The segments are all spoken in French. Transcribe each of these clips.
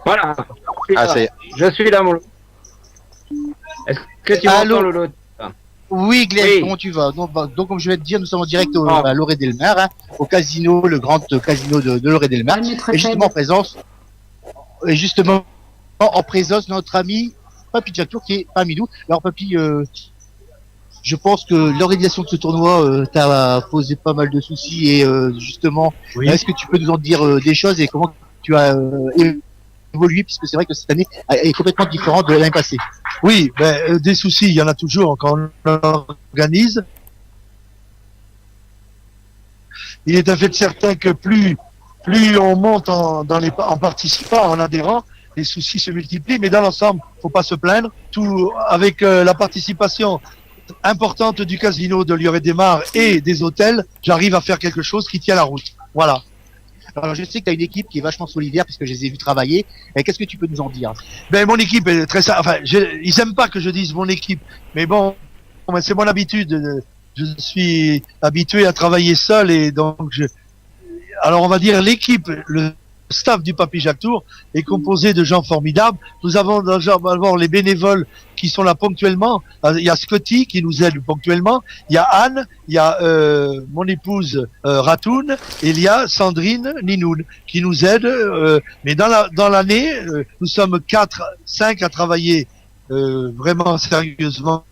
Voilà. Ah, ça y est. Je suis là, mon. Est-ce que tu Allô? m'entends, Lolo? Oui, Glenn, Oui. comment tu vas? Donc, comme je vais te dire, nous sommes en direct au, Ah. à Loré del Mar, hein, au casino, le grand casino de Loré del Mar. Ouais, mais très Et justement, faible. en présence de notre ami Papy Jack Tour qui est parmi nous. Alors, Papy, je pense que l'organisation de ce tournoi t'a posé pas mal de soucis et justement, Oui. est-ce que tu peux nous en dire des choses et comment tu as évolué puisque c'est vrai que cette année est complètement différente de l'année passée. Oui, des soucis, il y en a toujours quand on organise. Il est un fait certain que plus on monte en participant, en adhérant, les soucis se multiplient, mais dans l'ensemble, faut pas se plaindre. Tout avec la participation importante du casino de Lloret-des-Mars et des hôtels, j'arrive à faire quelque chose qui tient la route. Voilà. Alors, je sais que tu as une équipe qui est vachement solidaire puisque je les ai vus travailler. Et qu'est-ce que tu peux nous en dire? Ben mon équipe est très simple. Enfin, ils aiment pas que je dise mon équipe, mais bon, c'est mon habitude. Je suis habitué à travailler seul et donc alors on va dire l'équipe, le staff du Papy Jacques Tour est composé de gens formidables. Nous avons d'abord les bénévoles qui sont là ponctuellement. Il y a Scotty qui nous aide ponctuellement. Il y a Anne, il y a mon épouse Ratoun, et il y a Sandrine Ninoun qui nous aide. Mais dans l'année, nous sommes 5 à travailler vraiment sérieusement.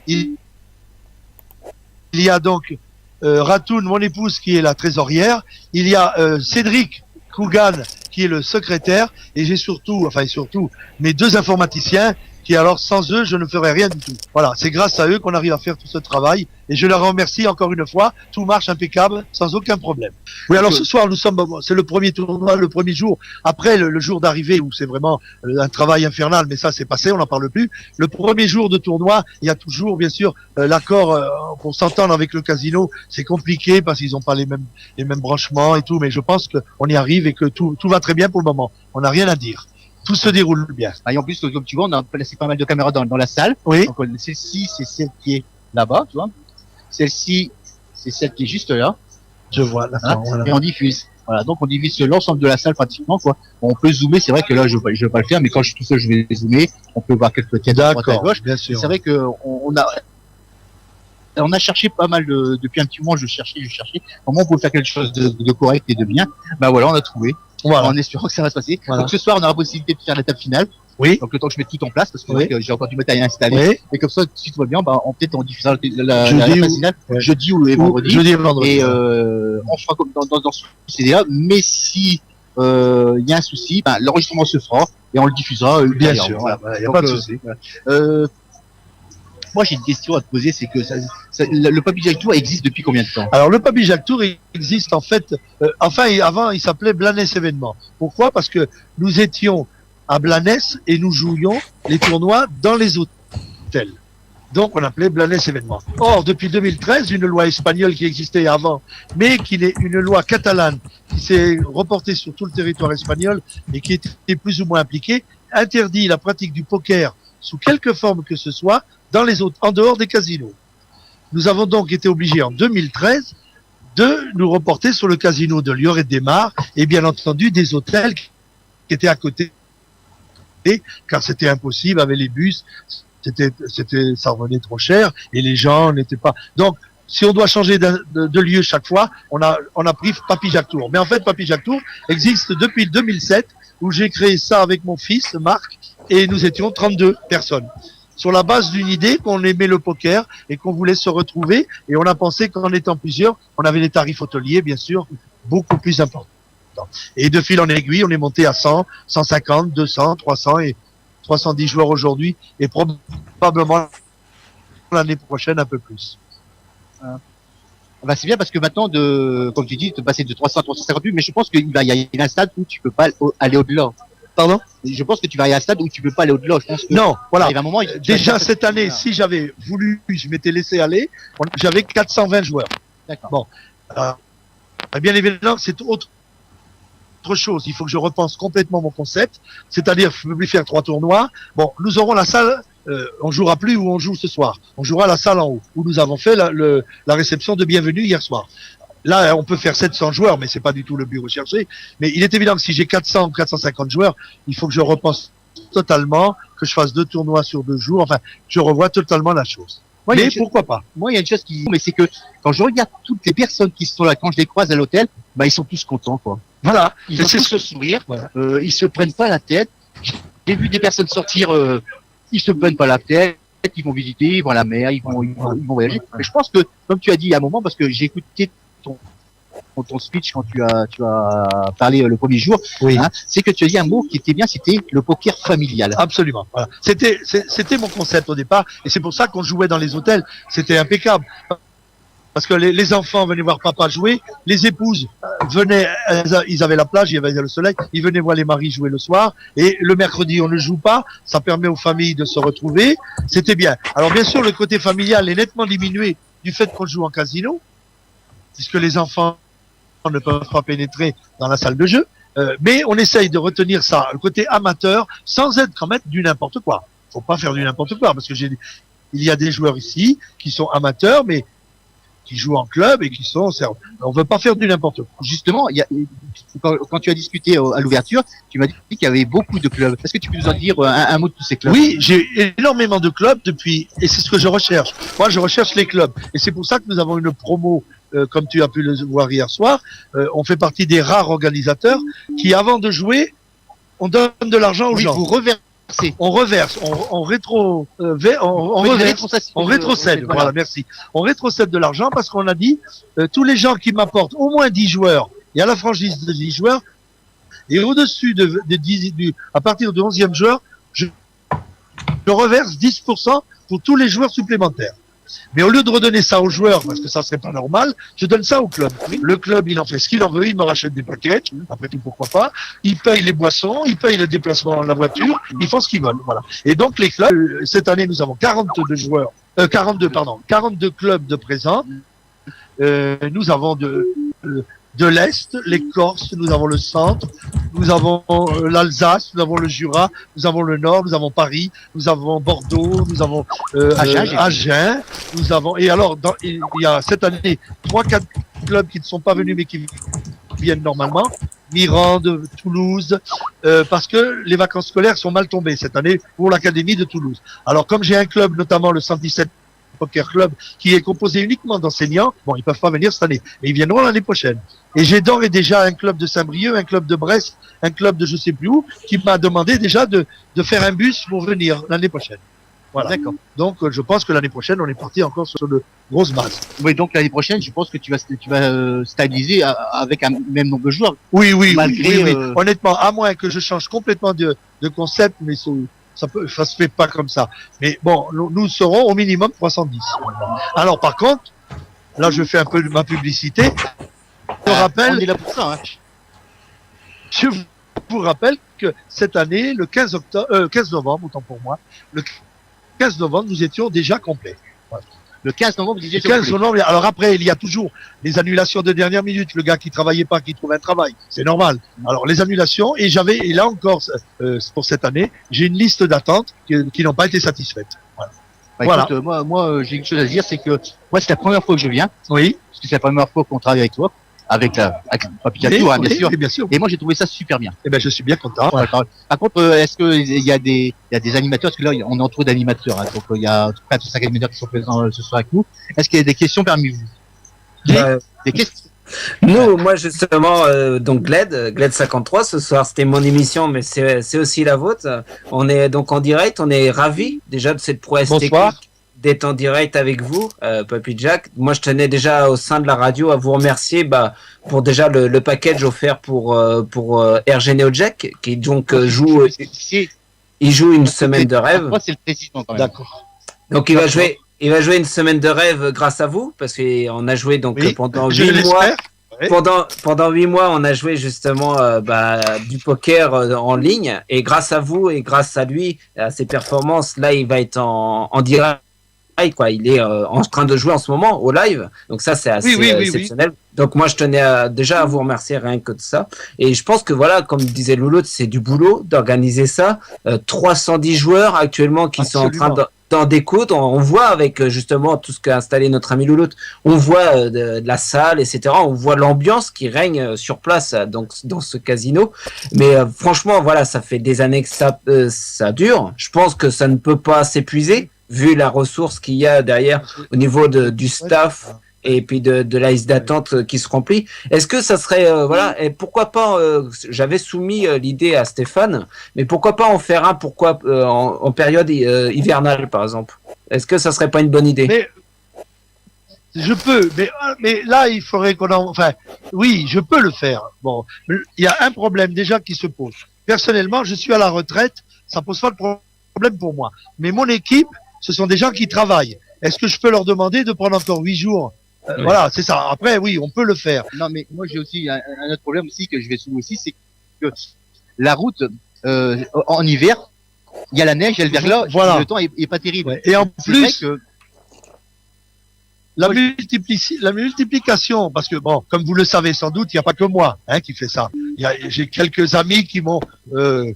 Il y a donc Ratoun, mon épouse, qui est la trésorière. Il y a Cédric Kougan, qui est le secrétaire. Et j'ai surtout mes 2 informaticiens qui, alors, sans eux, je ne ferais rien du tout. Voilà, c'est grâce à eux qu'on arrive à faire tout ce travail. Et je leur remercie encore une fois. Tout marche impeccable, sans aucun problème. Oui, alors ce soir, c'est le premier tournoi, le premier jour. Après, le jour d'arrivée, où c'est vraiment un travail infernal, mais ça, c'est passé, on n'en parle plus. Le premier jour de tournoi, il y a toujours, bien sûr, l'accord pour s'entendre avec le casino. C'est compliqué parce qu'ils n'ont pas les mêmes branchements et tout, mais je pense qu'on y arrive et que tout va très bien pour le moment. On n'a rien à dire. Tout se déroule bien. Et en plus, comme tu vois, on a placé pas mal de caméras dans la salle. Oui. Donc, celle-ci, c'est celle qui est là-bas, tu vois. Celle-ci, c'est celle qui est juste là. Je vois, d'accord. Voilà. Et on diffuse. Voilà, donc on divise l'ensemble de la salle pratiquement, quoi. Bon, on peut zoomer, c'est vrai que là, je vais pas le faire, mais quand je suis tout seul, je vais zoomer. On peut voir quelques têtes à droite à gauche. Bien sûr. C'est vrai que on a cherché pas mal depuis un petit moment, je cherchais. Comment on peut faire quelque chose de correct et de bien. Ben voilà, on a trouvé. Voilà. En espérant que ça va se passer. Voilà. Donc ce soir, on aura la possibilité de faire l'étape finale. Oui. Donc le temps que je mette tout en place, parce que, Oui. que j'ai encore du matériel installé. Oui. Et comme ça, si tout va bien, bah, peut-être on diffusera la Jeudi phase finale ouais. jeudi ou vendredi. Jeudi et vendredi. Et on fera comme dans ce CD-là. Mais si il y a un souci, ben, l'enregistrement se fera et on le diffusera. Bien sûr. Voilà. Il n'y a Donc, pas de souci. moi, j'ai une question à te poser, c'est que le Papy Jacques Tour existe depuis combien de temps? Alors le Papy Jacques Tour existe en fait, avant il s'appelait Blanès Événement. Pourquoi? Parce que nous étions à Blanès et nous jouions les tournois dans les hôtels. Donc on appelait Blanès Événement. Or, depuis 2013, une loi espagnole qui existait avant, mais qui est une loi catalane, qui s'est reportée sur tout le territoire espagnol et qui était plus ou moins appliquée, interdit la pratique du poker sous quelque forme que ce soit en dehors des casinos. Nous avons donc été obligés en 2013 de nous reporter sur le casino de Lloret-des-Mars et bien entendu des hôtels qui étaient à côté, car c'était impossible avec les bus, ça revenait trop cher et les gens n'étaient pas. Donc, si on doit changer de lieu chaque fois, on a pris Papy Jacques Tour. Mais en fait, Papy Jacques Tour existe depuis 2007, où j'ai créé ça avec mon fils, Marc, et nous étions 32 personnes. Sur la base d'une idée qu'on aimait le poker et qu'on voulait se retrouver, et on a pensé qu'en étant plusieurs, on avait les tarifs hôteliers, bien sûr, beaucoup plus importants. Et de fil en aiguille, on est monté à 100, 150, 200, 300 et 310 joueurs aujourd'hui, et probablement l'année prochaine un peu plus. Bah, c'est bien parce que maintenant, comme tu dis, de passer de 300 à 358, mais je pense qu'il y a un stade où tu peux pas aller au-delà. Pardon? Je pense que tu vas arriver à un stade où tu peux pas aller au-delà. Je pense que non, voilà. Un moment, déjà cette année, si j'avais voulu, je m'étais laissé aller, j'avais 420 joueurs. D'accord. Bon. Bien évidemment, c'est autre chose. Il faut que je repense complètement mon concept. C'est-à-dire, je ne peux plus faire 3 tournois. Bon, nous aurons la salle, on jouera plus où on joue ce soir. On jouera à la salle en haut, où nous avons fait la réception de bienvenue hier soir. là, on peut faire 700 joueurs, mais c'est pas du tout le but recherché. Mais il est évident que si j'ai 400 ou 450 joueurs, il faut que je repense totalement, que je fasse 2 tournois sur 2 jours. Enfin, je revois totalement la chose. Moi, il y a Mais une pourquoi pas? Moi, il y a une chose mais c'est que quand je regarde toutes les personnes qui sont là, quand je les croise à l'hôtel, bah, ils sont tous contents, quoi. Voilà. Ils ont tous le sourire, Voilà. ils se prennent pas la tête. J'ai vu des personnes sortir, ils se prennent pas la tête, ils vont visiter, ils vont à la mer, ils vont voyager. Mais je pense que, comme tu as dit il y a un moment, parce que j'ai écouté ton speech quand tu as parlé le premier jour, Oui. hein, c'est que tu as dit un mot qui était bien, c'était le poker familial. Absolument. Voilà. C'était mon concept au départ, et c'est pour ça qu'on jouait dans les hôtels. C'était impeccable. Parce que les enfants venaient voir papa jouer, les épouses venaient, ils avaient la plage, il y avait le soleil, ils venaient voir les maris jouer le soir, et le mercredi on ne joue pas, ça permet aux familles de se retrouver, c'était bien. Alors bien sûr le côté familial est nettement diminué du fait qu'on joue en casino, puisque les enfants ne peuvent pas pénétrer dans la salle de jeu, mais on essaye de retenir ça, le côté amateur, sans être quand même du n'importe quoi. Faut pas faire du n'importe quoi, parce que il y a des joueurs ici qui sont amateurs, mais qui jouent en club et qui sont on veut pas faire du n'importe quoi. Justement, quand tu as discuté à l'ouverture, tu m'as dit qu'il y avait beaucoup de clubs. Est-ce que tu peux nous en dire un mot de tous ces clubs? Oui, j'ai énormément de clubs depuis, et c'est ce que je recherche. Moi, je recherche les clubs. Et c'est pour ça que nous avons une promo, comme tu as pu le voir hier soir. On fait partie des rares organisateurs qui, avant de jouer, on donne de l'argent aux gens. Vous reversez. On reverse, on rétrocède, voilà, merci. On rétrocède de l'argent parce qu'on a dit, tous les gens qui m'apportent au moins 10 joueurs, il y a la franchise de 10 joueurs, et au-dessus à partir du 11e joueur, je reverse 10% pour tous les joueurs supplémentaires. Mais au lieu de redonner ça aux joueurs, parce que ça serait pas normal, je donne ça au club. Le club, il en fait ce qu'il en veut, il me rachète des packages, après tout, pourquoi pas. Il paye les boissons, il paye le déplacement de la voiture, ils font ce qu'ils veulent, voilà. Et donc, les clubs, cette année, nous avons 42 clubs de présents. Nous avons de l'Est, les Corses, nous avons le Centre, nous avons l'Alsace, nous avons le Jura, nous avons le Nord, nous avons Paris, nous avons Bordeaux, nous avons Agen, nous avons... Et alors, il y a cette année 3-4 clubs qui ne sont pas venus mais qui viennent normalement, Mirande, Toulouse, parce que les vacances scolaires sont mal tombées cette année pour l'Académie de Toulouse. Alors, comme j'ai un club, notamment le 117 Poker Club, qui est composé uniquement d'enseignants. Bon, ils peuvent pas venir cette année, mais ils viendront l'année prochaine. Et j'ai d'ores et déjà un club de Saint-Brieuc, un club de Brest, un club de je sais plus où, qui m'a demandé déjà de faire un bus pour venir l'année prochaine. Voilà. D'accord. Donc, je pense que l'année prochaine, on est parti encore sur de grosses bases. Oui, donc l'année prochaine, je pense que tu vas stabiliser avec un même nombre de joueurs. Oui. Malgré, Honnêtement, à moins que je change complètement de concept, mais ça se fait pas comme ça. Mais bon, nous serons au minimum 310. Alors par contre, là je fais un peu de ma publicité. Je rappelle, on est là pour ça, hein. Je vous rappelle que cette année, le 15 novembre, autant pour moi, le 15 novembre, nous étions déjà complets. Voilà. Le 15 novembre, vous disiez. Le 15 novembre, alors après, il y a toujours les annulations de dernière minute, le gars qui travaillait pas, qui trouve un travail, c'est normal. Alors les annulations, et là encore, pour cette année, j'ai une liste d'attente qui n'ont pas été satisfaites. Voilà. Bah, écoute, moi, j'ai une chose à dire, c'est que moi, c'est la première fois que je viens. Oui. Parce que c'est la première fois qu'on travaille avec toi, avec Papikato, hein, bien sûr. Bien sûr. Et moi, j'ai trouvé ça super bien. Eh ben, je suis bien content. Ouais. Par contre, est-ce qu'il y a des animateurs, parce que là, on est entouré d'animateurs, hein, donc il y a 4 ou 5 animateurs qui sont présents ce soir avec nous. Est-ce qu'il y a des questions parmi vous? Des questions? Moi justement, donc Gled 53, ce soir c'était mon émission, mais c'est aussi la vôtre. On est donc en direct, on est ravis déjà de cette prouesse technique d'être en direct avec vous, Papy Jack. Moi je tenais déjà au sein de la radio à vous remercier pour déjà le package offert pour RG Neo Jack, qui donc joue une semaine de rêve. Moi c'est le président quand même. D'accord. Donc il va jouer une semaine de rêve grâce à vous, parce qu'on a joué donc pendant 8 mois. Oui. Pendant 8 mois, on a joué justement du poker en ligne, et grâce à vous et grâce à lui, à ses performances, là il va être en direct, quoi. Il est en train de jouer en ce moment au live, donc ça c'est assez exceptionnel. Oui. Donc moi je tenais déjà à vous remercier rien que de ça, et je pense que voilà, comme disait Louloute, c'est du boulot d'organiser ça. 310 joueurs actuellement qui sont en train en découte, on voit avec justement tout ce qu'a installé notre ami Louloute, on voit de la salle, etc. On voit l'ambiance qui règne sur place donc, dans ce casino. Mais franchement, voilà, ça fait des années que ça dure. Je pense que ça ne peut pas s'épuiser, vu la ressource qu'il y a derrière au niveau du staff et puis de la liste d'attente qui se remplit. Est-ce que ça serait, voilà, et pourquoi pas, j'avais soumis l'idée à Stéphane, mais pourquoi pas en faire un, en période hivernale, par exemple? Est-ce que ça serait pas une bonne idée? Mais je peux, mais là, il faudrait enfin, oui, je peux le faire. Bon, il y a un problème déjà qui se pose. Personnellement, je suis à la retraite, ça pose pas de problème pour moi. Mais mon équipe, ce sont des gens qui travaillent. Est-ce que je peux leur demander de prendre encore 8 jours? Oui. Voilà, c'est ça. Après, oui, on peut le faire. Non, mais moi j'ai aussi un autre problème aussi que je vais soulever aussi, c'est que la route en hiver, il y a la neige, il y a le verglas, Voilà. le temps est pas terrible. Ouais. Et en C'est vrai plus, que la multiplication, parce que bon, comme vous le savez sans doute, il n'y a pas que moi qui fait ça. J'ai quelques amis qui m'ont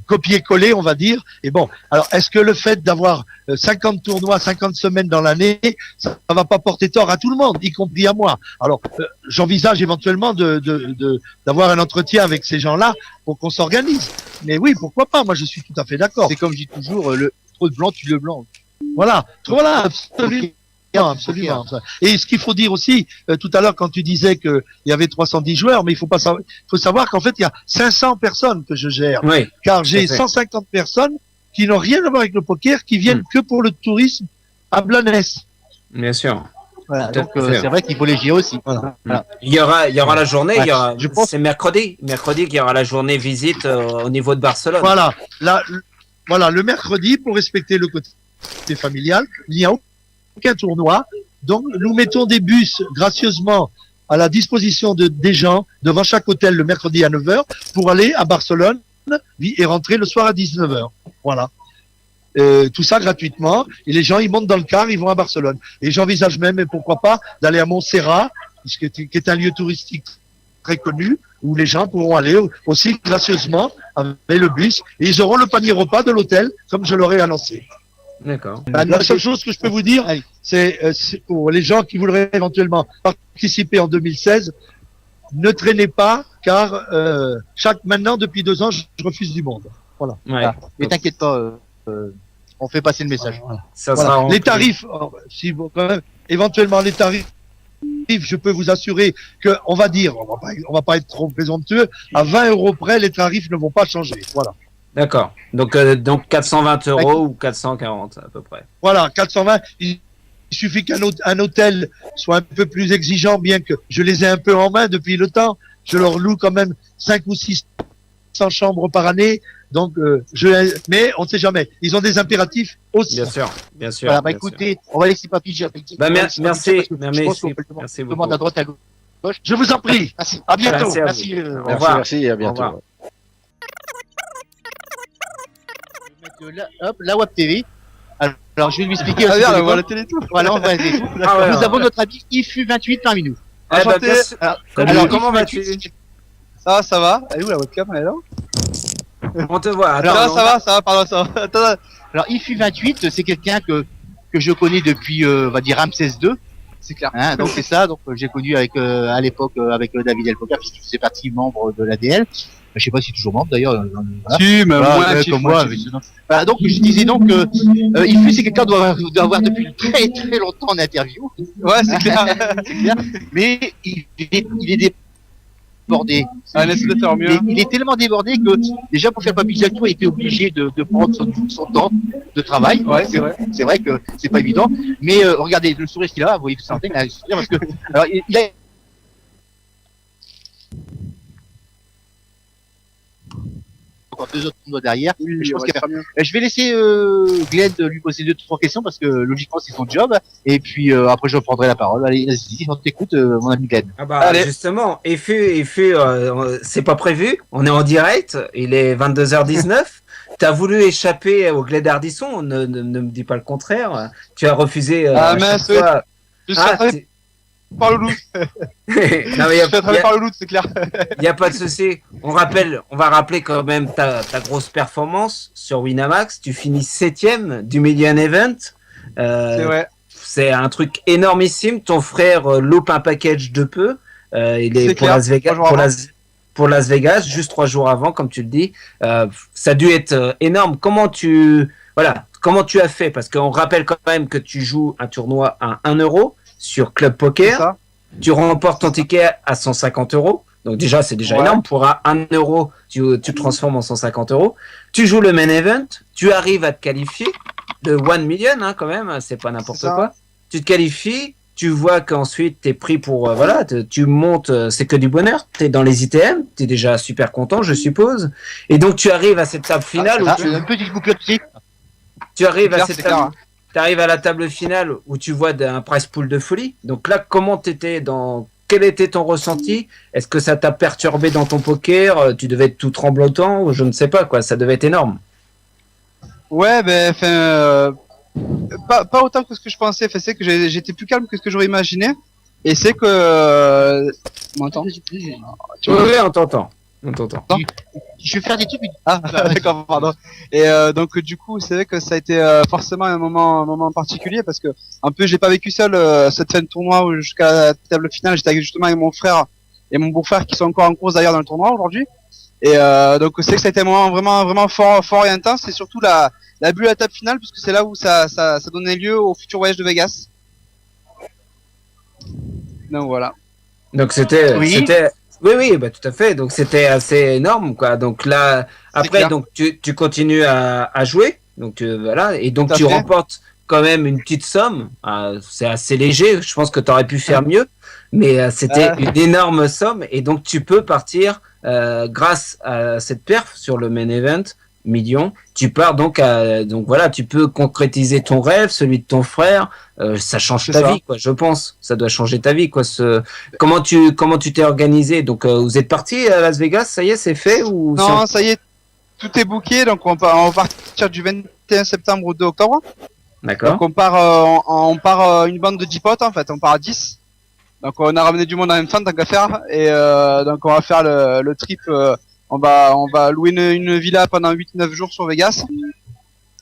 copié-collé, on va dire. Et bon, alors est-ce que le fait d'avoir 50 tournois, 50 semaines dans l'année, ça va pas porter tort à tout le monde, y compris à moi? Alors, j'envisage éventuellement d'avoir un entretien avec ces gens-là pour qu'on s'organise. Mais oui, pourquoi pas? Moi, je suis tout à fait d'accord. c'est comme je dis toujours, le trop de blanc tue le blanc. Voilà, absolument. Absolument. Et ce qu'il faut dire aussi, tout à l'heure quand tu disais qu'il y avait 310 joueurs, mais il faut savoir qu'en fait il y a 500 personnes que je gère, Oui, car j'ai tout à fait. 150 personnes qui n'ont rien à voir avec le poker, qui viennent que pour le tourisme à Blanès. bien sûr. Voilà, Tout à donc fait. c'est vrai qu'il faut les gérer aussi. Voilà. Voilà. Il y aura la journée, Ouais, il y aura, je pense- c'est mercredi qu'il y aura la journée visite au niveau de Barcelone. Voilà, voilà, le mercredi, pour respecter le côté familial, il n'y a aucun tournoi. Donc, nous mettons des bus gracieusement à la disposition des gens devant chaque hôtel le mercredi à 9h pour aller à Barcelone et rentrer le soir à 19h. Voilà. Tout ça gratuitement. Et les gens, ils montent dans le car, ils vont à Barcelone. Et j'envisage même, et pourquoi pas, d'aller à Montserrat, qui est un lieu touristique très connu, où les gens pourront aller aussi gracieusement avec le bus. Et ils auront le panier repas de l'hôtel, comme je l'aurais annoncé. D'accord. La seule chose que je peux vous dire, Allez. c'est pour les gens qui voudraient éventuellement participer en 2016, ne traînez pas, car maintenant, depuis 2 ans, je refuse du monde. Ouais. Mais t'inquiète pas, on fait passer le message. Ça Voilà. sera rempli. Les tarifs, si vous, quand même, éventuellement les tarifs, je peux vous assurer que, on va dire, on va pas être trop présomptueux, à 20 € près, les tarifs ne vont pas changer. Voilà. D'accord. Donc 420 € ou 440 à peu près. Voilà, 420. Il suffit qu'un hôtel soit un peu plus exigeant, bien que je les ai un peu en main depuis le temps. Je leur loue quand même 5 ou 600 chambres par année. Donc, mais on ne sait jamais. Ils ont des impératifs aussi. Bien sûr, bien sûr. Voilà, bah bien sûr. écoutez, on va laisser Papy gérer. Bah, On va laisser Papy merci, gérer parce que je merci, pense qu'on peut le merci demander beaucoup. à droite à gauche. Je vous en prie. Merci. À bientôt. Merci à vous. Merci. Au revoir. Merci et à bientôt. Au revoir. La Web TV. Alors, je vais lui expliquer. Ah aussi bien, pour on les voit gens. la télé tout. Voilà, on va aider. Ah ouais, Nous ouais. avons notre ami IFU28 parmi nous. Eh ben, Enchanté. bien sûr. Alors, Comment vas-tu? Ça va. Elle est où la webcam? Elle est là? On te voit. Alors, Ça va, pardon, ça va. Attends, Alors, IFU28, c'est quelqu'un que je connais depuis, on va dire, Ramsès II. c'est clair. Hein, donc c'est ça. Donc j'ai connu avec à l'époque avec David Elpoca, puisqu'il faisait partie membre de l'ADL. Je sais pas s'il est toujours membre d'ailleurs. Voilà. Tu me Voilà, moins comme moi. Voilà, donc je disais donc IFU, c'est quelqu'un doit avoir depuis très très longtemps en interview. Ouais, c'est clair. C'est clair. Mais il est débordé. Ah, laisse le faire mieux. Il est tellement débordé que déjà pour faire Papy Jacques, il était obligé de prendre son temps de travail. Ouais, c'est vrai. C'est vrai que c'est pas évident. Mais regardez le sourire qu'il a, vous voyez que c'est un sourire parce que alors il a encore 2 autres tournois derrière. Je pense qu'il va faire mieux. Je vais laisser Glenn lui poser 2-3 questions parce que logiquement c'est son job. Et puis après je reprendrai la parole. Allez, vas-y, on t'écoute, mon ami Glenn. Ah bah Allez. justement, c'est pas prévu, on est en direct, il est 22h19. T'as voulu échapper au Glade Ardisson, ne me dis pas le contraire. Tu as refusé. Ah, à chaque mince, fois. Je suis attrapé par le loup. non, mais Je suis attrapé par le loup, c'est clair. il y a pas de souci. On va rappeler quand même ta grosse performance sur Winamax. Tu finis 7e du Median Event. C'est vrai. C'est un truc énormissime. Ton frère loupe un package de peu. Il est C'est pour clair, Las Vegas, 3 jours avant. pour Las Vegas, juste 3 jours avant, comme tu le dis. Ça a dû être énorme. Comment tu as fait? Parce qu'on rappelle quand même que tu joues un tournoi à 1 euro sur Club C'est Poker. ça. Tu remportes ton ticket à 150 euros. Donc déjà, c'est déjà Ouais. énorme. Pour 1 euro, tu te transformes en 150 euros. Tu joues le main event. Tu arrives à te qualifier. De 1 million, hein, quand même. C'est pas n'importe C'est ça. quoi. Tu te qualifies. Tu vois qu'ensuite, tu es pris pour... tu montes. C'est que du bonheur. Tu es dans les ITM. Tu es déjà super content, je suppose. Et donc, tu arrives à cette table finale. où C'est un petit bouclier aussi. tu arrives à C'est cette clair, table... T'arrives à la table finale où tu vois un prize pool de folie. Donc là, quel était ton ressenti? Est-ce que ça t'a perturbé dans ton poker? Tu devais être tout tremblotant ou je ne sais pas quoi. Ça devait être énorme. Ouais, ben, pas autant que ce que je pensais. Enfin, c'est que j'étais plus calme que ce que j'aurais imaginé. Et c'est que, on m'entend? Oui, on t'entend. On t'entend. Je vais faire des trucs. Ah, d'accord, pardon. Et donc du coup, c'est vrai que ça a été forcément un moment particulier parce que un peu, j'ai pas vécu seul cette fin de tournoi où jusqu'à la table finale, j'étais justement avec mon frère et mon beau-frère qui sont encore en course d'ailleurs dans le tournoi aujourd'hui. Et donc c'est que ça a été un moment vraiment fort et intense. Et surtout la bulle à la table finale puisque c'est là où ça donnait lieu au futur voyage de Vegas. Donc voilà. Donc c'était... Oui. Oui, bah, tout à fait. Donc c'était assez énorme, quoi. Donc là, après, clair. donc tu continues à jouer. Donc voilà, et donc Tout à tu fait. remportes quand même une petite somme. C'est assez léger. Je pense que tu aurais pu faire mieux, mais c'était une énorme somme. Et donc tu peux partir grâce à cette perf sur le main event million. Tu pars donc voilà, tu peux concrétiser ton rêve, celui de ton frère. Ça change C'est ta ça. vie, quoi. Je pense, ça doit changer ta vie, quoi. Comment tu t'es organisé? Donc vous êtes parti à Las Vegas, ça y est, c'est fait ou Non, ça y est, tout est booké. Donc on va partir du 21 septembre au 2 octobre. D'accord. Donc on part une bande de 10 potes en fait, on part à 10. Donc on a ramené du monde en même temps tant qu'à faire et donc on va faire le trip, on va louer une villa pendant 8-9 jours sur Vegas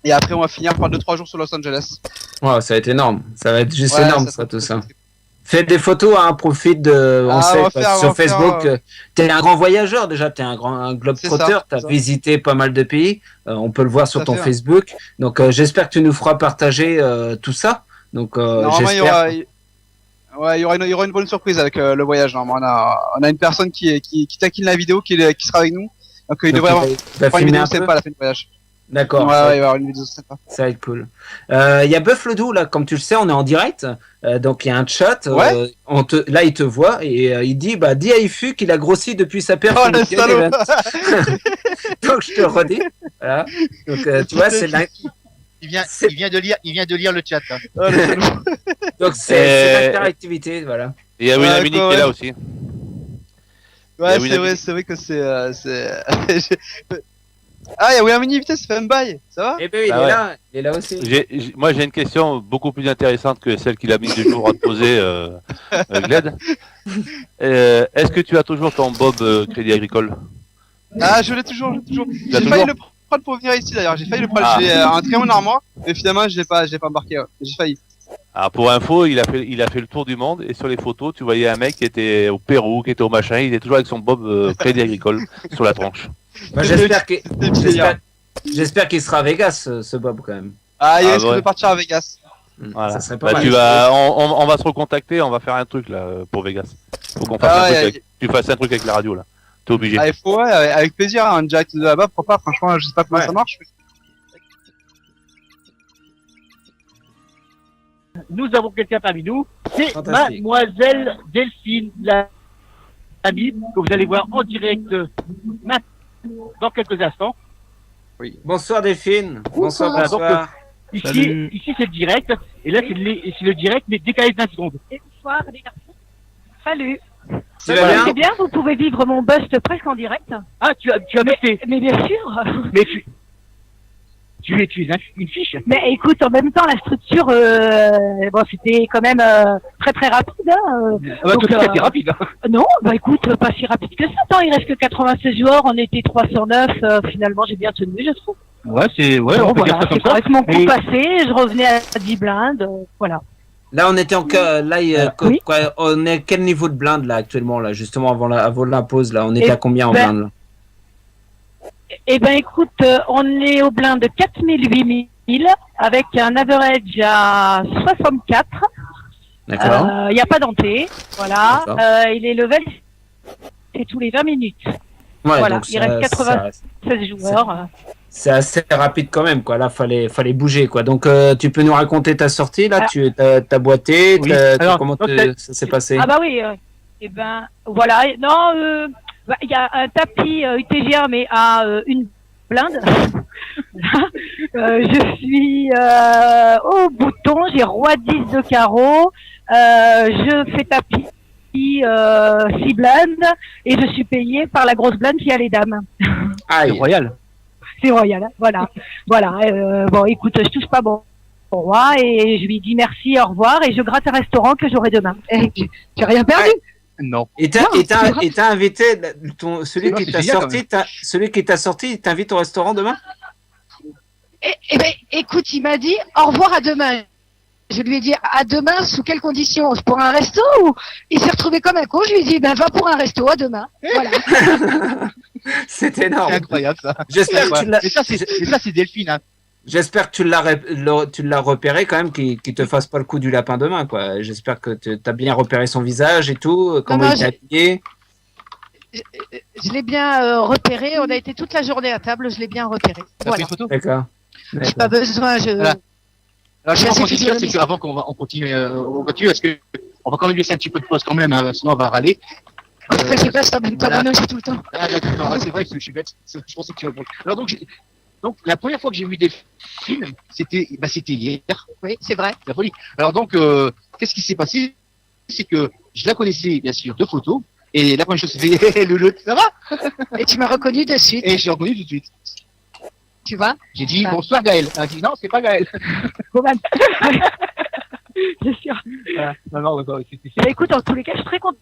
et après on va finir par 2-3 jours sur Los Angeles. Wow, ça va être énorme. Ça va être juste Ouais, énorme, ça, tout ça. Fais des photos, hein, profite de. On sait on va faire- sur on va faire, Facebook, t'es un grand voyageur déjà, t'es un globe-trotter, C'est ça, t'as c'est ça. visité pas mal de pays. On peut le voir sur Tout à ton fait, ouais. Facebook. Donc j'espère que tu nous feras partager tout ça. Donc Normalement il y j'espère. aura, il y aura une bonne surprise avec le voyage. Normalement on a une personne qui taquine la vidéo qui sera avec nous. Donc il Donc, devrait avoir il va une filmer vidéo un peu. sympa à la fin du voyage. D'accord. Ouais, ça, il va y avoir une vidéo sympa. ça va être cool. Il y a Buff le Doux, là, comme tu le sais, on est en direct. Donc il y a un chat. Ouais. Là, il te voit et il dit dis à Ifu qu'il a grossi depuis sa perte. Oh le salaud. Donc je te redis. Voilà. Donc tu vois, c'est Il vient de lire le chat. Là. Oh, le salaud. donc c'est l'interactivité, voilà. Et il y a Winamini qui est là aussi. Ouais, Il y a c'est vrai que c'est. Ah, il y a Williamini, putain, ça fait un bail, ça va? Eh ben il Ah est ouais. là, il est là aussi. Moi, j'ai une question beaucoup plus intéressante que celle qu'il a mis du jour à te poser, Gled. Est-ce que tu as toujours ton Bob Crédit Agricole? Ah, je l'ai toujours. l'as J'ai failli toujours le prendre pour venir ici d'ailleurs, j'ai failli le prendre, Ah. je l'ai entré en armoire, mais finalement, je l'ai pas embarqué, ouais. J'ai failli. Alors, pour info, il a fait le tour du monde et sur les photos, tu voyais un mec qui était au Pérou, qui était au machin, il était toujours avec son Bob Crédit Agricole sur la tronche. Bah, j'espère qu'il sera à Vegas, ce Bob, quand même. Ah, il Ah, risque ouais. de partir à Vegas. Voilà. Ça serait pas Bah, mal. on va se recontacter, on va faire un truc là pour Vegas. Faut qu'on fasse Ah, un truc ouais, tu fasses un truc avec la radio là. T'es obligé. Ah, il faut, ouais, avec plaisir, hein, en direct de là-bas, pourquoi pas, franchement, je sais pas comment Ouais. ça marche. Nous avons quelqu'un parmi nous, c'est Fantastique. Mademoiselle Delphine, la amie que vous allez voir en direct maintenant, dans quelques instants. Bonsoir Delphine. Bonsoir, Voilà, donc, bonsoir. Ici c'est le direct, et là c'est le direct, mais décalé de 20 secondes. Et bonsoir les garçons. Salut. Tu vas bien? Très bien, vous pouvez vivre mon bust presque en direct. Ah, tu as mixé, Mais bien sûr. mais tu es une fiche. Mais écoute, en même temps, la structure, bon, c'était quand même très très rapide. Hein, Ah bah, donc, tout ça, c'est rapide. Hein. non, bah écoute, pas si rapide que ça. Attends, il reste que 96 joueurs, on était 309. Finalement, j'ai bien tenu, je trouve. Ouais, ouais, Bon, on peut dire voilà, ça comme c'est ça. correctement coup Et- passé, je revenais à 10 blindes, voilà. Là, on était là, Oui. quoi, on est à quel niveau de blinde là actuellement là, justement avant la pause là, on était Et à combien en ben, blinde là? Eh ben écoute, on est au blind de 4000-8000 avec un average à 64. D'accord. Il n'y a pas d'enté, voilà. D'accord. Il est level, c'est tous les 20 minutes. Ouais, Voilà, donc il reste ça- 96 joueurs. c'est assez rapide quand même quoi. Là, fallait bouger quoi. Donc, tu peux nous raconter ta sortie là? Alors- T'as boité, Oui. Alors, comment donc, ça s'est passé? Ah bah oui, eh ben voilà. Non, il y a un tapis UTGA mais à une blinde. Je suis au bouton, j'ai roi 10 de carreau, je fais tapis 6 blindes et je suis payé par la grosse blinde qui a les dames. C'est Aïe. royal. C'est royal, hein, voilà. Voilà. Bon, écoute, je touche pas mon roi et je lui dis merci, au revoir et je gratte un restaurant que j'aurai demain. Tu as rien perdu. Non. Et Non, c'est t'as invité celui Non, qui c'est t'a génial, sorti, celui qui t'a sorti, il t'invite au restaurant demain? Eh ben, écoute, il m'a dit au revoir à demain. Je lui ai dit à demain, sous quelles conditions? Pour un resto ou il s'est retrouvé comme un con. Je lui ai dit ben va pour un resto à demain. Voilà. C'est énorme. C'est incroyable ça. J'espère que tu l'as. Et ça, c'est Delphine. Hein. J'espère que tu l'as repéré quand même, qu'il te fasse pas le coup du lapin demain, quoi. J'espère que tu as bien repéré son visage et tout, comment non, il est habillé. Je l'ai bien repéré. On a été toute la journée à table. Je l'ai bien repéré. T'as pris Voilà. une photo? D'accord. J'ai pas besoin. Voilà. Alors, je C'est pense assez qu'on dit ça, c'est physiologique. qu'avant on continue, parce que on va quand même laisser un petit peu de pause quand même, hein, sinon on va râler. Après, je reste en même temps. voilà. Moi, j'ai tout le temps. Ah, d'accord, ah, c'est vrai que je suis bête. Je pensais que tu vas bon. Alors donc la première fois que j'ai vu des films, c'était hier. Oui, c'est vrai. La folie. Alors donc, qu'est-ce qui s'est passé? C'est que je la connaissais bien sûr de photos. Et la première chose, c'est le ça va? Et tu m'as reconnu de suite. Et je l'ai reconnu tout de suite. Tu vois. J'ai dit Ah. bonsoir Gaël. Elle a dit non, c'est pas Gaël. C'est sûr. Voilà. Non, c'était Bah, écoute, en tous les cas, je suis très contente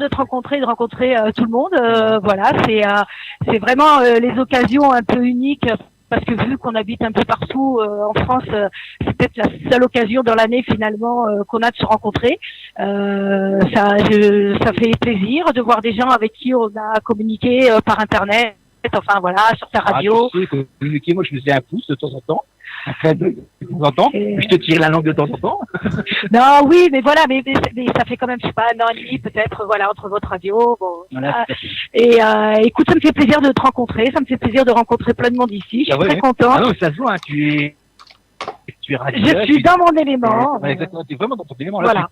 de te rencontrer, de rencontrer tout le monde. Voilà, c'est vraiment les occasions un peu uniques parce que vu qu'on habite un peu partout en France, c'est peut-être la seule occasion dans l'année finalement qu'on a de se rencontrer. Ça fait plaisir de voir des gens avec qui on a communiqué par internet. Enfin voilà, sur ta radio. Tu sais, communiquer, moi je me faisais un pouce de temps en temps. Un clin d'œil de temps en temps. Et- Je te tire la langue de temps en temps. Non, oui, mais voilà, mais ça fait quand même, je sais pas, un an et demi peut-être, voilà, entre votre radio. Bon, Voilà. et écoute, ça me fait plaisir de te rencontrer, ça me fait plaisir de rencontrer plein de monde ici. Je suis Ah ouais, très ouais. contente. Ah non, ça se voit, hein, tu es radieux. Je suis dans mon élément. Ouais, exactement, tu es vraiment dans ton élément. Voilà. Là,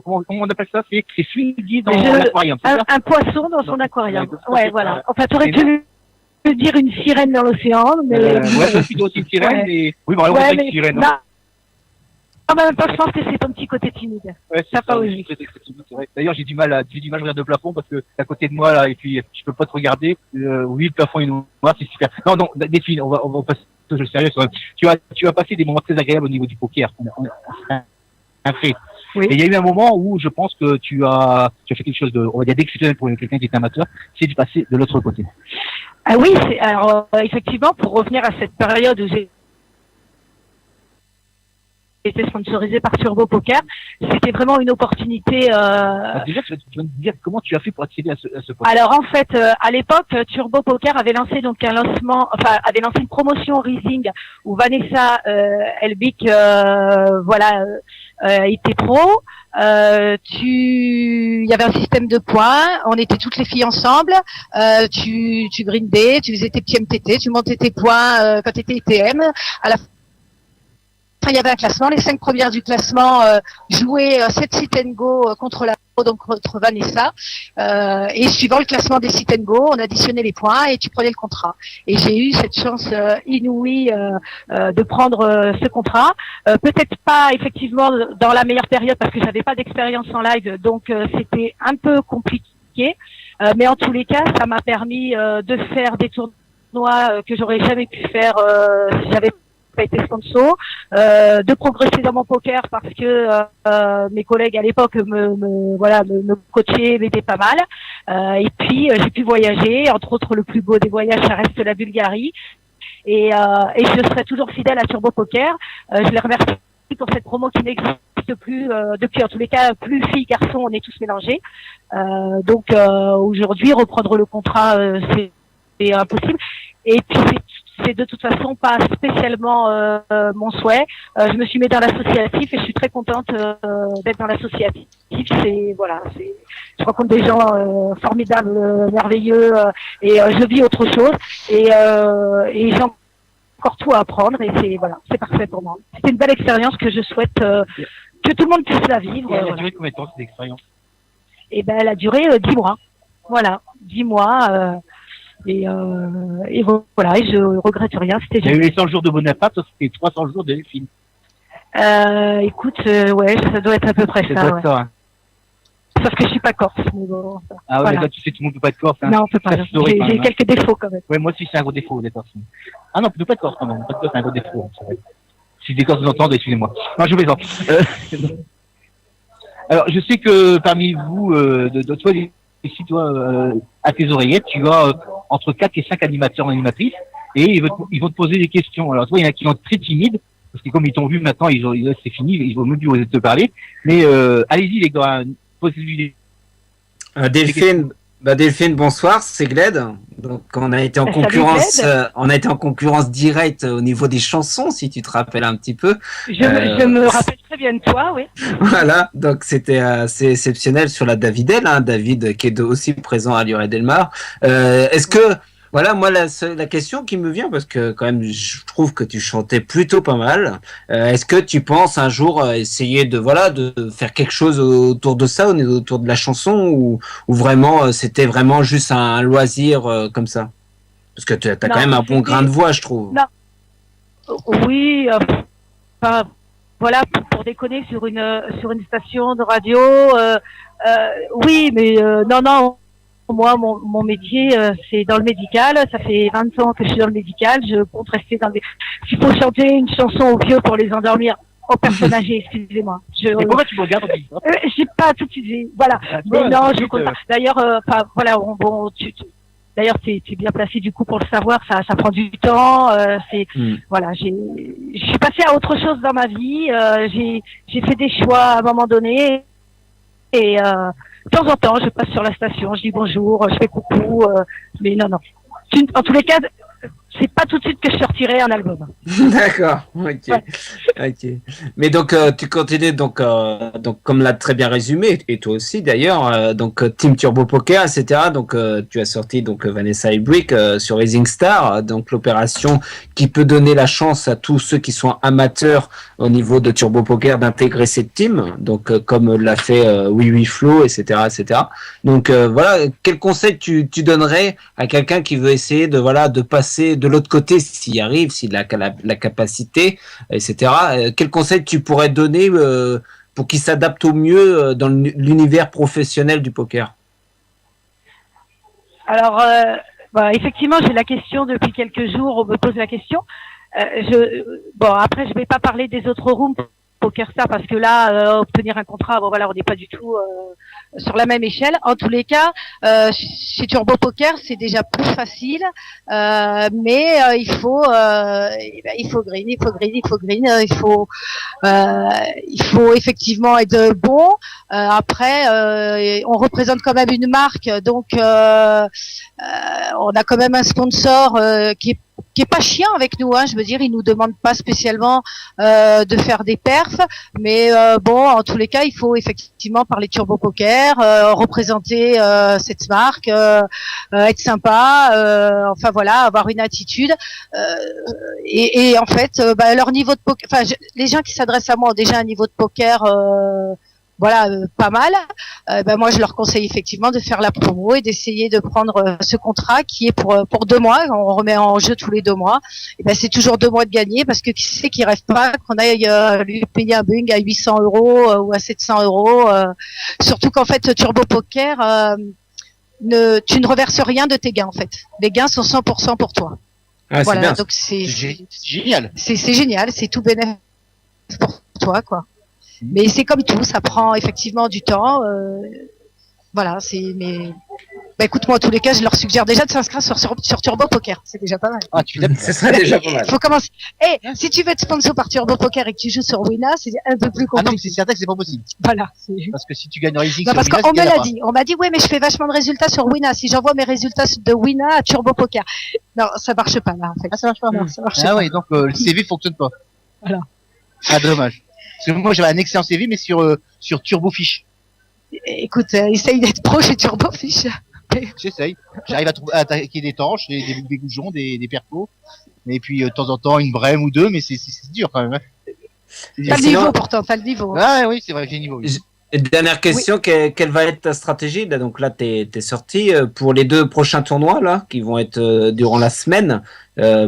comment on appelle ça? C'est fluide dans Je- l'aquarium, c'est ça? Un poisson dans son Non. aquarium. Ouais, Ouais, voilà. ouais. Enfin, tu aurais pu me dire une sirène dans l'océan, mais. Ouais, je suis aussi une sirène, Ouais. mais... Oui, bon, alors, Ouais, on sait mais- que sirène. non. En même temps, je pense que c'est ton petit côté timide. Ouais, Ça c'est pas oui, osé. c'est vrai. D'ailleurs, j'ai du mal à regarder le plafond parce que t'es à côté de moi, là, et puis je peux pas te regarder. Oui, le plafond est noir, c'est super. Non, non, Delphine, on va passer au jeu sérieux. Tu as passé des moments très agréables au niveau du poker. Un fait. Oui. Et il y a eu un moment où je pense que tu as fait quelque chose de, on va dire, d'exceptionnel pour quelqu'un qui est amateur, c'est de passer de l'autre côté. Ah oui, alors effectivement, pour revenir à cette période où j'ai été sponsorisé par Turbo Poker, c'était vraiment une opportunité. Alors déjà, tu vas me dire comment tu as fait pour accéder à ce poste. Alors en fait, à l'époque, Turbo Poker avait lancé donc un lancement, enfin avait lancé une promotion Rising où Vanessa Elbic, était pro. Il y avait un système de points, on était toutes les filles ensemble, tu grindais, tu faisais tes petits MTT, tu montais tes points quand tu étais ITM. À la fin, il y avait un classement, les 5 premières du classement jouaient 7 sit and go contre la donc contre Vanessa, et suivant le classement des sit and go, on additionnait les points et tu prenais le contrat. Et j'ai eu cette chance inouïe de prendre ce contrat. Peut-être pas effectivement dans la meilleure période parce que j'avais pas d'expérience en live, donc c'était un peu compliqué. Mais en tous les cas, ça m'a permis de faire des tournois que j'aurais jamais pu faire si j'avais pas été sponsor, de progresser dans mon poker parce que mes collègues à l'époque me coachaient, m'aidaient pas mal. Et puis j'ai pu voyager, entre autres le plus beau des voyages, ça reste la Bulgarie. et je serai toujours fidèle à Turbo Poker. Je les remercie pour cette promo qui n'existe plus depuis, en tous les cas, plus filles, garçons, on est tous mélangés. Donc aujourd'hui, reprendre le contrat, c'est impossible. Et puis c'est de toute façon pas spécialement mon souhait. Je me suis mis dans l'associatif et je suis très contente d'être dans l'associatif. Je rencontre des gens formidables, merveilleux, et je vis autre chose. Et j'ai encore tout à apprendre et c'est parfait pour moi. C'est une belle expérience que je souhaite que tout le monde puisse la vivre. Et elle a duré combien de temps cette expérience? Et ben elle a duré 10 mois. Voilà, 10 mois. Et voilà, et je regrette rien. C'était Il y a eu les 100 jours de Bonaparte, c'était 300 jours de Delphine. Écoute, ouais, ça doit être à peu près C'est ça. pas Ouais. ça. Hein. Sauf que je suis pas corse. Mais bon, Ah ouais, voilà. là, tu sais, tout le monde peut pas être corse. Hein. Non, on peut pas. Ça se saurait quand J'ai même, hein. quelques défauts quand même. Ouais, moi aussi, c'est un gros défaut d'être corse. Ah non, tu peux pas être corse quand même. Pas de corse, c'est un gros défaut. Hein, c'est vrai. Si des corses vous entendent, excusez-moi. Non, je plaisante. Alors, je sais que parmi vous, de toi, ici, toi, à tes oreillettes, tu as entre 4 et 5 animateurs et animatrices, et ils vont te poser des questions. Alors, toi, il y en a qui sont très timides, parce que comme ils t'ont vu maintenant, c'est fini, ils vont même plus oser te parler. Mais allez-y, les gars, posez-lui des Delphine, Delphine, bonsoir, c'est Gled. Donc on a été en Salut, concurrence, Gled. on a été en concurrence directe au niveau des chansons, si tu te rappelles un petit peu. Je me rappelle très bien de toi, oui. Voilà, donc c'était assez exceptionnel sur la Davidelle, hein, David qui est aussi présent à Lloret Delmar. Est-ce que voilà, moi la question qui me vient, parce que quand même je trouve que tu chantais plutôt pas mal. Est-ce que tu penses un jour essayer de faire quelque chose autour de ça, autour de la chanson, ou vraiment c'était vraiment juste un loisir comme ça? Parce que tu as quand même un bon grain de voix, je trouve. Non. Oui, voilà, pour déconner sur une station de radio, oui, mais non. Moi, mon métier, c'est dans le médical. Ça fait 20 ans que je suis dans le médical. Je compte rester dans S'il faut chanter une chanson aux vieux pour les endormir, aux personnes âgées, excusez-moi. Et pourquoi tu me regardes? J'ai pas tout de suite dit. Voilà. Mais non, je compte pas. D'ailleurs, voilà, d'ailleurs, t'es bien placé du coup pour le savoir. Ça prend du temps. Voilà, je suis passée à autre chose dans ma vie. J'ai fait des choix à un moment donné et de temps en temps, je passe sur la station, je dis bonjour, je fais coucou, mais non. En tous les cas, c'est pas tout de suite que je sortirai un album. D'accord, ok. Mais donc tu continues donc comme l'a très bien résumé, et toi aussi d'ailleurs, donc Team Turbo Poker, etc. Donc tu as sorti donc Vanessa et Brick sur Rising Star, donc l'opération qui peut donner la chance à tous ceux qui sont amateurs au niveau de Turbo Poker d'intégrer cette team, donc comme l'a fait Oui Flo, etc. Donc voilà, quel conseil tu donnerais à quelqu'un qui veut essayer de passer de l'autre côté, s'il arrive, s'il a la capacité, etc. Quel conseil tu pourrais donner pour qu'il s'adapte au mieux dans l'univers professionnel du poker? Alors, effectivement, j'ai la question depuis quelques jours, on me pose la question. Après, je vais pas parler des autres rooms PokerStar parce que là, obtenir un contrat, on n'est pas du tout sur la même échelle. En tous les cas, chez Turbo Poker, c'est déjà plus facile, mais il faut green, il faut effectivement être bon. Après, on représente quand même une marque, donc on a quand même un sponsor qui est pas chiant avec nous, hein. Je veux dire, il nous demande pas spécialement de faire des perfs, mais en tous les cas, il faut effectivement parler de Turbo Poker, représenter cette marque, être sympa, enfin voilà, avoir une attitude. Et en fait, leur niveau de poker, les gens qui s'adressent à moi ont déjà un niveau de poker. Pas mal. Moi, je leur conseille effectivement de faire la promo et d'essayer de prendre ce contrat qui est pour 2 mois. On remet en jeu tous les 2 mois. Et c'est toujours 2 mois de gagner parce que qui sait qui rêve pas qu'on aille lui payer un bung à 800 € ou à 700 €. Surtout qu'en fait, Turbo Poker, tu ne reverses rien de tes gains en fait. Les gains sont 100% pour toi. Ah, voilà, bien. donc c'est génial. C'est génial, c'est tout bénéfice pour toi, quoi. Mais c'est comme tout, ça prend effectivement du temps. Mais Bah écoute, moi, en tous les cas, je leur suggère déjà de s'inscrire sur Turbo Poker. C'est déjà pas mal. Ah, tu l'aimes. Ce serait déjà pas mal. Faut commencer. Si tu veux être sponsor par Turbo Poker et que tu joues sur Wina, c'est un peu plus Ah non, mais compliqué. c'est certain que c'est pas possible. Voilà. Parce que si tu gagnes Rising Non, sur parce Wina, qu'on me c'est l'a là-bas. dit. On m'a dit, ouais, mais je fais vachement de résultats sur Wina. Si j'envoie mes résultats de Wina à Turbo Poker. Non, ça marche pas, là, en fait. Ah, ça marche pas. Non, ça marche Ah pas. ouais, donc le CV fonctionne pas. Voilà. Ah, dommage. Parce que moi, j'avais un excellent CV, mais sur Turbofish. Écoute, essaye d'être pro chez Turbofish. J'essaye. J'arrive à attaquer des tanches, des goujons, des percos. Et puis, de temps en temps, une brème ou deux, mais c'est dur quand même. Hein. T'as le sinon- niveau, pourtant, t'as le niveau. Ah oui, c'est vrai, j'ai le niveau. Oui. Et dernière question, quelle va être ta stratégie là? Donc là, t'es sorti pour les 2 prochains tournois là, qui vont être durant la semaine.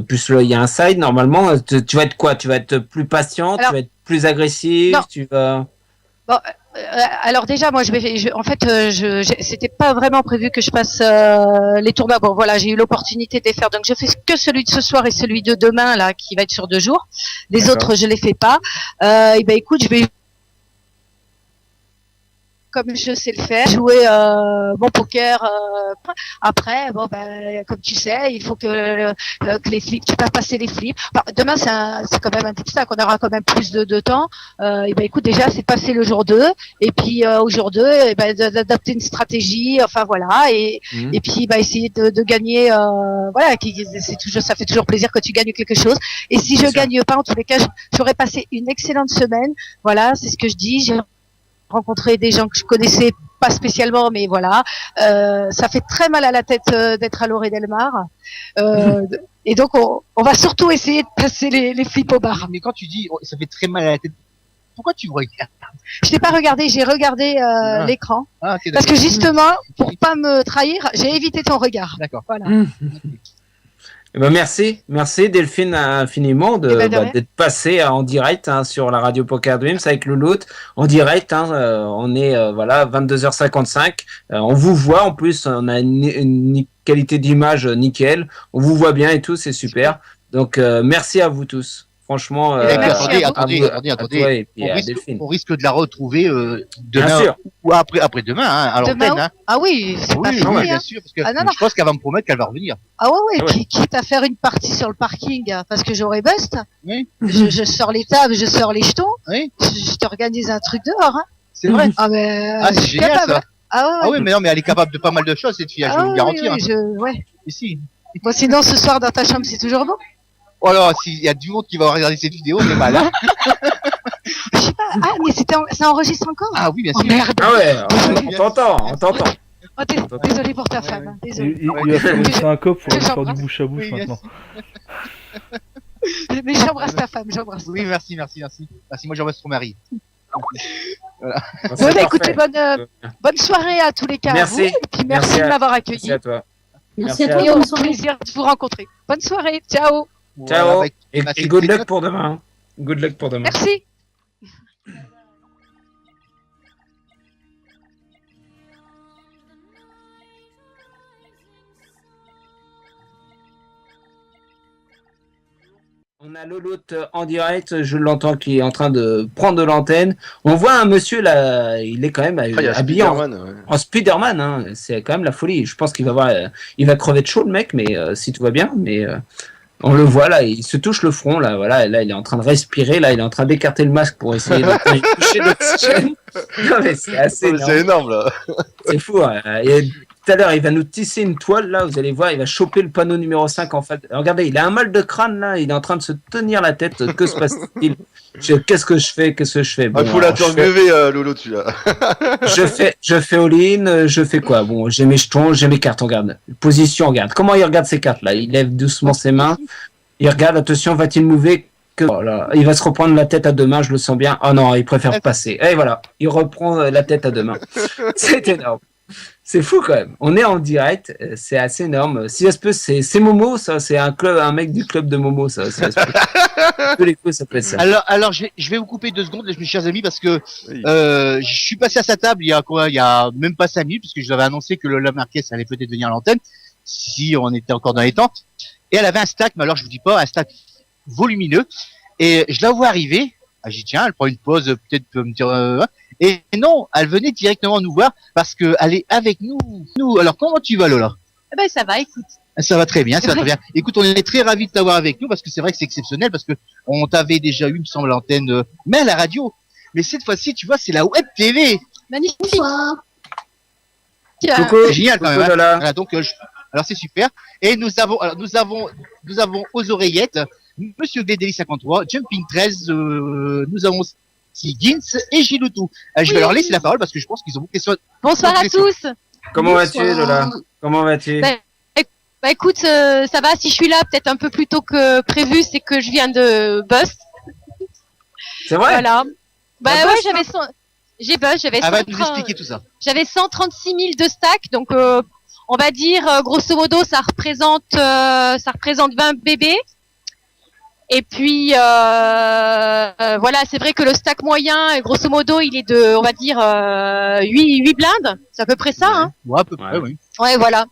Plus il y a un side normalement. Tu vas être quoi? Tu vas être plus patient, Alors- tu vas être plus agressif, Non. tu vas. Bon, alors déjà, moi, en fait, c'était pas vraiment prévu que je passe les tournois. Bon, voilà, j'ai eu l'opportunité de les faire, donc je fais que celui de ce soir et celui de demain là, qui va être sur 2 jours. Les D'accord. autres, je les fais pas. Et ben, écoute, je vais comme je sais le faire, jouer mon poker. Après, bon, ben, comme tu sais, il faut que les flips, tu peux passer les flips. Enfin, demain, c'est quand même un petit sac, on aura quand même plus de temps. Et ben, écoute, déjà, c'est passer le jour 2, et puis au jour 2, et ben, d'adapter une stratégie. Enfin voilà, et puis bah, essayer de gagner. Voilà, c'est toujours, ça fait toujours plaisir que tu gagnes quelque chose. Et si je gagne pas, en tous les cas, j'aurais passé une excellente semaine. Voilà, c'est ce que je dis. J'ai rencontré des gens que je connaissais pas spécialement, mais voilà, ça fait très mal à la tête d'être à Loré Delmar. Et donc on va surtout essayer de passer les flips au bar. Mais quand tu dis ça fait très mal à la tête, pourquoi tu regardes? Je n'ai pas regardé, j'ai regardé l'écran. Ah, ok, Parce d'accord. que justement, pour pas me trahir, j'ai évité ton regard. D'accord. Voilà. Eh ben merci Delphine infiniment Eh ben, de rien. d'être passé en direct sur la radio Poker Dreams avec le lot en direct. On est voilà 22h55. On vous voit en plus, on a une qualité d'image nickel. On vous voit bien et tout, c'est super. Donc merci à vous tous. Franchement, Eh ben, merci à vous. Attendez. On risque de la retrouver Bien demain sûr. ou après-demain, hein, à Demain, l'antenne. Hein. ah oui, c'est pas Oui, fini. bien Hein. sûr, parce que Ah, non. je pense qu'elle va me promettre qu'elle va revenir. Ah ouais, Ah ouais. puis quitte à faire une partie sur le parking, parce que j'aurai bust, Oui. je sors les tables, je sors les jetons, Oui. je t'organise un truc dehors. Hein. C'est vrai. Ah mais Ah, je c'est suis génial capable. ça. Ah ouais, Ah oui, mais non, mais elle est capable de pas mal de choses cette fille, je Ah vais vous oui, garantir. oui, ouais. Ici. Bon, sinon ce soir dans ta chambre c'est toujours bon. Oh là, s'il y a du monde qui va regarder cette vidéo, on est mal. Hein. Je sais pas. Ah mais ça enregistre encore. Ah oui, bien Oh sûr. merde. Ah ouais, on t'entend. Oh, désolé pour ta femme. Hein. Désolé. Il va falloir faire un cop, il Que faudra faire du j'embrasse. bouche à bouche Oui, maintenant. Mais j'embrasse ta femme, j'embrasse. Oui, merci. Merci, moi j'embrasse ton mari. Bon, bah, écoutez, bonne soirée à tous les cas. Merci. À vous, et puis merci de m'avoir accueilli. Merci à toi. Merci à Merci toi, Et au bonne soirée. plaisir de vous rencontrer. Bonne soirée. Ciao. Ciao. Voilà, Et bah, good luck pour demain. Good luck pour demain. Merci. On a Lolotte en direct, je l'entends qui est en train de prendre de l'antenne. On voit un monsieur là, il est quand même Ah, il y a habillé en, Spider-Man, ouais. en Spider-Man, hein. C'est quand même la folie. Je pense qu'il va voir, il va crever de chaud le mec, mais si tout va bien, mais on le voit là, il se touche le front là, voilà, là il est en train de respirer, là il est en train d'écarter le masque pour essayer de toucher l'oxygène. Non mais c'est assez Oh, mais c'est énorme là. C'est fou. Et tout à l'heure, il va nous tisser une toile, là, vous allez voir, il va choper le panneau numéro 5 en fait. Regardez, il a un mal de crâne, là, il est en train de se tenir la tête. Que se passe-t-il? Qu'est-ce que je fais? Ah, il faut la turguever, Lolo, tu là. je fais all-in, je fais quoi? Bon, j'ai mes jetons, j'ai mes cartes, regarde. Position, regarde. Comment il regarde ses cartes, là? Il lève doucement ses mains. Il regarde, attention, va-t-il mouver? Oh là, il va se reprendre la tête à deux mains, je le sens bien. Oh non, il préfère passer. Et voilà, il reprend la tête à deux mains. C'est énorme. C'est fou quand même. On est en direct, c'est assez énorme. Si ça se peut, c'est Momo, ça, c'est un mec du club de Momo, ça. Si ça se peut. Tous les coups, ça peut être ça. Alors je vais vous couper 2 secondes, mes chers amis, parce que je suis passé à sa table il y a même pas 5 minutes, puisque je lui avais annoncé que Lola Marquez allait peut-être venir à l'antenne, si on était encore dans les temps. Et elle avait un stack, mais alors je vous dis pas, un stack volumineux. Et je la vois arriver. Ah, j'y tiens, elle prend une pause, peut-être peut me dire. Et non, elle venait directement nous voir parce que elle est avec nous. Alors comment tu vas, Lola? Eh ben, ça va, écoute. Ça va très bien, ça va très bien. Écoute, on est très ravis de t'avoir avec nous parce que c'est vrai que c'est exceptionnel parce que on t'avait déjà eu, il me semble, l'antenne, mais à la radio. Mais cette fois-ci, tu vois, c'est la web TV. Magnifique. Coucou. C'est génial quand même. Coucou, Lola. Voilà, donc, alors c'est super. Et nous avons aux oreillettes Monsieur Glédéli 53, Jumping 13, nous avons aussi Gins et Giloutou. Je vais leur laisser la parole parce que je pense qu'ils ont beaucoup de questions. Bonsoir à tous. Comment vas-tu, Lola? Comment vas-tu? Bah écoute, ça va, si je suis là peut-être un peu plus tôt que prévu, c'est que je viens de Bust. C'est vrai? Voilà. Bah Ah, ouais, Bust, j'ai Bust, j'avais Elle va nous expliquer tout ça. J'avais 136 000 de stack, donc on va dire grosso modo ça représente 20 bébés. Et puis voilà, c'est vrai que le stack moyen, grosso modo, il est de, on va dire 8 blindes, c'est à peu près ça, hein. Ouais, à peu près, oui. Ouais, voilà.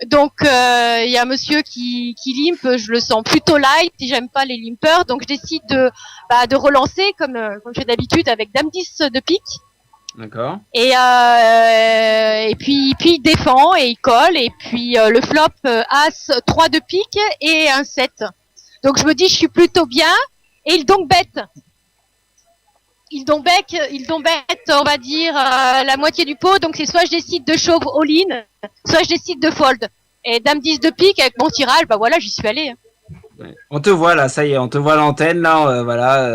Donc il y a un monsieur qui limpe, je le sens plutôt light, et j'aime pas les limpers, donc je décide de relancer comme je fais d'habitude avec dame 10 de pique. D'accord. Et puis il défend et il colle, et puis le flop as 3 de pique et un 7. Donc je me dis je suis plutôt bien, et il donc bête. Il donc bête, on va dire la moitié du pot, donc c'est soit je décide de shove all-in, soit je décide de fold. Et dame 10 de pique avec mon tirage, bah voilà, j'y suis allé. Ouais. On te voit là, ça y est, on te voit à l'antenne là, voilà,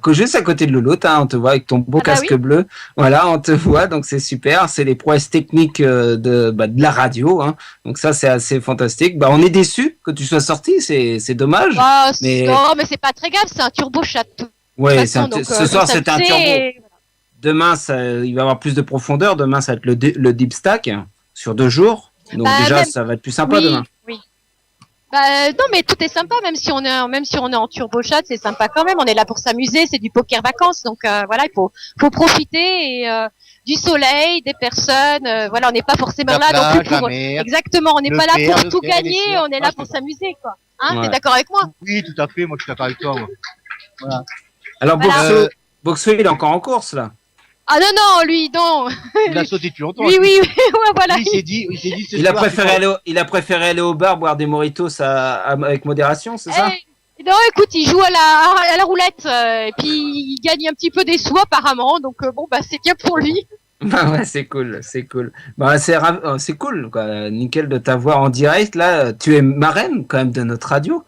juste à côté de Louloute, hein, on te voit avec ton beau casque bleu, voilà, on te voit, donc c'est super, c'est les prouesses techniques de la radio, hein, donc ça c'est assez fantastique. Bah on est déçus que tu sois sorti, c'est dommage. Mais... Non, mais c'est pas très grave, c'est un turbo chat. Ouais, ce soir c'est un turbo. Demain il va y avoir plus de profondeur, demain ça va être le deep stack sur 2 jours, donc déjà ça va être plus sympa demain. Oui. Non, mais tout est sympa, même si on est en turbo chat, c'est sympa quand même. On est là pour s'amuser, c'est du poker vacances, donc voilà, il faut profiter et du soleil, des personnes. Voilà, on n'est pas forcément là non plus pour. Exactement, on n'est pas là pour tout gagner, on est là pour s'amuser, quoi. Hein, t'es d'accord avec moi? Oui, tout à fait. Moi, je suis d'accord avec toi. Moi. Voilà. Alors Boxo, il est encore en course là. Ah non, lui, non. Il a sauté depuis longtemps. Oui, ouais, voilà. Lui, il s'est dit. Il a préféré aller au bar boire des mojitos avec modération, c'est ça? Non, écoute, il joue à la roulette, et puis il gagne un petit peu des sous apparemment, donc bon, bah c'est bien pour lui. Bah ouais, c'est cool. Bah c'est cool, quoi. Nickel de t'avoir en direct là. Tu es marraine quand même de notre radio.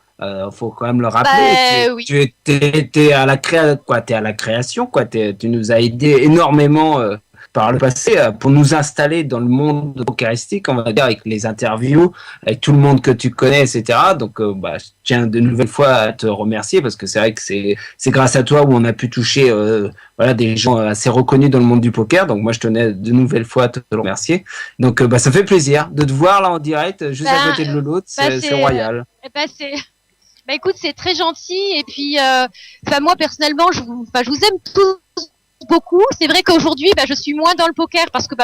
Faut quand même le rappeler. Oui. Tu étais à la création, quoi. Tu nous as aidé énormément par le passé pour nous installer dans le monde pokeristique, on va dire, avec les interviews, avec tout le monde que tu connais, etc. Donc, je tiens de nouvelle fois à te remercier parce que c'est vrai que c'est grâce à toi où on a pu toucher des gens assez reconnus dans le monde du poker. Donc, moi, je tenais de nouvelle fois à te remercier. Donc, ça fait plaisir de te voir là en direct, juste à côté de Louloute. C'est royal. Écoute, c'est très gentil, et puis moi personnellement je vous aime tous beaucoup. C'est vrai qu'aujourd'hui je suis moins dans le poker parce que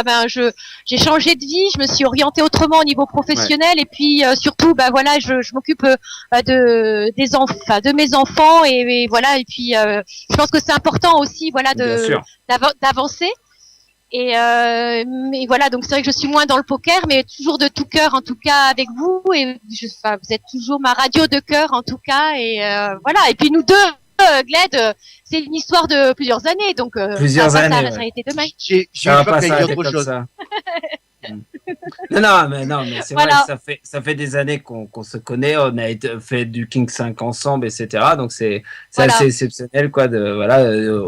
j'ai changé de vie, je me suis orientée autrement au niveau professionnel, et puis surtout voilà, je m'occupe de mes enfants, et voilà, et puis je pense que c'est important aussi, voilà, d'avancer. Mais voilà, donc c'est vrai que je suis moins dans le poker, mais toujours de tout cœur, en tout cas avec vous, et vous êtes toujours ma radio de cœur, en tout cas, et voilà. Et puis nous deux, Gled, c'est une histoire de plusieurs années, donc plusieurs années, ça a été demain. Ça va pas s'arrêter comme ça. Non, mais c'est voilà. vrai que ça fait des années qu'on se connaît, on a fait du King 5 ensemble, etc. Donc c'est assez exceptionnel, quoi,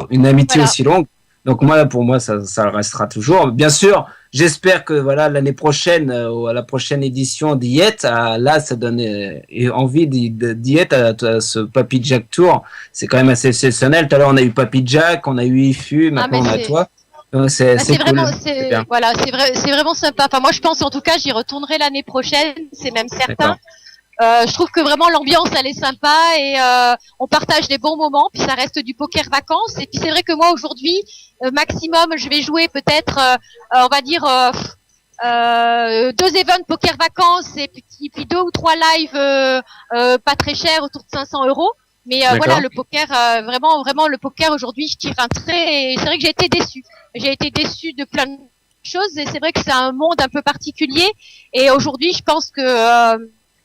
une amitié aussi longue. Donc pour moi, ça restera toujours. Bien sûr, j'espère que l'année prochaine, à la prochaine édition d'IET, là, ça donne envie d'IET à ce Papy Jack Tour. C'est quand même assez exceptionnel. Tout à l'heure, on a eu Papy Jack, on a eu IFU, maintenant on a toi. C'est vraiment, cool. c'est vraiment sympa. Enfin, moi, je pense en tout cas, j'y retournerai l'année prochaine, c'est même certain. Je trouve que vraiment l'ambiance elle est sympa, et on partage des bons moments, puis ça reste du poker vacances. Et puis c'est vrai que moi aujourd'hui maximum je vais jouer peut-être on va dire 2 events poker vacances, et puis 2 ou 3 lives pas très chers, autour de 500 €. Mais D'accord. voilà, le poker, vraiment le poker aujourd'hui, je tire un trait. Et c'est vrai que j'ai été déçue. J'ai été déçue de plein de choses et c'est vrai que c'est un monde un peu particulier. Et aujourd'hui, je pense que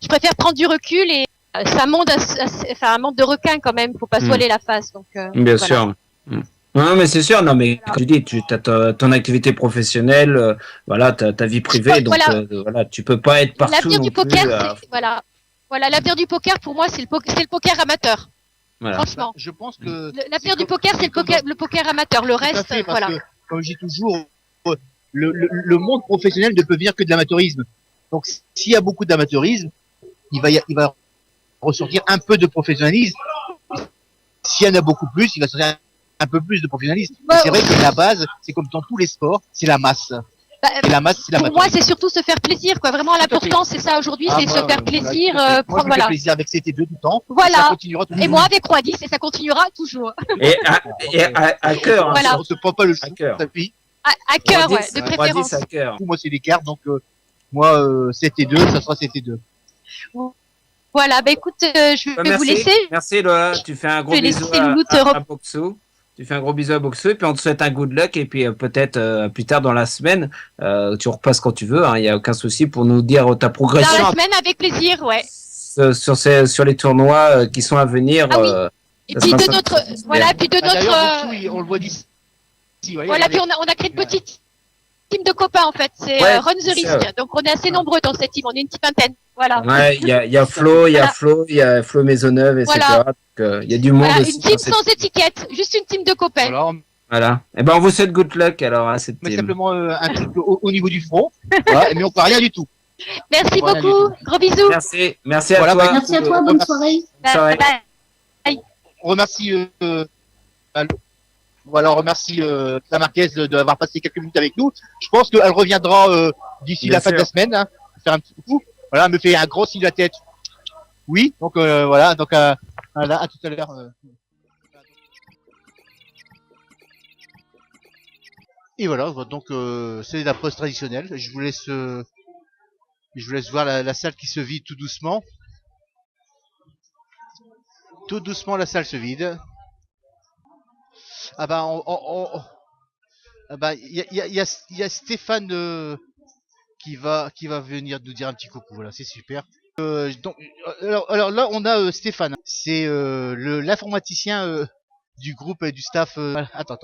je préfère prendre du recul et c'est un monde, un monde de requins quand même. Faut pas se voiler la face. Donc Bien voilà. sûr. Non, mais c'est sûr. Non, mais comme tu dis, tu as ton activité professionnelle, voilà, ta vie privée, donc Voilà. voilà, tu peux pas être partout L'avenir non du plus. poker, voilà, l'avenir du poker pour moi, c'est le poker amateur. Voilà. Franchement, Je pense que l'avenir du poker, c'est le poker amateur. Le tout à reste, fait, parce voilà. que, comme je dis toujours, le monde professionnel ne peut venir que de l'amateurisme. Donc, s'il y a beaucoup d'amateurisme, il va ressortir un peu de professionnalisme. S'il y en a beaucoup plus, il va sortir un peu plus de professionnalisme. Et c'est vrai que la base, c'est comme dans tous les sports, c'est la masse. Et la masse, c'est Pour l'amateurisme. moi, c'est surtout se faire plaisir, quoi. Vraiment, l'important, c'est ça aujourd'hui, c'est se faire plaisir. Moi, je me fais Voilà. plaisir avec CT2 tout le temps. Voilà. Ça continuera tout le Et temps. moi avec Roi 10 et ça continuera toujours. Et à cœur. Voilà. On se prend pas le chou, À cœur. tapis. À cœur, Roi ouais, 10, de Roi préférence. 10 à cœur. Moi, c'est des cartes, donc moi, CT2, ça sera CT2. Voilà, bah écoute, je vais vous Merci. laisser. Merci Lola, tu fais un gros Je vais bisou laisser Loulou te à Boxou. Tu fais un gros bisou à Boxou et puis on te souhaite un good luck et puis peut-être plus tard dans la semaine, tu repasses quand tu veux, il n'y a aucun souci pour nous dire ta Dans progression la semaine, avec plaisir, ouais. sur les tournois qui sont à venir. Ah oui. Et ça puis sera de ça. notre, voilà, puis de D'ailleurs, notre, Boxou, on le voit d'ici. voilà, puis on a créé une petite team de copains en fait. C'est Ouais, Run the c'est ça, Risk. ouais. Donc on est assez nombreux dans cette team. On est une petite vingtaine. Voilà. Ouais, il y a Flo, il y a Voilà. Flo, il y a Flo Maisonneuve, etc. Voilà. Donc, il y a du monde Voilà, aussi. une team sans étiquette, juste une team de copains. Voilà, Voilà. Et ben on vous souhaite good luck alors à cette mais team. simplement un truc au niveau du front, voilà, mais on peut rien du tout. Merci Voilà, beaucoup. Gros bisous. Merci à Voilà, toi. bah, Merci à toi, bonne soirée. Bonne soirée. Bye. On remercie, voilà, on remercie la Marquez d'avoir passé quelques minutes avec nous. Je pense qu'elle reviendra d'ici Bien la fin de sûr. la semaine, hein, faire un petit coucou. Voilà, elle me fait un gros signe de la tête. Oui, donc voilà, donc voilà, à tout à l'heure. Et voilà, donc c'est la pause traditionnelle. Je vous laisse voir la salle qui se vide tout doucement. Tout doucement, la salle se vide. Ah bah, ah bah, il y a Stéphane qui va venir nous dire un petit coucou. Voilà, c'est super. Donc, alors là, on a Stéphane. C'est l'informaticien du groupe et du staff. Voilà. Attends.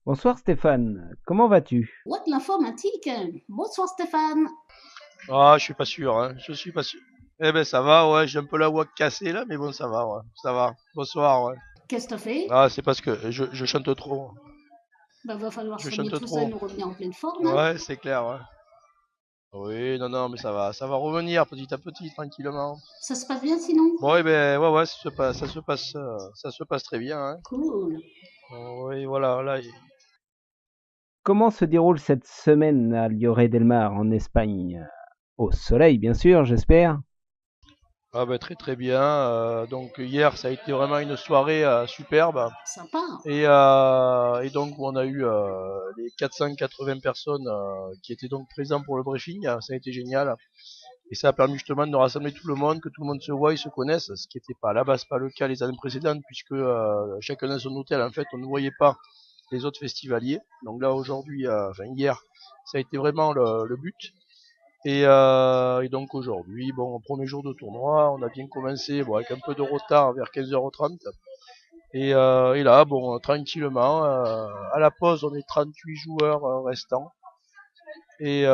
Bonsoir Stéphane, comment vas-tu? What, l'informatique? Bonsoir Stéphane. Ah, je suis pas sûr, hein. Je suis pas sûr. Eh ben, ça va, ouais. J'ai un peu la voix cassée, là, mais bon, ça va, ouais. Ça va. Bonsoir, ouais. Qu'est-ce que t'as fait? Ah, c'est parce que je chante trop. Bah, va falloir Je soigner chante tout trop. ça et nous revenir en pleine forme, hein. Ouais, c'est clair, ouais. Oui, non, mais ça va revenir petit à petit, tranquillement. Ça se passe bien sinon? Bon, eh ben, ouais, ça se passe très bien, hein. Cool. Oui, voilà, là. Comment se déroule cette semaine à Lloret del Mar en Espagne? Au soleil bien sûr, j'espère. Ah ben très bien. Donc hier ça a été vraiment une soirée superbe Sympa. et donc on a eu les 480 personnes qui étaient donc présents pour le briefing. Ça a été génial et ça a permis justement de rassembler tout le monde, que tout le monde se voit et se connaisse, ce qui n'était pas à la base pas le cas les années précédentes puisque chacun dans son hôtel en fait on ne voyait pas les autres festivaliers. Donc là aujourd'hui, enfin hier, ça a été vraiment le but. Et donc aujourd'hui, bon, premier jour de tournoi, on a bien commencé, bon, avec un peu de retard vers 15h30. Et là, bon, tranquillement, à la pause, on est 38 joueurs restants. Et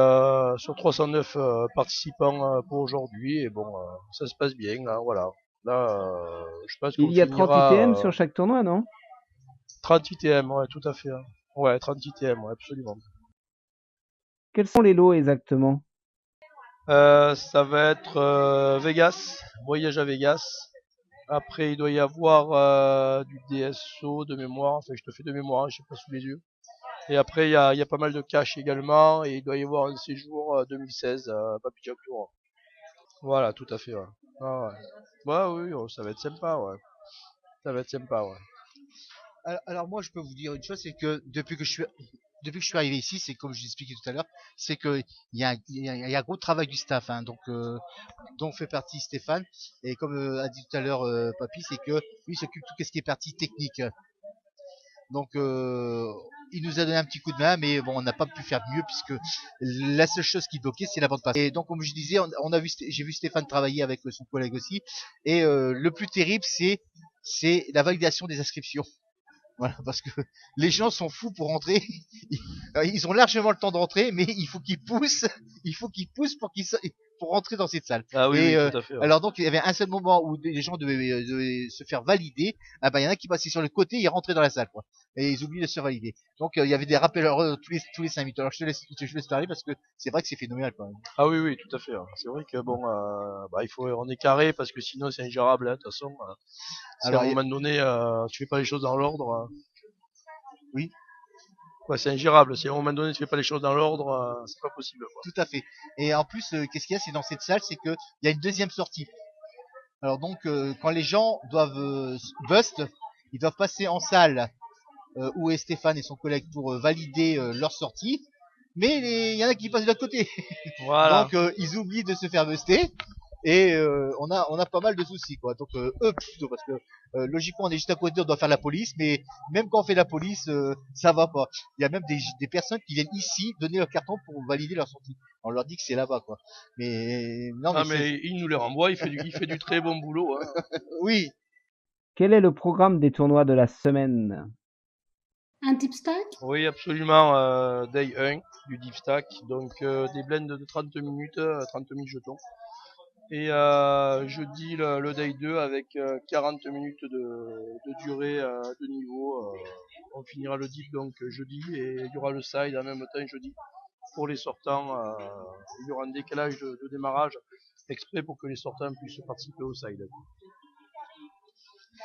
sur 309 participants pour aujourd'hui. Et bon, ça se passe bien, là, voilà. Là, je pense qu'on Il y a 30 finira, ITM sur chaque tournoi, non? 30 ITM, ouais, tout à fait. Hein. Ouais, 30 ITM, ouais, absolument. Quels sont les lots exactement? Ça va être Vegas, voyage à Vegas. Après, il doit y avoir du DSO de mémoire. Enfin, je te fais de mémoire, je sais pas sous les yeux. Et après, il y a pas mal de cash également. Et il doit y avoir un séjour 2016 à Papy Jack Tour. Voilà, tout à fait. Ouais. Ah, ouais. Ouais, oui, ça va être sympa. Ouais. Ça va être sympa. Ouais. Alors moi, je peux vous dire une chose, c'est que depuis que je depuis que je suis arrivé ici, c'est comme je l'expliquais tout à l'heure, c'est que il y a un gros travail du staff, hein, donc dont fait partie Stéphane. Et comme a dit tout à l'heure Papy, c'est que lui il s'occupe de tout ce qui est partie technique. Donc il nous a donné un petit coup de main, mais bon, on n'a pas pu faire mieux puisque la seule chose qui bloquait, c'est la bande passante. Et donc, comme je disais, j'ai vu Stéphane travailler avec son collègue aussi. Et le plus terrible, c'est la validation des inscriptions. Voilà, parce que les gens sont fous pour rentrer. Ils ont largement le temps de rentrer, mais il faut qu'ils poussent pour rentrer dans cette salle. Ah oui, Et, oui, tout à fait. Ouais. alors donc il y avait un seul moment où les gens devaient se faire valider. Ah ben il y en a qui passaient sur le côté, ils rentraient dans la salle, quoi. Et ils oubliaient de se faire valider. Donc il y avait des rappels tous les 5 minutes. Alors je te laisse parler parce que c'est vrai que c'est phénoménal, quand même. Ah oui, oui, tout à fait. Hein. C'est vrai que bon, on est carré parce que sinon c'est ingérable. Hein, de toute façon, si alors, à un moment donné, tu fais pas les choses dans l'ordre. Oui. Ouais, c'est ingérable. Si à un moment donné tu fais pas les choses dans l'ordre, c'est pas possible. Quoi. Tout à fait. Et en plus, qu'est-ce qu'il y a, c'est dans cette salle, c'est que il y a une deuxième sortie. Alors donc, quand les gens doivent bust, ils doivent passer en salle où est Stéphane et son collègue pour valider leur sortie. Mais il y en a qui passent de l'autre côté. Voilà. Donc ils oublient de se faire buster. Et on a pas mal de soucis, quoi. Donc eux plutôt, parce que logiquement on est juste à côté, on doit faire la police, mais même quand on fait la police, ça va pas. Il y a même des personnes qui viennent ici donner leur carton pour valider leur sortie. On leur dit que c'est là-bas, quoi. Mais non, mais il nous les renvoie, il fait du très bon boulot. Hein. Oui. Quel est le programme des tournois de la semaine? Un deep stack? Oui, absolument. Day 1 du deep stack, donc des blends de 30 minutes, 30 000 jetons. Et jeudi le day 2 avec 40 minutes de durée de niveau. On finira le deep donc jeudi et il y aura le side en même temps jeudi. Pour les sortants, il y aura un décalage de démarrage exprès pour que les sortants puissent participer au side.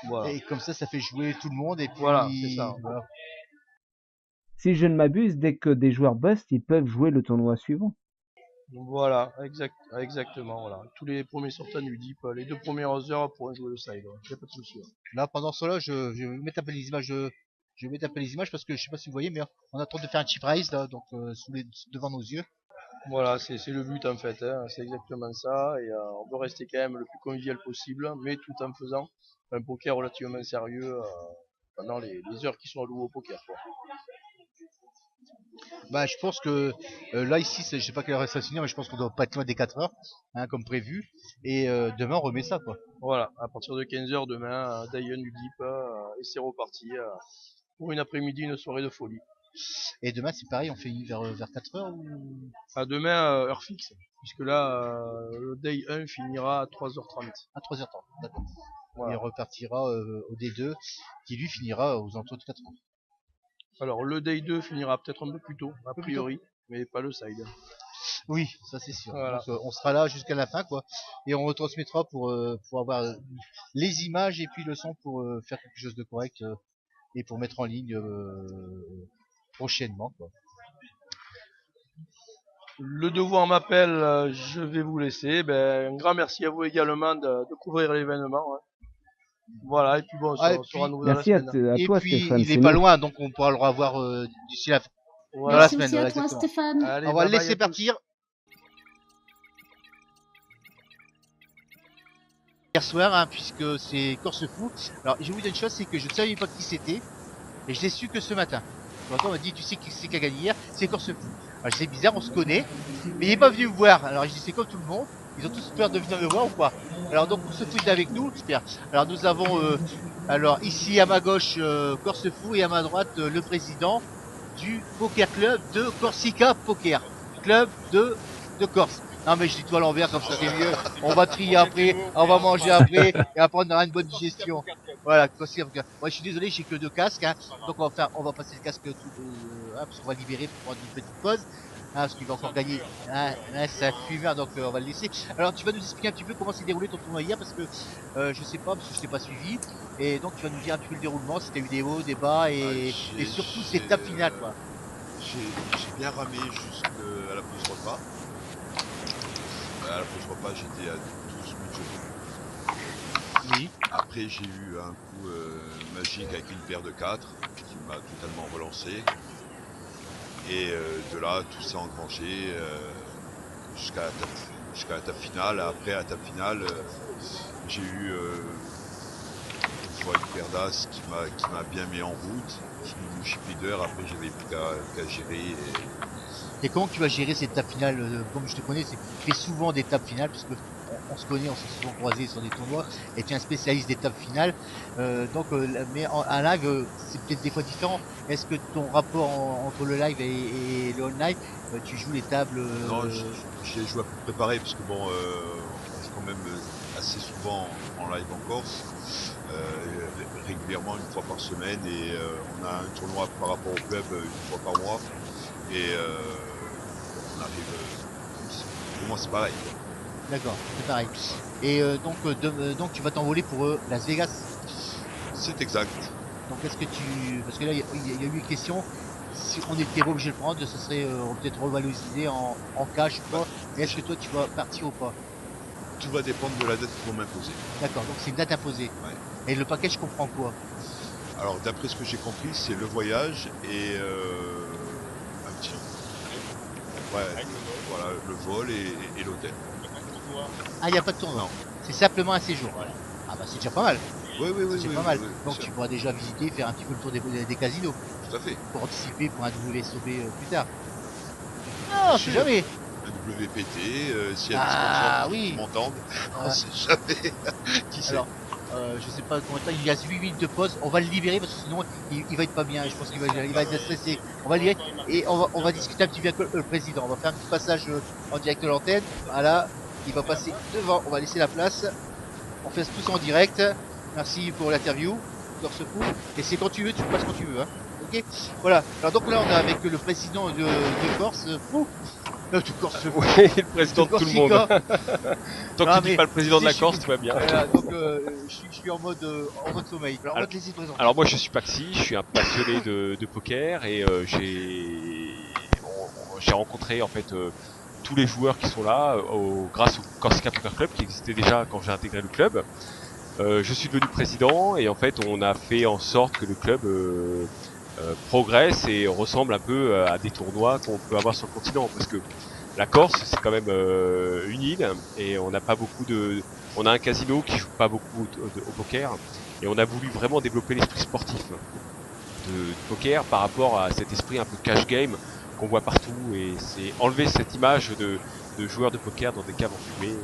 Voilà. Et comme ça fait jouer tout le monde et puis voilà, c'est ça. Voilà. Si je ne m'abuse, dès que des joueurs bust, ils peuvent jouer le tournoi suivant. Voilà, exactement. Voilà. Tous les premiers sortants du deep, les 2 premières heures pourront jouer le side. Il n'y a pas de souci. Là, pendant cela, je vais mettre un peu les images. Je vais mettre un peu les images parce que je sais pas si vous voyez, mais on est en train de faire un chip raise là, donc devant nos yeux. Voilà, c'est le but en fait. Hein. C'est exactement ça. Et on veut rester quand même le plus convivial possible, mais tout en faisant un poker relativement sérieux pendant les heures qui sont allouées au poker. Quoi. Bah, je pense que là ici, je sais pas quelle heure ça finir, mais je pense qu'on doit pas être loin des 4 heures, hein, comme prévu. Et demain, on remet ça, quoi. Voilà, à partir de 15 h demain, day 1 du deep, et c'est reparti pour une après-midi, une soirée de folie. Et demain, c'est pareil, on fait vers 4 heures ou... Demain, heure fixe, puisque là, le day 1 finira à 3h30. À 3h30, d'accord. Voilà. Et on repartira au D2, qui lui finira aux alentours de 4 heures. Alors le day 2 finira peut-être un peu plus tôt, a priori, mais pas le side. Oui, ça c'est sûr. Voilà. Donc, on sera là jusqu'à la fin, quoi. Et on retransmettra pour avoir les images et puis le son pour faire quelque chose de correct et pour mettre en ligne prochainement, quoi. Le devoir m'appelle, je vais vous laisser. Un grand merci à vous également de couvrir l'événement. Hein. Voilà, et puis bon, on sera nouveau dans la semaine. Merci à toi, Stéphane. Il est pas loin, donc on pourra le revoir d'ici la fin. Voilà. Merci aussi à toi, Stéphane. Allez, on va le laisser partir. Hier soir, hein, puisque c'est Corse-Fou. Alors, je vous dis une chose, c'est que je ne savais pas qui c'était, et je l'ai su que ce matin. On m'a dit, tu sais qui c'est qui a gagné hier? C'est Corse-Fou. Alors, c'est bizarre, on se connaît, mais il est pas venu me voir. Alors, je dis, c'est comme tout le monde. Ils ont tous peur de venir me voir ou quoi? Alors donc Corse-Fou est avec nous, j'espère. Alors nous avons alors ici à ma gauche Corse-Fou et à ma droite le président du Poker Club de Corsica Poker Club de Corse. Non mais je dis tout à l'envers comme ça c'est mieux. On va trier après, on va manger après et après on aura une bonne digestion. Voilà, Corsica Poker. Moi je suis désolé, j'ai que 2 casques, hein. Donc on va passer le casque parce qu'on va libérer pour prendre une petite pause. Ah, parce qu'il va encore gagner. Ah, ça fume, donc on va le laisser. Alors, tu vas nous expliquer un petit peu comment s'est déroulé ton tournoi hier, parce que je sais pas, parce que je t'ai pas suivi. Et donc, tu vas nous dire un petit peu le déroulement, si t'as eu des hauts, des bas, et surtout cette étape finale, quoi. J'ai bien ramé jusqu'à la pause repas. À la pause repas, j'étais à 12 000 jetons. Oui. Après, j'ai eu un coup magique avec une paire de 4 qui m'a totalement relancé. Et de là, tout s'est engrangé jusqu'à la table finale. Après, à la table finale, j'ai eu une fois une paire d'as qui m'a bien mis en route. Je suis devenu chip leader. Après, j'avais plus qu'à gérer. Et comment tu vas gérer cette étape finale comme je te connais, tu fais souvent des étapes finales, puisque on se connaît, on s'est souvent croisés sur des tournois, et tu es un spécialiste d'étapes finales. Mais en live, c'est peut-être des fois différent. Est-ce que ton rapport entre le live et le online, tu joues les tables Non, je les joue à peu près pareil, parce que bon, on joue quand même assez souvent en live en Corse, régulièrement une fois par semaine, et on a un tournoi par rapport au club une fois par mois, et on arrive. Pour moi, c'est pareil. D'accord, c'est pareil. Et donc tu vas t'envoler pour Las Vegas. C'est exact. Donc est-ce que parce que là il y a eu une question, si on était obligé de le prendre, ce serait peut-être revalorisé en cash ou pas. Est-ce que toi tu vas partir ou pas? Tout va dépendre de la date qu'ils vont m'imposer. D'accord, donc c'est une date imposée. Ouais. Et le package comprend quoi? Alors d'après ce que j'ai compris, c'est le voyage et un petit. Ouais, voilà, le vol et l'hôtel. Ah, il n'y a pas de tournoi. C'est simplement un séjour. Ah bah c'est déjà pas mal. Oui, c'est pas mal. Donc tu pourras déjà visiter, faire un petit peu le tour des casinos. Tout à fait. Pour anticiper pour un WSOP plus tard. Ah, on sait jamais. Un WPT, s'il y a des sponsors qui m'entendent, on sait jamais. Qui sait. Alors, je sais pas combien de temps, il y a 8 minutes de pause, on va le libérer parce que sinon il va être pas bien, je pense qu'il va être stressé. On va le libérer et on va discuter un petit peu avec le président. On va faire un petit passage en direct de l'antenne. Voilà, il va passer devant, on va laisser la place. On fait tout ça en direct. Merci pour l'interview. Corse Fou. Et c'est quand tu veux, tu passes quand tu veux. Hein. Ok. Voilà. Alors donc là on est avec le président de Corse Fou. Oui, le président de tout le monde. Tant que tu dis pas le président de la Corse, tout va bien. Donc je suis en mode sommeil. Alors, on va te laisser te présenter. Alors moi je suis Paxi, je suis un passionné de poker et j'ai rencontré en fait tous les joueurs qui sont là grâce au Corsica Poker Club qui existait déjà quand j'ai intégré le club. Je suis devenu président et en fait on a fait en sorte que le club progresse et ressemble un peu à des tournois qu'on peut avoir sur le continent parce que la Corse c'est quand même une île et on n'a pas beaucoup on a un casino qui joue pas beaucoup au poker et on a voulu vraiment développer l'esprit sportif du poker par rapport à cet esprit un peu cash game qu'on voit partout et c'est enlever cette image de joueurs de poker dans des caves enfumées.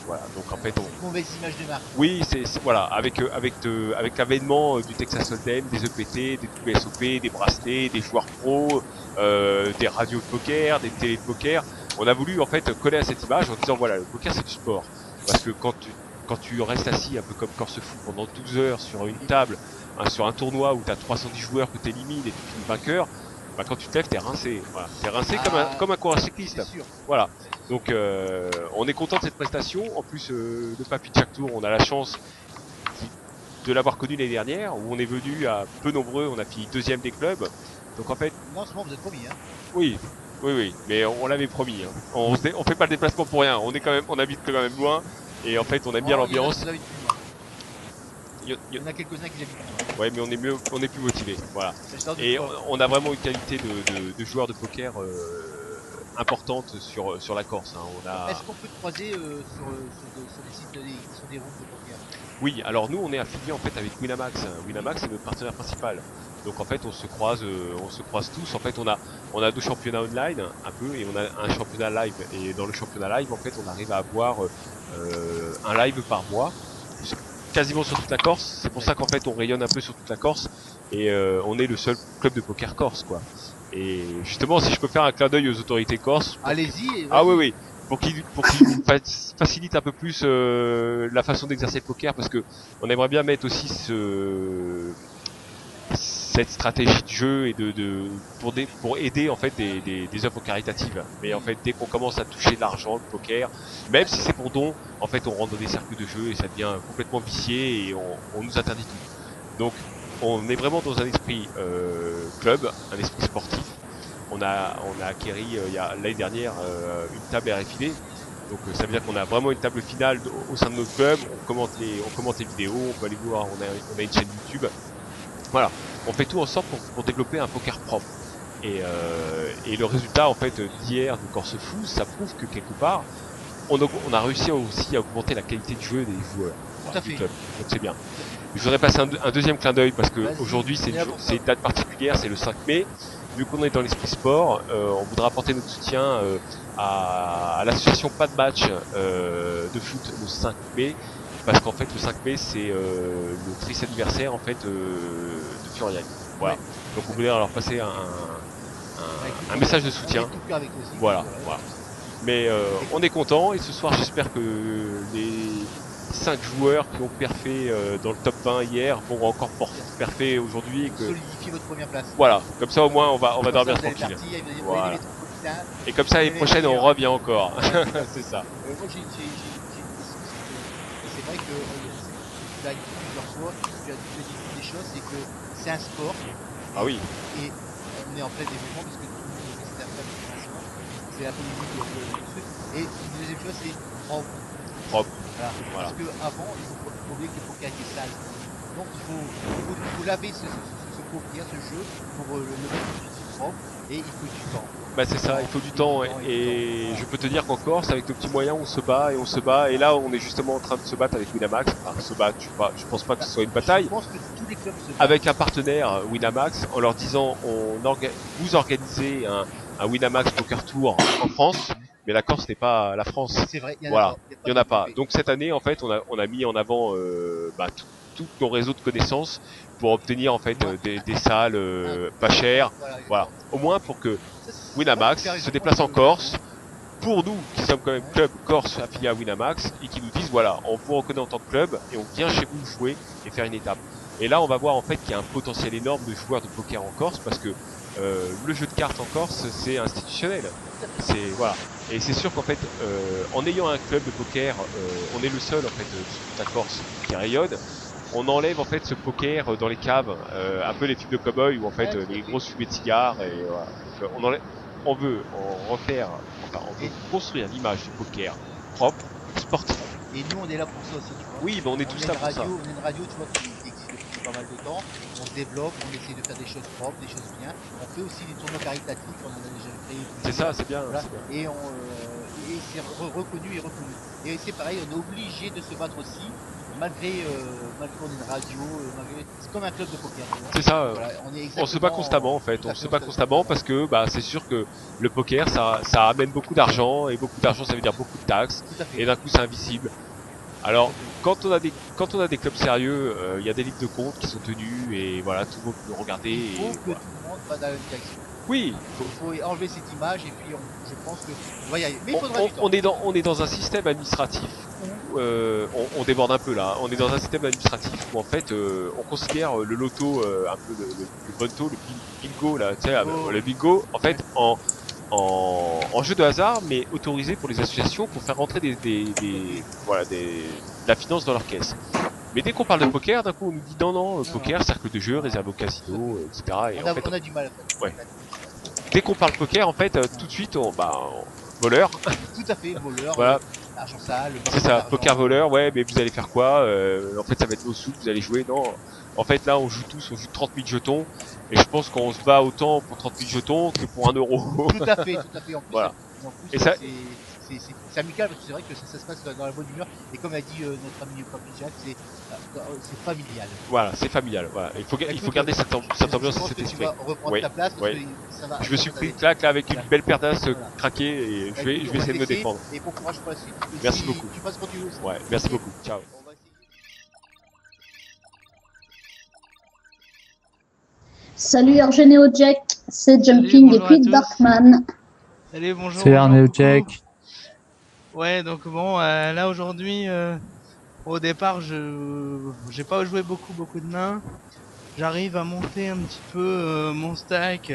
Voilà, donc en fait une mauvaise image de marque. Oui, c'est voilà, avec l'avènement du Texas Hold'em, des EPT, des WSOP, des bracelets, des joueurs pros, des radios de poker, des télés de poker, on a voulu en fait coller à cette image en disant voilà, le poker c'est du sport. Parce que quand tu restes assis un peu comme Corse Fou pendant 12 heures sur une table, sur un tournoi où tu as 310 joueurs que tu élimines et tu finis vainqueur, bah quand tu te lèves t'es rincé. Voilà. T'es rincé comme un coureur cycliste. Voilà. Donc on est content de cette prestation. En plus le Papy de chaque tour, on a la chance de l'avoir connu l'année dernière où on est venu à peu nombreux, on a fini deuxième des clubs. Donc en fait. Non, c'est bon, vous êtes promis, hein. Oui, mais on l'avait promis. Hein. On fait pas le déplacement pour rien. On habite quand même loin et en fait on aime bien l'ambiance. Il y en a quelques-uns qui habitent. Ouais, mais on est plus motivé. Voilà. Et on a vraiment une qualité de joueurs de poker importante sur la Corse. Hein. Est-ce qu'on peut te croiser sur des sites sur des rooms de poker? Oui, alors nous on est affilié en fait avec Winamax. Winamax c'est notre partenaire principal. Donc en fait on se croise tous. En fait on a deux championnats online un peu et on a un championnat live. Et dans le championnat live en fait on arrive à avoir un live par mois. Quasiment sur toute la Corse, c'est pour ça qu'en fait on rayonne un peu sur toute la Corse et on est le seul club de poker corse quoi. Et justement si je peux faire un clin d'œil aux autorités corses. Allez-y. Ah oui, pour qu'ils facilitent un peu plus la façon d'exercer le poker parce que on aimerait bien mettre aussi cette stratégie de jeu et pour aider en fait des œuvres caritatives. Mais en fait dès qu'on commence à toucher de l'argent, le poker, même si c'est pour don, en fait on rentre dans des cercles de jeu et ça devient complètement vicié et on nous interdit tout. Donc on est vraiment dans un esprit club, un esprit sportif. On a acquéri l'année dernière une table RFID. Donc ça veut dire qu'on a vraiment une table finale au sein de notre club, on commente les vidéos, on peut aller voir, on a une chaîne YouTube. Voilà, on fait tout en sorte pour développer un poker propre. Et le résultat en fait d'hier de Corse Fou, ça prouve que quelque part, on a réussi aussi à augmenter la qualité de jeu des joueurs. Tout à fait. Du club. Donc c'est bien. Je voudrais passer un deuxième clin d'œil parce que aujourd'hui c'est une date particulière, c'est le 5 mai. Vu qu'on est dans l'esprit sport, on voudra apporter notre soutien à l'association Pas de match de foot le 5 mai. Parce qu'en fait le 5 mai c'est le triste anniversaire en fait de Furiani. Voilà. Donc on voulait leur passer un message de soutien. Voilà. Mais on est content et ce soir j'espère que les 5 joueurs qui ont perfé dans le top 20 hier vont encore perfé aujourd'hui et que solidifier votre première place. Voilà, comme ça au moins on va dormir tranquille. Voilà. Et comme ça l'année prochaine on revient encore. C'est ça. Moi j'ai c'est vrai que tu l'as dit plusieurs fois, tu as dit des choses, c'est que c'est un sport. Ah oui. Et on est en plein développement parce que tout le monde c'est un peu c'est la politique de truc. Et une deuxième chose c'est propre. Voilà. Parce que avant, il faut oublier que le poker était sale. Donc il faut laver ce poker, ce jeu, pour le mettre tout de suite propre, et il faut du temps. Bah c'est ça, il faut du temps et je peux te dire qu'en Corse, avec nos petits moyens, on se bat et là on est justement en train de se battre avec Winamax. Enfin, se battre, je pense pas que ce soit une bataille. Je pense que tous les clubs se battent. Avec un partenaire Winamax, en leur disant vous organisez un Winamax Poker Tour en France. Mais la Corse n'est pas la France. C'est vrai, il y en a pas. Donc cette année, en fait, on a mis en avant tous nos réseaux de connaissances pour obtenir en fait des salles pas chères. Voilà. Au moins pour que Winamax se déplace en Corse. Pour nous, qui sommes quand même club Corse affilié à Winamax, et qui nous disent voilà, on vous reconnaît en tant que club et on vient chez vous jouer et faire une étape. Et là, on va voir en fait qu'il y a un potentiel énorme de joueurs de poker en Corse parce que le jeu de cartes en Corse, c'est institutionnel. Voilà. Et c'est sûr qu'en fait, en ayant un club de poker, on est le seul en fait sur toute la Corse qui rayonne. On enlève en fait ce poker dans les caves, un peu les films de cow-boy où en fait les grosses fumées de cigares et voilà. On veut construire l'image du poker propre, sportif. Et nous on est là pour ça aussi, tu vois. Oui, mais on est tous là pour ça. On est une radio, tu vois, qui existe depuis pas mal de temps. On se développe, on essaie de faire des choses propres, des choses bien. On fait aussi des tournois caritatifs, on en a déjà créé. C'est ça, c'est bien. Voilà. Et c'est reconnu et reconnu. Et c'est pareil, on est obligé de se battre aussi, malgré qu'on est une radio, c'est comme un club de poker. C'est ça. Voilà, on se bat constamment en fait. On se bat constamment parce que c'est sûr que le poker ça amène beaucoup d'argent et beaucoup d'argent ça veut dire beaucoup de taxes et d'un coup c'est invisible. Alors quand on a des clubs sérieux, il y a des ligues de compte qui sont tenues et voilà tout le monde peut regarder. Il faut que tout le monde va dans la même direction. Oui. Il faut enlever cette image et puis je pense que on va y aller. Mais il faudra du temps. On est dans un système administratif où on déborde un peu là. On est dans un système administratif où en fait on considère le loto un peu le bonto, le bingo là, tu sais, le bingo en fait en jeu de hasard mais autorisé pour les associations pour faire rentrer de la finance dans leur caisse. Mais dès qu'on parle de poker, d'un coup on nous dit non, poker, cercle de jeu, réservé au casino, etc. Et on a du mal à faire. Ouais. Dès qu'on parle poker, en fait, tout de suite, voleur. Tout à fait, voleur. Voilà. Argent sale. C'est ça, poker voleur, ouais, mais vous allez faire quoi? En fait, ça va être vos sous, vous allez jouer. Non. En fait, là, on joue 30 000 jetons. Et je pense qu'on se bat autant pour 30 000 jetons que pour 1 euro. Tout à fait. En plus, voilà. Et ça, c'est amical parce que c'est vrai que ça se passe dans la bonne humeur. Et comme a dit notre ami Papi Jacques, c'est familial. Voilà, c'est familial. Voilà. Il faut garder cette ambiance et cet esprit. Tu vas reprendre ta place parce que ça va. Je me suis pris une claque là avec une belle paire d'as craquée et je vais essayer de me défendre. Et bon courage pour la suite. Merci beaucoup. Tu passes quand tu veux. Ouais, merci beaucoup. Ciao. Salut Argenéo Jack, c'est Jumping et puis Darkman. Salut, bonjour. C'est Argenéo Jack. Ouais, donc bon, là aujourd'hui, au départ, j'ai pas joué beaucoup de mains. J'arrive à monter un petit peu mon stack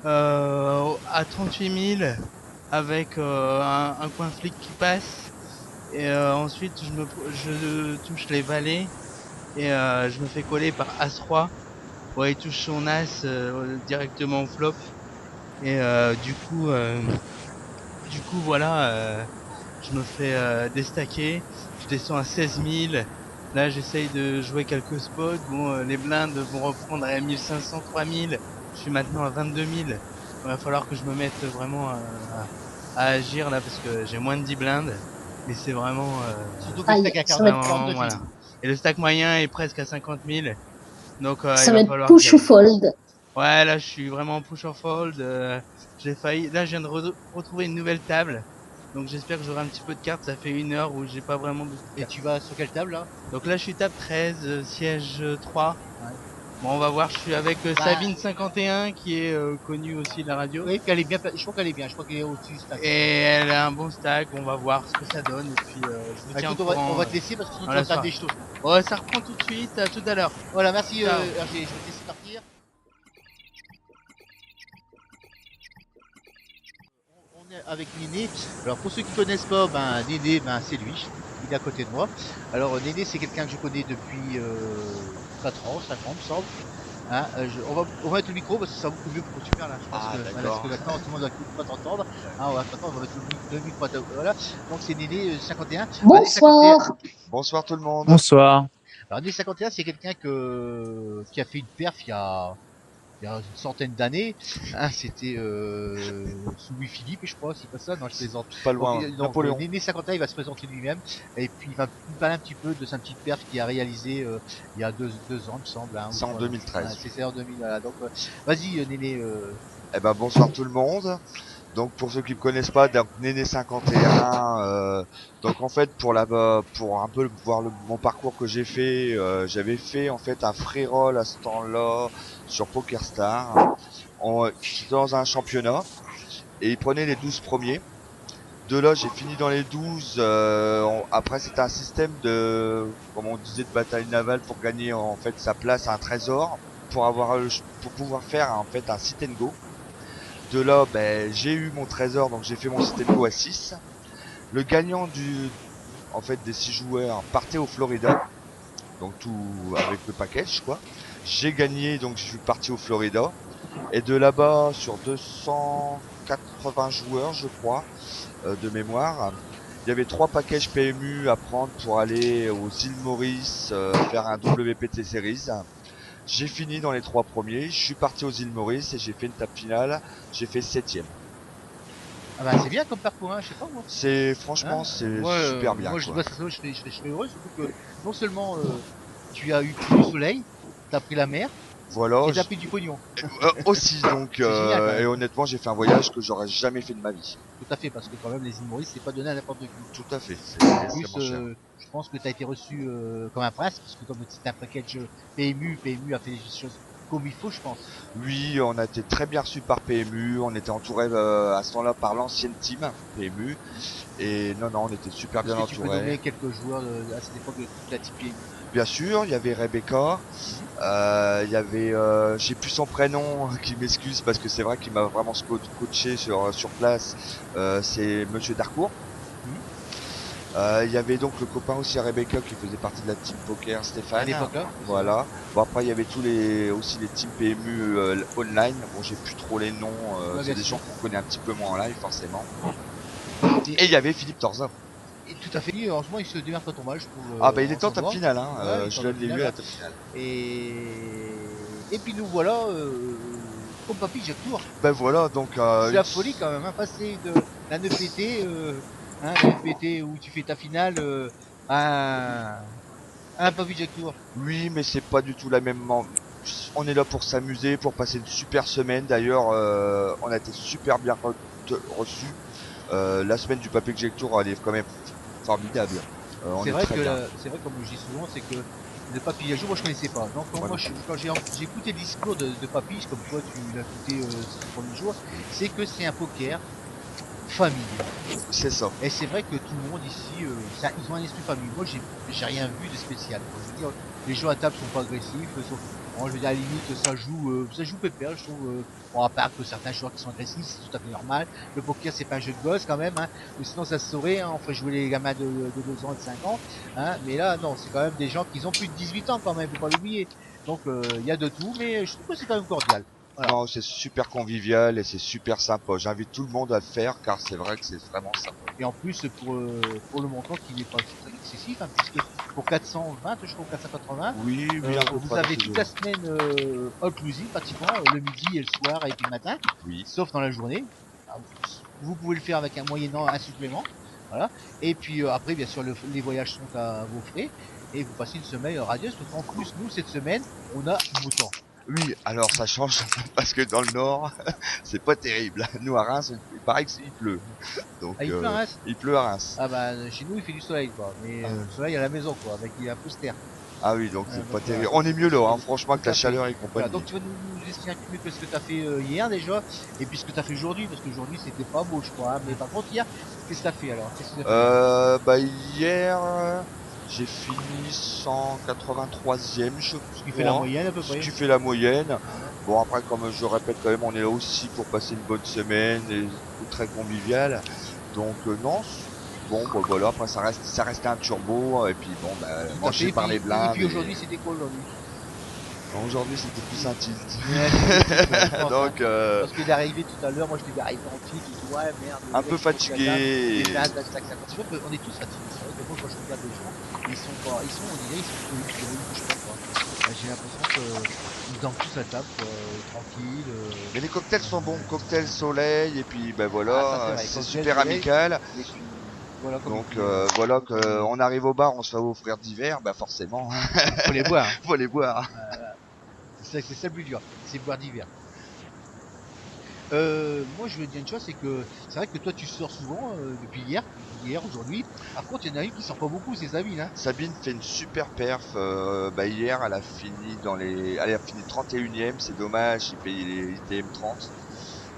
à 38 000 avec un coin flic qui passe. Et ensuite, je touche les valets et je me fais coller par As-Roi. Ouais, il touche son As directement au flop. Et du coup voilà, je me fais déstacker. Je descends à 16 000. Là, j'essaye de jouer quelques spots. Bon, les blindes vont reprendre à 1500, 3000. Je suis maintenant à 22 000. Il va falloir que je me mette vraiment à agir là parce que j'ai moins de 10 blindes. Et c'est vraiment... Surtout que le stack à 40 000. voilà. Et le stack moyen est presque à 50 000. Donc Ça il va va être falloir... push ou fold. Ouais, là je suis vraiment en push or fold. J'ai failli... Là je viens de retrouver une nouvelle table. Donc j'espère que j'aurai un petit peu de cartes. Ça fait 1 heure où j'ai pas vraiment de cartes. Et tu vas sur quelle table là? Donc là je suis table 13, siège 3. Ouais. Bon, on va voir, je suis avec Sabine 51 qui est connue aussi de la radio. Oui, qu'elle est bien, je crois qu'elle est bien, je crois qu'elle est au-dessus stack. Et elle a un bon stack, on va voir ce que ça donne et puis je vous tiens au courant. On va te laisser parce que sinon tu vas taper des choses. Ouais, ça reprend tout de suite, à tout à l'heure. Voilà, merci Ciao. RG, je vais te laisser partir. On est avec Néné. Alors pour ceux qui connaissent pas, ben Néné, ben c'est lui, il est à côté de moi. Alors Néné, c'est quelqu'un que je connais depuis 4 ans, 5 ans, me semble. Hein, on va mettre le micro parce que ça va beaucoup mieux pour super là. Je pense que maintenant tout le monde va pas t'entendre. Hein, on va mettre le micro. Voilà. Donc c'est Néné 51. Bonsoir. 51. Bonsoir tout le monde. Bonsoir. Alors Néné 51, c'est quelqu'un qui a fait une perf il y a une centaine d'années. Hein, c'était sous Louis-Philippe, je crois, c'est pas ça. Non, je plaisante. Pas loin. Donc, Napoléon. Néné 51, il va se présenter lui-même et puis il va nous parler un petit peu de sa petite perf qu'il a réalisé il y a deux ans, il me semble. Hein, c'est en 2013. C'est en 2000. Voilà. Donc vas-y Néné. Eh ben bonsoir tout le monde. Donc pour ceux qui me connaissent pas, donc Néné 51. Donc en fait pour un peu voir mon parcours que j'ai fait, j'avais fait en fait un free roll à ce temps-là sur PokerStar. J'étais dans un championnat et ils prenaient les 12 premiers. De là j'ai fini dans les 12. Après c'était un système de, comme on disait, de bataille navale pour gagner en fait sa place à un trésor pour pouvoir faire en fait un sit and go. De là, ben, j'ai eu mon trésor, donc j'ai fait mon sit and go à 6. Le gagnant des 6 joueurs partait au Florida. Donc tout avec le package, quoi. J'ai gagné, donc je suis parti au Florida. Et de là-bas, sur 280 joueurs, je crois, de mémoire, il y avait 3 packages PMU à prendre pour aller aux îles Maurice, faire un WPT Series. J'ai fini dans les 3 premiers, je suis parti aux îles Maurice et j'ai fait une table finale, j'ai fait 7ème. Ah bah c'est bien comme parcours, hein, je sais pas moi. C'est franchement c'est super bien. Moi quoi. je serais heureux, surtout que non seulement tu as eu pris du soleil, t'as pris la mer, voilà, et t'as pris du pognon. Aussi donc génial, et honnêtement j'ai fait un voyage que j'aurais jamais fait de ma vie. Tout à fait, parce que quand même les îles Maurice c'est pas donné à n'importe qui. Tout à fait, c'est plus, extrêmement cher. Je pense que t'as été reçu comme un prince, parce que comme c'était un package PMU a fait des choses comme il faut, je pense. Oui, on a été très bien reçu par PMU, on était entouré à ce temps-là par l'ancienne team PMU, et non, on était super bien entouré. Tu peux nommer quelques joueurs à cette époque de toute la team PMU. Bien sûr, il y avait Rebecca, il y avait, j'ai plus son prénom, qui m'excuse parce que c'est vrai qu'il m'a vraiment coaché sur place, c'est Monsieur Darcourt. Il y avait donc le copain aussi à Rebecca qui faisait partie de la team poker, Stéphane. À l'époque là. Voilà. Bon après il y avait aussi les teams PMU online. Bon j'ai plus trop les noms. C'est des gens qu'on connaît un petit peu moins en live forcément. Et il y avait Philippe Torzin. Et tout à fait. Lui, en ce moment il se démarre pas ton match. Il était en table finale. Hein. Je l'ai vu à la table finale. Et puis nous voilà. Comme Papy Jacques Tour. Ben voilà donc. C'est la folie quand même. Hein, passer de la 9PT. Hein, la FPT où tu fais ta finale à un Papy Jacques Tour. Oui, mais c'est pas du tout la même. On est là pour s'amuser, pour passer une super semaine. D'ailleurs, on a été super bien reçus. La semaine du Papy Jacques Tour, elle est quand même formidable. C'est vrai comme je dis souvent, c'est que le Papy Jacques Tour, moi je connaissais pas. Donc quand j'ai écouté le discours de Papy, comme toi tu l'as écouté ce premier jour, c'est que c'est un poker famille. C'est ça. Et c'est vrai que tout le monde ici, ils ont un esprit famille. Moi, j'ai rien vu de spécial. Je veux dire, les jeux à table sont pas agressifs. Bon, je veux dire, à la limite, ça joue pépère, je trouve. Bon, à part que certains joueurs qui sont agressifs, c'est tout à fait normal. Le poker, c'est pas un jeu de gosse quand même. Hein. Sinon, ça se saurait. Hein. On ferait jouer les gamins de 2 ans et de 5 ans. Hein. Mais là, non, c'est quand même des gens qui ont plus de 18 ans quand même, faut pas l'oublier. Donc, il y a de tout, mais je trouve que c'est quand même cordial. Non, c'est super convivial et c'est super sympa. J'invite tout le monde à le faire car c'est vrai que c'est vraiment sympa. Et en plus, pour le montant qui n'est pas très excessif, hein, puisque pour 420, je crois, 480, oui, à peu vous près, avez toute la semaine all-inclusive, pratiquement, le midi et le soir et puis le matin, sauf dans la journée. Alors, vous pouvez le faire avec un moyennant un supplément. Voilà. Et puis après, bien sûr, les voyages sont à vos frais. Et vous passez une semaine radieuse, parce qu'en plus, nous, cette semaine, on a beau temps. Oui, alors ça change parce que dans le nord, c'est pas terrible. Nous à Reims, il paraît que il pleut. Donc, il pleut à Reims. Il pleut à Reims. Ah bah chez nous il fait du soleil quoi, mais le soleil à la maison quoi, avec un peu de terre. Ah oui, donc c'est pas terrible. On est mieux là, hein, franchement, que la chaleur et compagnie. Voilà, donc tu vas nous expliquer un peu mieux ce que tu as fait hier déjà, et puis ce que tu as fait aujourd'hui, parce qu'aujourd'hui c'était pas beau je crois, hein, mais par contre hier, qu'est-ce que tu as fait alors? Bah hier, j'ai fini 183e, je crois. Ce qui fait la moyenne à peu près. Ce qui fait la moyenne. Bon après, comme je répète quand même, on est là aussi pour passer une bonne semaine et très convivial. Donc non, bon bah, voilà, après ça reste un turbo et puis bon bah mangé par les blindes. Et puis aujourd'hui c'était quoi aujourd'hui? Aujourd'hui c'était plus un tilt. Ouais, donc parce que d'arriver tout à l'heure, moi je devais arriver en tilt, je dis ouais merde. Un peu fatigué. On est tous fatigués. C'est vrai que moi quand je regarde les gens, on dirait ils sont bouge pas quoi. J'ai l'impression qu'ils dorment tous à table, tranquille. Mais les cocktails sont bons, cocktail soleil et puis ben voilà, c'est super amical. Voilà, donc voilà que on arrive au bar, on se fait offrir d'hiver, bah forcément. Faut les boire. Faut les boire. C'est ça le plus dur, c'est boire d'hiver. Moi je veux dire une chose, c'est que c'est vrai que toi tu sors souvent depuis hier, aujourd'hui. Par contre il y en a une qui sort pas beaucoup, c'est Sabine. Hein. Sabine fait une super perf. Bah hier elle a fini elle a fini 31ème, c'est dommage, il paye les ITM 30.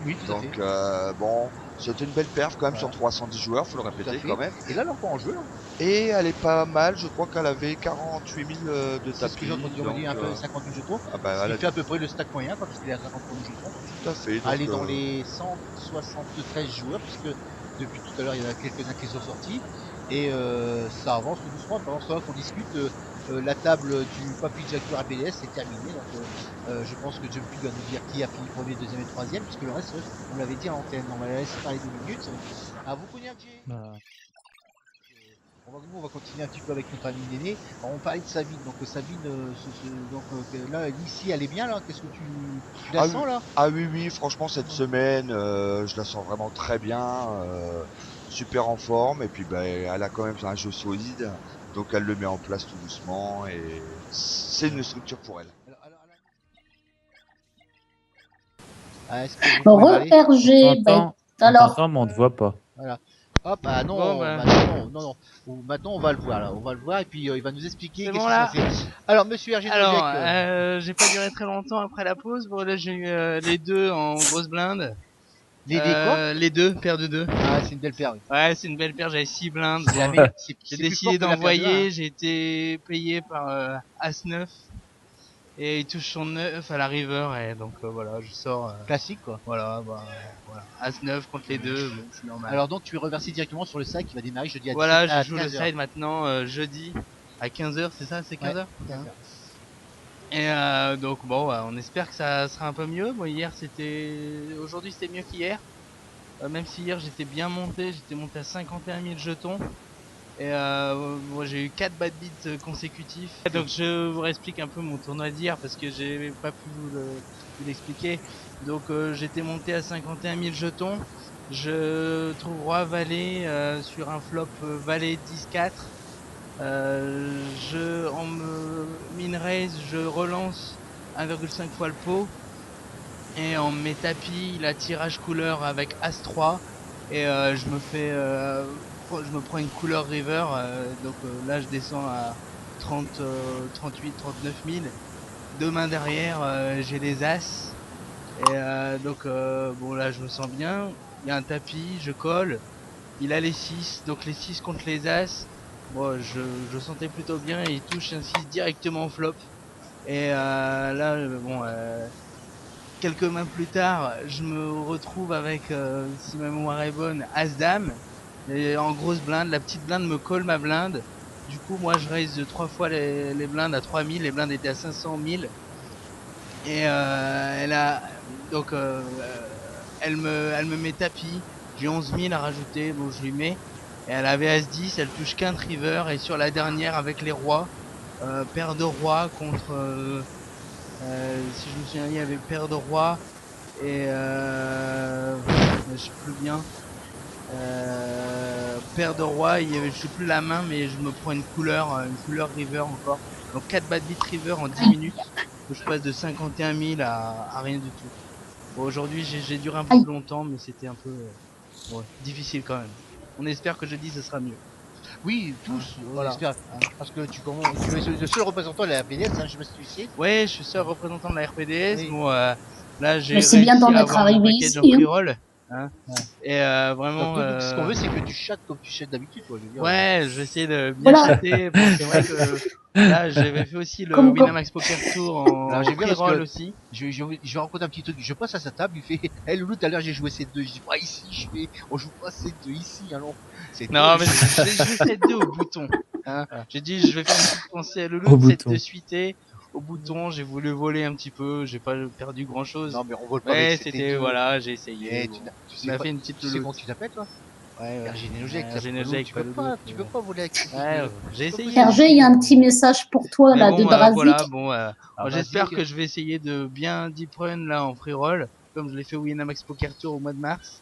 Oui, tout donc à fait. bon, c'était une belle perf quand même sur 310 joueurs, faut le répéter quand même. Et là elle est encore en jeu. Hein. Et elle est pas mal, je crois qu'elle avait 48 000 de tapis. C'est ce que j'ai entendu, on va dire un peu 50 000 jetons. Ah bah, ce qui fait à peu près le stack moyen, parce qu'il est à 50 000 jetons. Tout à fait. Elle est dans les 173 joueurs, puisque depuis tout à l'heure il y en a quelques-uns qui sont sortis. Et ça avance tout doucement. Pendant ce temps qu'on discute, la table du Papy Jacker APDS est terminée. Donc je pense que Jumpy doit nous dire qui a fini premier, deuxième et troisième, puisque le reste, on l'avait dit en antenne. On va la laisser parler 2 minutes. À vous connaître, on va continuer un petit peu avec notre ami Néné. Alors, on parlait de Sabine, donc Sabine, là ici elle est bien là. Qu'est-ce que tu la sens là? Ah oui, franchement cette semaine, je la sens vraiment très bien, super en forme et puis bah, elle a quand même un jeu solide, donc elle le met en place tout doucement et c'est une structure pour elle. RG, alors. Mais on ne voit pas. Voilà. Hop, ah non, Bon, bah. non. Maintenant on va le voir là, on va le voir et puis il va nous expliquer C'est qu'est-ce bon, qu'il là. a fait. Alors monsieur RG, Alors, j'ai pas duré très longtemps après la pause. Bon là j'ai eu les deux en grosse blinde. Les quoi? Les deux, paire de deux. Ah c'est une belle paire. Oui. Ouais, c'est une belle paire. J'avais 6 blindes. C'est la Bon, meilleure. j'ai décidé d'envoyer. J'ai été payé par As9 et il touche son 9 à la river et donc voilà, je sors. Classique quoi. Voilà, voilà. As9 contre les deux, bon, c'est normal. Alors donc tu es reversé directement sur le site qui va démarrer jeudi à 15h. Voilà, je joue le side maintenant jeudi à 15h, c'est ça? C'est 15h? Ouais. Et donc bon, on espère que ça sera un peu mieux. Bon, aujourd'hui c'était mieux qu'hier. Même si hier j'étais bien monté, j'étais monté à 51 000 jetons. Et moi j'ai eu 4 bad beats consécutifs. Donc je vous réexplique un peu mon tournoi d'hier parce que j'ai pas pu vous l'expliquer. Donc j'étais monté à 51 000 jetons. Je trouve roi valet sur un flop valet 10-4. En min raise, je relance 1,5 fois le pot et en mes tapis la tirage couleur avec As-3 et je me prends une couleur river, donc là je descends à 30, 38, 39 000. 2 mains derrière, j'ai les As et donc bon là je me sens bien. Il y a un tapis, je colle, il a les 6, donc les 6 contre les As. Bon, je sentais plutôt bien et il touche un 6 directement au flop. Et là, bon, quelques mains plus tard, je me retrouve avec, si ma mémoire est bonne, As-Dame. Et en grosse blinde, la petite blinde me colle ma blinde. Du coup, moi, je raise 3 fois les blindes à 3000. Les blindes étaient à 500 000. Et elle a Donc elle me met tapis. J'ai 11 000 à rajouter, bon je lui mets. Et elle avait As-10, elle touche qu'un triver. Et sur la dernière avec les rois, paire de rois contre... si je me souviens, il y avait paire de rois. Et je sais plus bien. Paire de rois, il y avait, je sais plus la main, mais je me prends une couleur river encore. Donc 4 bad beat river en 10 minutes. Donc je passe de 51 000 à rien du tout. Bon, aujourd'hui j'ai duré un peu plus longtemps, mais c'était un peu difficile quand même. On espère que jeudi ce sera mieux. Oui, tous, on espère. Parce que tu es le seul représentant de la RPDS, hein, je sais pas si tu sais. Ouais, je suis seul représentant de la RPDS. Oui. Bon, là j'ai Mais c'est bien d'en réussi à être avoir mon arrivé package ici, en hein. pre-roll. Hein. Et vraiment. Donc, ce qu'on veut, c'est que tu chattes comme tu chattes d'habitude, toi. Je veux dire. Ouais, je vais essayer de bien Voilà. chatter. Bon, c'est vrai que là, j'avais fait aussi le Comme Winamax Poker Tour en Alors, j'ai bien parce pre-roll que aussi. je vais raconter un petit truc. Je passe à sa table, il fait, hey Loulou, tout à l'heure j'ai joué C2. Je dis, pas ici, on joue pas C2 ici, allons. Non, mais j'ai joué 7-2 au bouton. Hein. J'ai dit, je vais faire une petite pensée à Au Loulou, bouton. 7-2 suité. Au bouton, j'ai voulu voler un petit peu, j'ai pas perdu grand chose. Non, mais on vole pas Ouais, avec c'était, CT2. voilà, j'ai essayé. Eh, Bon. tu On sais a pas- fait une petite tu sais louloute. comment tu t'appelles, toi? Ouais, Hergé Nénogec, Hergé Loulou, Nénogec, tu pas peux Loulou. pas, tu peux pas voler avec Ouais, j'ai essayé. Hergé, il y a un petit message pour toi, Mais là, bon, de Drazik. voilà, bon, moi, vas-y, j'espère ok. que je vais essayer de bien deep run là en free roll, comme je l'ai fait au Winamax Poker Tour au mois de mars.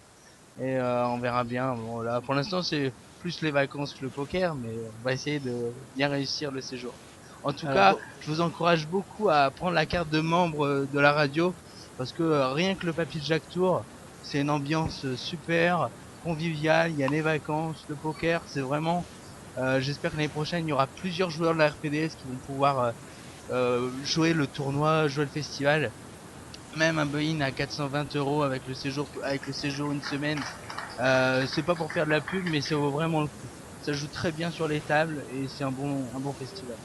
Et on verra bien. Bon, là, pour l'instant, c'est plus les vacances que le poker, mais on va essayer de bien réussir le séjour. En tout cas, je vous encourage beaucoup à prendre la carte de membre de la radio, parce que rien que le Papy Jack Tour, c'est une ambiance super, conviviale, il y a les vacances, le poker, c'est vraiment... j'espère que l'année prochaine, il y aura plusieurs joueurs de la RPDS qui vont pouvoir jouer le tournoi, jouer le festival. Même un buy-in à 420 € avec le séjour une semaine. C'est pas pour faire de la pub, mais ça vaut vraiment le coup. Ça joue très bien sur les tables et c'est un bon festival.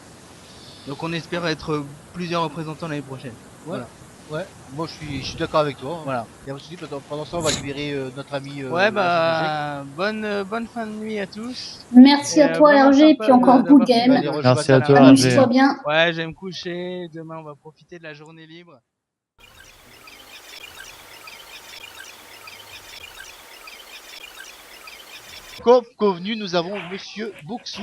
Donc on espère être plusieurs représentants l'année prochaine. Voilà. Ouais, moi je suis d'accord avec toi. Hein. Voilà. Et aussi, pendant ça, on va libérer notre ami. Ouais, bah, bonne fin de nuit à tous. Merci Et, à toi, vraiment Hergé, sympa puis encore d'avoir good fait game. le- Merci à toi, Amuse-toi Hergé. bien. Ouais, je vais me coucher. Demain, on va profiter de la journée libre. Comme convenu, nous avons Monsieur Bouxou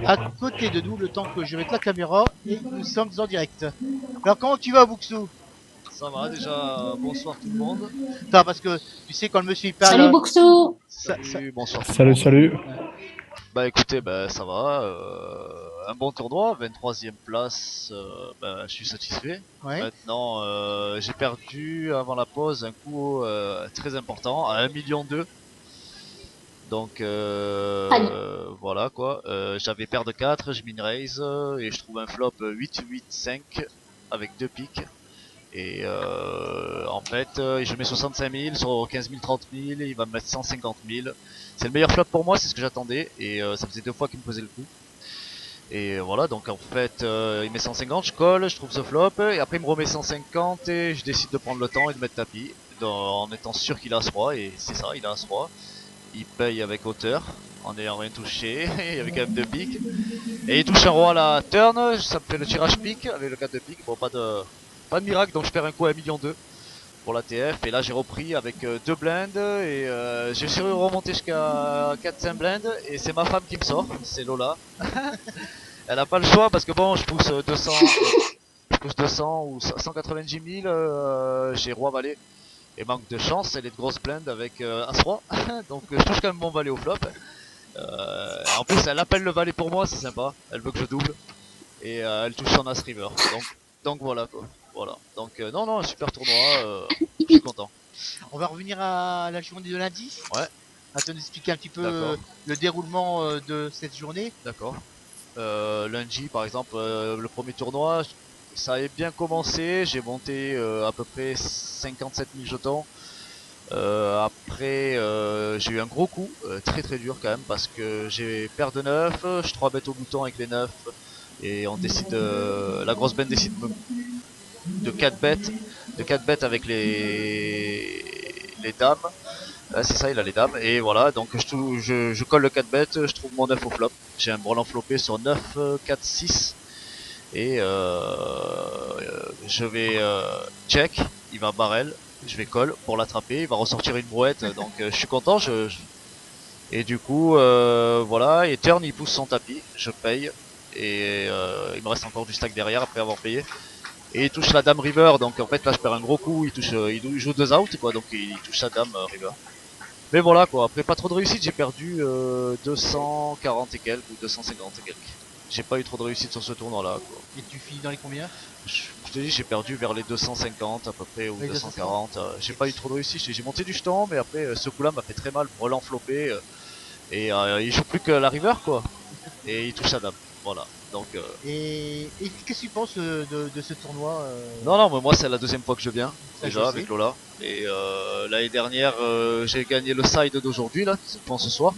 à côté de nous, le temps que je mette la caméra et nous sommes en direct. Alors comment tu vas, Bouxou? Ça va déjà, bonsoir tout le monde. Non, parce que tu sais quand le monsieur il parle. Salut, Bouxou. Salut, bonsoir tout le Salut, monde. salut. Bah écoutez, bah, ça va, un bon tournoi, 23e place, bah, je suis satisfait. Ouais. Maintenant, j'ai perdu avant la pause un coup très important à 1,2 million. Donc voilà quoi, j'avais paire de 4, j'ai mis une raise et je trouve un flop 8-8-5 avec 2 piques. Et en fait, je mets 65 000 sur 15 000, 30 000, il va me mettre 150 000. C'est le meilleur flop pour moi, c'est ce que j'attendais, et ça faisait 2 fois qu'il me faisait le coup. Et voilà, donc en fait, il met 150, je colle, je trouve ce flop, et après il me remet 150, et je décide de prendre le temps et de mettre tapis, en étant sûr qu'il a As-Roi, et c'est ça, il a As-Roi. Il paye avec hauteur, en n'ayant rien touché, il y avait quand même 2 piques. Et il touche un roi à la turn, ça me fait le tirage pique, avec le 4 de pique, bon pas de miracle, donc je perds un coup à 1,2 million pour la TF. Et là j'ai repris avec 2 blinds, et j'ai su remonter jusqu'à 4-5 blinds, et c'est ma femme qui me sort, c'est Lola. Elle a pas le choix, parce que bon, je pousse 200 ou 190 000, j'ai roi valet. Et manque de chance, elle est de grosse blinde avec As-Roi, donc je touche quand même mon valet au flop. En plus elle appelle le valet pour moi, c'est sympa, elle veut que je double. Et elle touche son As-River, donc voilà quoi. Voilà. Donc non, un super tournoi, je suis content. On va revenir à la journée de lundi. Ouais. À te expliquer un petit peu le déroulement de cette journée. D'accord. Lundi par exemple, le premier tournoi, ça avait bien commencé, j'ai monté à peu près 57 000 jetons. Après j'ai eu un gros coup, très dur quand même, parce que j'ai paire de 9, je 3 bêtes au bouton avec les 9, et on décide, la grosse bête décide de 4 bêtes avec les dames. C'est ça, il a les dames, et voilà, donc je colle le 4 bêtes, je trouve mon 9 au flop, j'ai un brelan flopé sur 9, 4, 6. Et je vais check, il va barrel, Je vais call pour l'attraper, il va ressortir une brouette, donc je suis content. Et du coup, voilà, et turn il pousse son tapis, je paye, et il me reste encore du stack derrière après avoir payé. Et il touche la dame river, donc en fait là je perds un gros coup, il joue 2 out quoi, donc il touche la dame river. Mais voilà quoi, après pas trop de réussite, j'ai perdu 240 et quelques ou 250 et quelques. J'ai pas eu trop de réussite sur ce tournoi là quoi. Et tu finis dans les combien? Je te dis, j'ai perdu vers les 250 à peu près ou Oui, 240. J'ai pas eu trop de réussite, j'ai monté du jeton, mais après ce coup là m'a fait très mal, brelan flopé. Et il joue plus que la river quoi. Et il touche la dame, voilà. Donc, Et qu'est-ce que tu penses de ce tournoi Non, mais moi c'est la deuxième fois que je viens, Ça, déjà je avec sais. Lola. Et l'année dernière, j'ai gagné le side d'aujourd'hui, là, ce soir.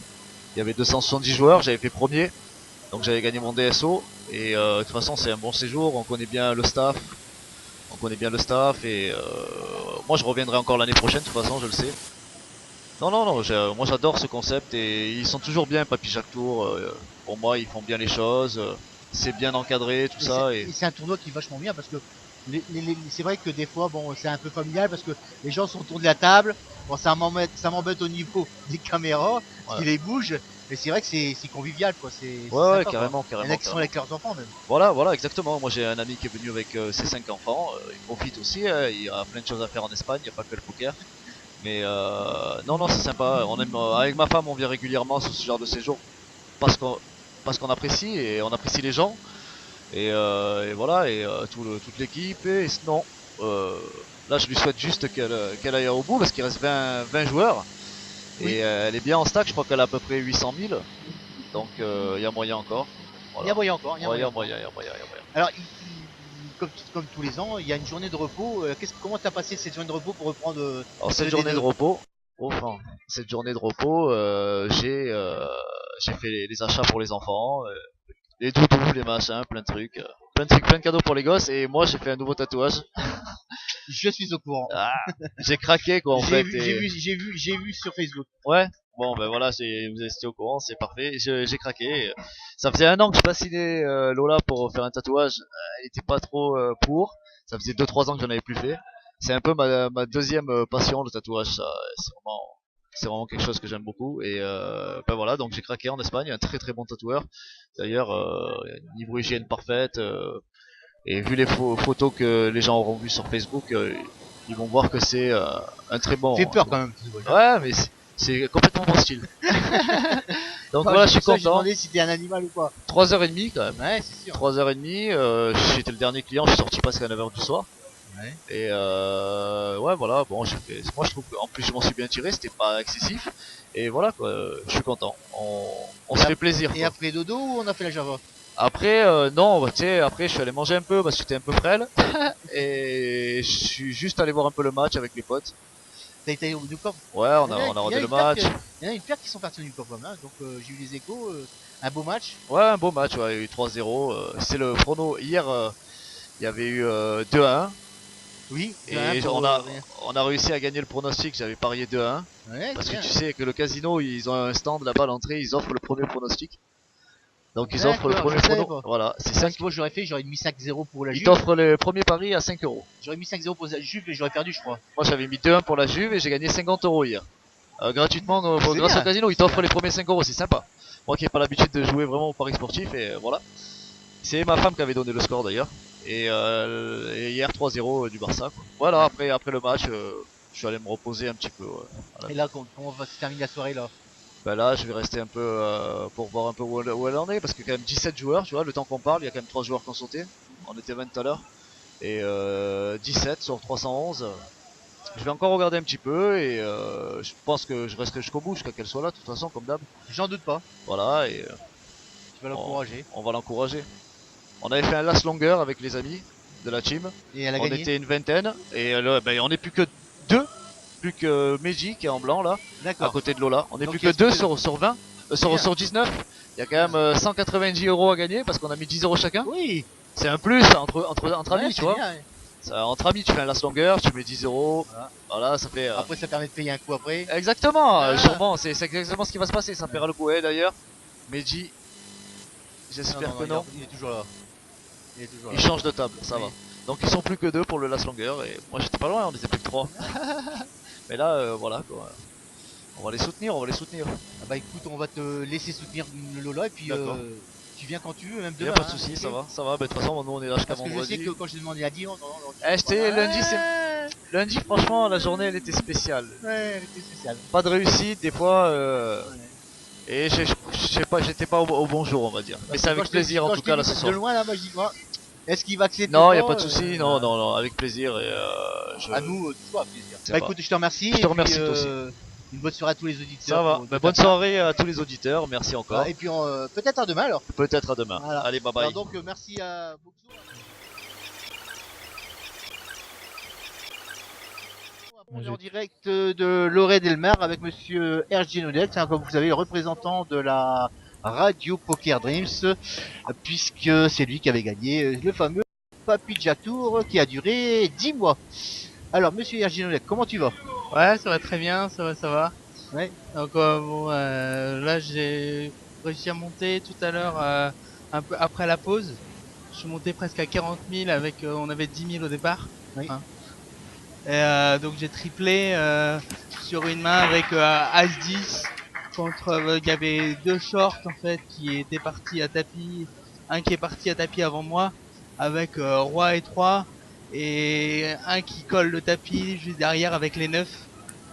Il y avait 270 joueurs, j'avais fait premier. Donc j'avais gagné mon DSO. Et de toute façon, c'est un bon séjour, on connaît bien le staff. Et moi je reviendrai encore l'année prochaine, de toute façon, je le sais. Non, moi j'adore ce concept et ils sont toujours bien, Papy Jacques Tour. Pour moi, ils font bien les choses. C'est bien encadré, tout ça. Et c'est un tournoi qui est vachement bien parce que c'est vrai que des fois, bon, c'est un peu familial parce que les gens sont autour de la table. Bon, ça m'embête au niveau des caméras, qui les bougent. Mais c'est vrai que c'est convivial, quoi. Ouais, sympa, carrément, quoi. carrément. Il y en a qui sont avec leurs enfants, même. Voilà, exactement. Moi j'ai un ami qui est venu avec ses 5 enfants. Il profite aussi. Il a plein de choses à faire en Espagne. Il n'y a pas que le poker. Mais non, c'est sympa. On aime, avec ma femme, on vient régulièrement sur ce genre de séjour parce qu'on apprécie et on apprécie les gens. Et voilà, et toute l'équipe. Et non, là je lui souhaite juste qu'elle aille au bout parce qu'il reste 20 joueurs. Et elle est bien en stack, je crois qu'elle a à peu près 800 000. Donc il y a moyen encore. Voilà. Il y a moyen encore. Il y a moyen. Alors, comme tous les ans, il y a une journée de repos. Comment t'as passé cette journée de repos pour reprendre Alors cette journée de repos, j'ai fait les achats pour les enfants, les doudous, les machins, plein de trucs, plein de cadeaux pour les gosses. Et moi j'ai fait un nouveau tatouage. Je suis au courant. J'ai craqué quoi en fait. J'ai vu sur Facebook. Ouais. Bon ben voilà, vous étiez au courant, c'est parfait. J'ai craqué. Ça faisait 1 an que je fascinais Lola pour faire un tatouage. Elle était pas trop pour. Ça faisait 2-3 ans que j'en avais plus fait. C'est un peu ma deuxième passion, le tatouage. C'est vraiment quelque chose que j'aime beaucoup. Et ben voilà, donc j'ai craqué en Espagne, un très très bon tatoueur. D'ailleurs, niveau hygiène parfaite. Et vu les photos que les gens auront vues sur Facebook, ils vont voir que c'est un très bon. Ça fait peur quand même. Ouais, mais c'est complètement mon style. Donc voilà, je suis content. J'ai demandé si t'es un animal ou pas. 3h30 quand même. Ouais, c'est sûr. 3h30, j'étais le dernier client, je suis sorti presque à 9h du soir. Ouais. Et ouais, voilà, bon, moi je trouve qu'en plus je m'en suis bien tiré, c'était pas excessif. Et voilà quoi, je suis content. On se fait plaisir. Et quoi. après dodo, on a fait la Java. Après, non, tu sais, après je suis allé manger un peu parce que j'étais un peu frêle. Et je suis juste allé voir un peu le match avec les potes. T'as été au Newcomb? Ouais, on a regardé le match. Il y en a une paire qui sont partis au Newcomb, hein, donc j'ai eu les échos. Un beau match. Ouais, un beau match, ouais, il y a eu 3-0. C'est le prono. Hier, il y avait eu 2-1. Oui, et on a réussi à gagner le pronostic. J'avais parié 2-1. Ouais, parce que bien. tu sais que le casino, ils ont un stand là-bas à l'entrée, ils offrent le premier pronostic. Donc ils offrent le premier prono. Voilà, c'est 5. Moi j'aurais mis 5-0 pour la Juve. Ils t'offrent le premier pari à 5 euros. J'aurais mis 5-0 pour la Juve et j'aurais perdu, je crois. Moi j'avais mis 2-1 pour la Juve et j'ai gagné 50 euros hier. Gratuitement, grâce au casino, ils t'offrent les premiers 5 euros, c'est sympa. Moi qui n'ai pas l'habitude de jouer vraiment au paris sportif, et voilà. C'est ma femme qui avait donné le score d'ailleurs. Et hier 3-0 du Barça. Quoi. Voilà, après le match, je suis allé me reposer un petit peu. Voilà. Et là, comment va se terminer la soirée là? Bah là, je vais rester un peu pour voir un peu où elle en est, parce que quand même 17 joueurs, tu vois, le temps qu'on parle, il y a quand même 3 joueurs qui ont sauté. On était 20 tout à l'heure. Et 17 sur 311. Je vais encore regarder un petit peu et je pense que je resterai jusqu'au bout, jusqu'à qu'elle soit là, de toute façon, comme d'hab. J'en doute pas. Voilà, et tu vas l'encourager. On va l'encourager. On avait fait un last longer avec les amis de la team. Et elle a on gagné. était une vingtaine et on n'est plus que 2. Plus que Meiji qui est en blanc là, à côté de Lola. On est plus que 2 sur 20, sur 19. Il y a quand même 190 euros à gagner parce qu'on a mis 10 euros chacun. Oui. C'est un plus entre amis, tu vois. Bien, ouais. Entre amis, tu fais un last longer, tu mets 10 euros. Voilà, ça fait. Après, ça permet de payer un coup après. Exactement, sûrement. C'est exactement ce qui va se passer. Ça paiera le coup. D'ailleurs, Meiji, j'espère que non. Il est toujours là. Il change de table, ça va. Donc ils sont plus que 2 pour le last longer et moi j'étais pas loin, on était plus que 3. Mais là voilà quoi. On va les soutenir, on va les soutenir. Ah bah écoute, on va te laisser soutenir Lola et puis tu viens quand tu veux, même Y a demain. pas de soucis, ça va, ça va. Bah, de toute façon, nous on est là jusqu'à Parce que je vendredi. sais que quand je t'ai demandé à dire, Lundi, franchement, la journée elle était spéciale. Ouais, elle était spéciale. Pas de réussite, des fois. Et je sais pas, j'étais pas au bon jour, on va dire. Mais c'est avec plaisir en tout cas là ce soir. De loin là-bas, je dis quoi. Est-ce qu'il va accepter? Non, y a pas de soucis, non, avec plaisir et À nous, toujours à plaisir. Ça Bah va. écoute, je te remercie. Je te remercie toi aussi. Une bonne soirée à tous les auditeurs. Ça va. Bah, bonne soirée à tous les auditeurs, merci encore. Voilà, et puis peut-être à demain alors. Peut-être à demain. Voilà. Allez, bye bye. Alors donc merci à Boxo. On est en direct de Loré Delmar avec monsieur RG Nodel, c'est comme vous savez le représentant de la radio Poker Dreams, puisque c'est lui qui avait gagné le fameux Papy Jack Tour qui a duré 10 mois. Alors monsieur RG Nodel, comment tu vas? Ouais, ça va très bien, ça va. Ouais. Donc bon, là j'ai réussi à monter tout à l'heure un peu après la pause. Je suis monté presque à 40 000 avec, on avait 10 000 au départ. Oui. Hein. Et donc j'ai triplé sur une main avec As-10 contre, il y avait 2 shorts en fait qui étaient partis à tapis. Un qui est parti à tapis avant moi avec Roi et 3 et un qui colle le tapis juste derrière avec les 9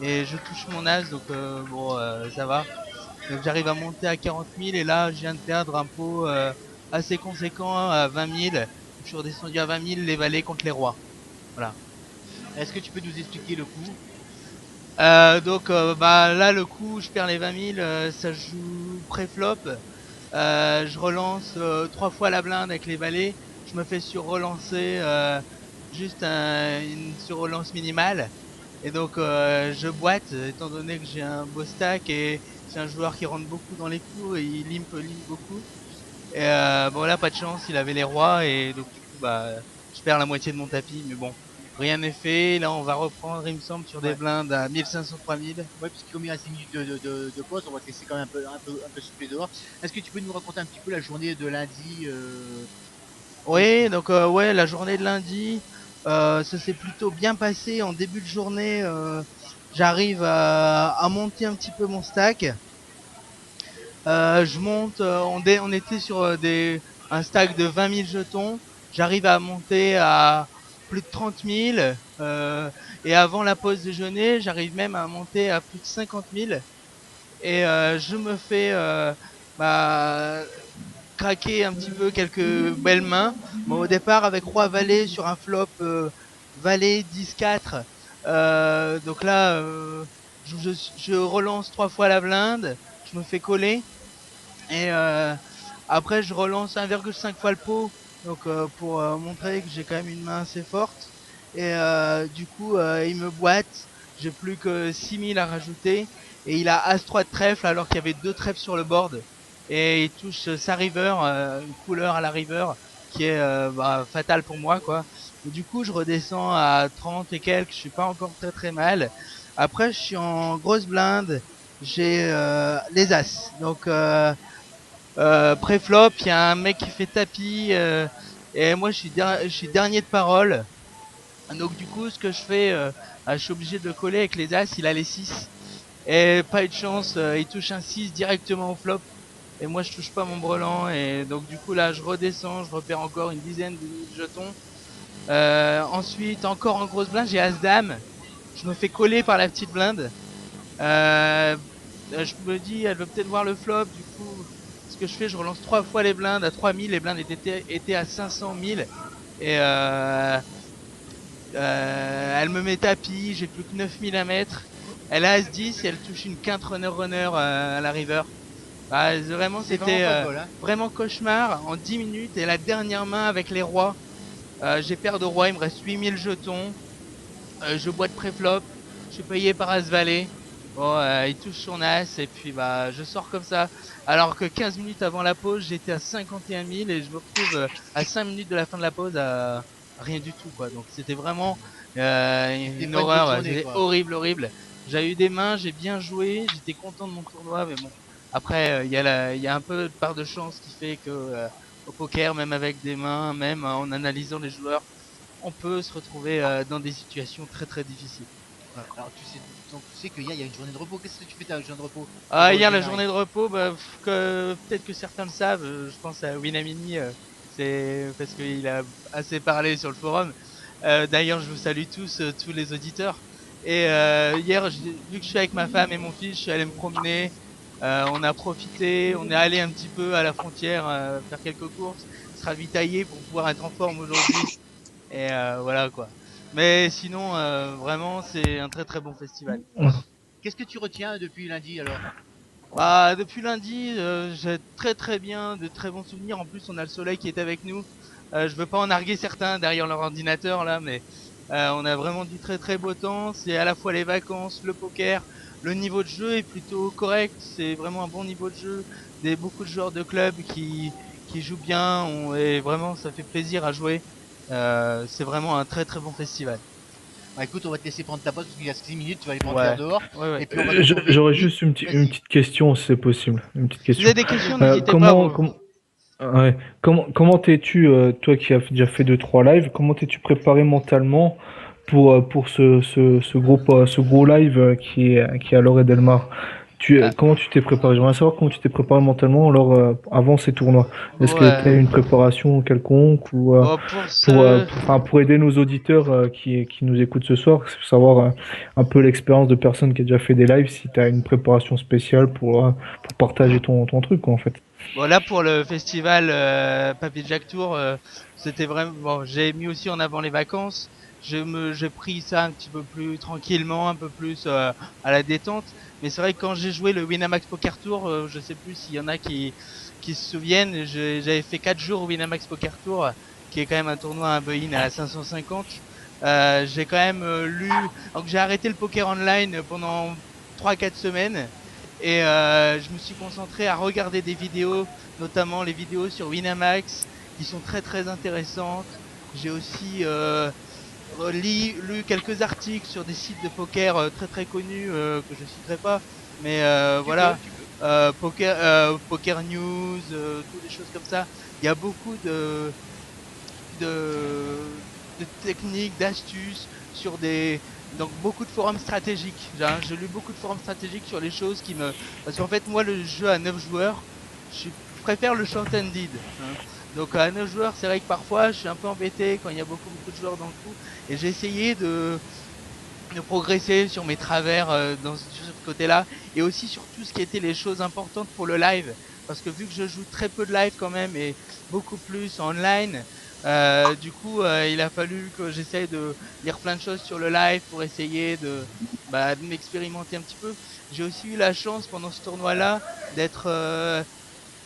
et je touche mon As donc bon ça va. Donc j'arrive à monter à 40 000 et là je viens de perdre un pot assez conséquent à 20 000. Je suis redescendu à 20 000 les valets contre les rois. Voilà. Est-ce que tu peux nous expliquer le coup? Donc bah là le coup je perds les 20 000, ça joue pré-flop. Je relance 3 fois la blinde avec les valets. Je me fais sur-relancer juste une sur-relance minimale. Et donc je boite étant donné que j'ai un beau stack et c'est un joueur qui rentre beaucoup dans les coups et il limp beaucoup. Et bon là pas de chance, il avait les rois et donc du coup bah je perds la moitié de mon tapis mais bon. Rien n'est fait, là on va reprendre il me semble sur des blindes à 1500-3000. Ouais, parce qu'il y a 6 minutes de pause, on va te laisser quand même un peu souffler dehors. Est-ce que tu peux nous raconter un petit peu la journée de lundi Oui, donc ouais, la journée de lundi, ça s'est plutôt bien passé. En début de journée, j'arrive à monter un petit peu mon stack. Je monte, on était sur un stack de 20 000 jetons. J'arrive à monter à plus de 30 000 et avant la pause déjeuner j'arrive même à monter à plus de 50 000 et je me fais craquer un petit peu quelques belles mains. Bon, au départ avec roi valet sur un flop valet 10-4 donc là je relance 3 fois la blinde, je me fais coller et après je relance 1,5 fois le pot. Donc pour montrer que j'ai quand même une main assez forte et du coup il me boite, j'ai plus que 6000 à rajouter et il a As-3 de trèfle alors qu'il y avait 2 trèfles sur le board et il touche sa river, une couleur à la river qui est fatale pour moi quoi. Et du coup je redescends à 30 et quelques, je suis pas encore très mal. Après je suis en grosse blinde, j'ai les As donc pré-flop, il y a un mec qui fait tapis et moi je suis dernier de parole. Donc du coup ce que je fais, je suis obligé de le coller avec les As, il a les 6. Et pas eu de chance, il touche un 6 directement au flop. Et moi je touche pas mon brelan et donc du coup là je redescends, je repère encore une dizaine de jetons. Ensuite encore en grosse blinde, j'ai As-Dame. Je me fais coller par la petite blinde. Je me dis elle veut peut-être voir le flop, du coup ce que je fais, je relance 3 fois les blindes à 3000, les blindes étaient à 500 000 et elle me met tapis, j'ai plus que 9000 à mettre. Elle a As-10 et elle touche une quinte runner à la river. Vraiment c'était vraiment cauchemar en 10 minutes et la dernière main avec les rois. J'ai perdu de roi, il me reste 8000 jetons. Je boite pré-flop, je suis payé par As-Valet. Bon, il touche son As et puis je sors comme ça. Alors que 15 minutes avant la pause, j'étais à 51 000 et je me retrouve à 5 minutes de la fin de la pause à rien du tout quoi. Donc c'était vraiment une horreur, c'était horrible. J'ai eu des mains, j'ai bien joué, j'étais content de mon tournoi mais bon. Après il y a un peu de part de chance qui fait que au poker, même avec des mains, même en analysant les joueurs, on peut se retrouver dans des situations très très difficiles. Alors tu sais qu'il y a une journée de repos. Qu'est-ce que tu fais ta journée de repos? Hier, la journée de repos, peut-être que certains le savent, je pense à Winamini, c'est parce qu'il a assez parlé sur le forum. D'ailleurs, je vous salue tous les auditeurs. Et hier, vu que je suis avec ma femme et mon fils, je suis allé me promener. On a profité, on est allé un petit peu à la frontière faire quelques courses, se ravitailler pour pouvoir être en forme aujourd'hui. Et voilà quoi. Mais sinon, vraiment, c'est un très très bon festival. Qu'est-ce que tu retiens depuis lundi alors? Depuis lundi, j'ai très très bien, de très bons souvenirs. En plus, on a le soleil qui est avec nous. Je veux pas en narguer certains derrière leur ordinateur là, mais on a vraiment du très très beau temps. C'est à la fois les vacances, le poker, le niveau de jeu est plutôt correct. C'est vraiment un bon niveau de jeu. Beaucoup de joueurs de club qui jouent bien. Et vraiment, ça fait plaisir à jouer. C'est vraiment un très très bon festival. Écoute, on va te laisser prendre ta pause parce qu'il y a 6 minutes, tu vas aller prendre l'air dehors. Ouais. Et puis J'aurais juste une petite question, si c'est possible. Une petite question. Si vous avez des questions, n'hésitez pas. Comment t'es-tu, toi qui as déjà fait 2-3 lives, comment t'es-tu préparé mentalement pour ce gros live qui est à Lloret Delmar? Comment tu t'es préparé? J'aimerais savoir comment tu t'es préparé mentalement avant ces tournois. Est-ce que tu as une préparation quelconque ou pour aider nos auditeurs qui nous écoutent ce soir, savoir un peu l'expérience de personnes qui a déjà fait des lives, si tu as une préparation spéciale pour partager ton truc quoi, en fait. Bon là pour le festival Papy Jack Tour, c'était vraiment bon. J'ai mis aussi en avant les vacances. J'ai pris ça un petit peu plus tranquillement, un peu plus à la détente. Mais c'est vrai que quand j'ai joué le Winamax Poker Tour, je sais plus s'il y en a qui se souviennent, j'avais fait 4 jours au Winamax Poker Tour, qui est quand même un tournoi à buy-in à 550. J'ai quand même lu, donc j'ai arrêté le poker online pendant 3-4 semaines. Et je me suis concentré à regarder des vidéos, notamment les vidéos sur Winamax, qui sont très très intéressantes. J'ai aussi lu quelques articles sur des sites de poker très très connus que je citerai pas, mais voilà, Poker News, toutes des choses comme ça. Il y a beaucoup de techniques, d'astuces sur donc beaucoup de forums stratégiques. J'ai lu beaucoup de forums stratégiques sur les choses parce qu'en fait moi le jeu à 9 joueurs, je préfère le short-handed. Donc à 9 joueurs, c'est vrai que parfois je suis un peu embêté quand il y a beaucoup de joueurs dans le coup, et j'ai essayé de progresser sur mes travers sur ce côté-là, et aussi sur tout ce qui était les choses importantes pour le live, parce que vu que je joue très peu de live quand même et beaucoup plus online, du coup il a fallu que j'essaye de lire plein de choses sur le live pour essayer de m'expérimenter un petit peu. J'ai aussi eu la chance pendant ce tournoi-là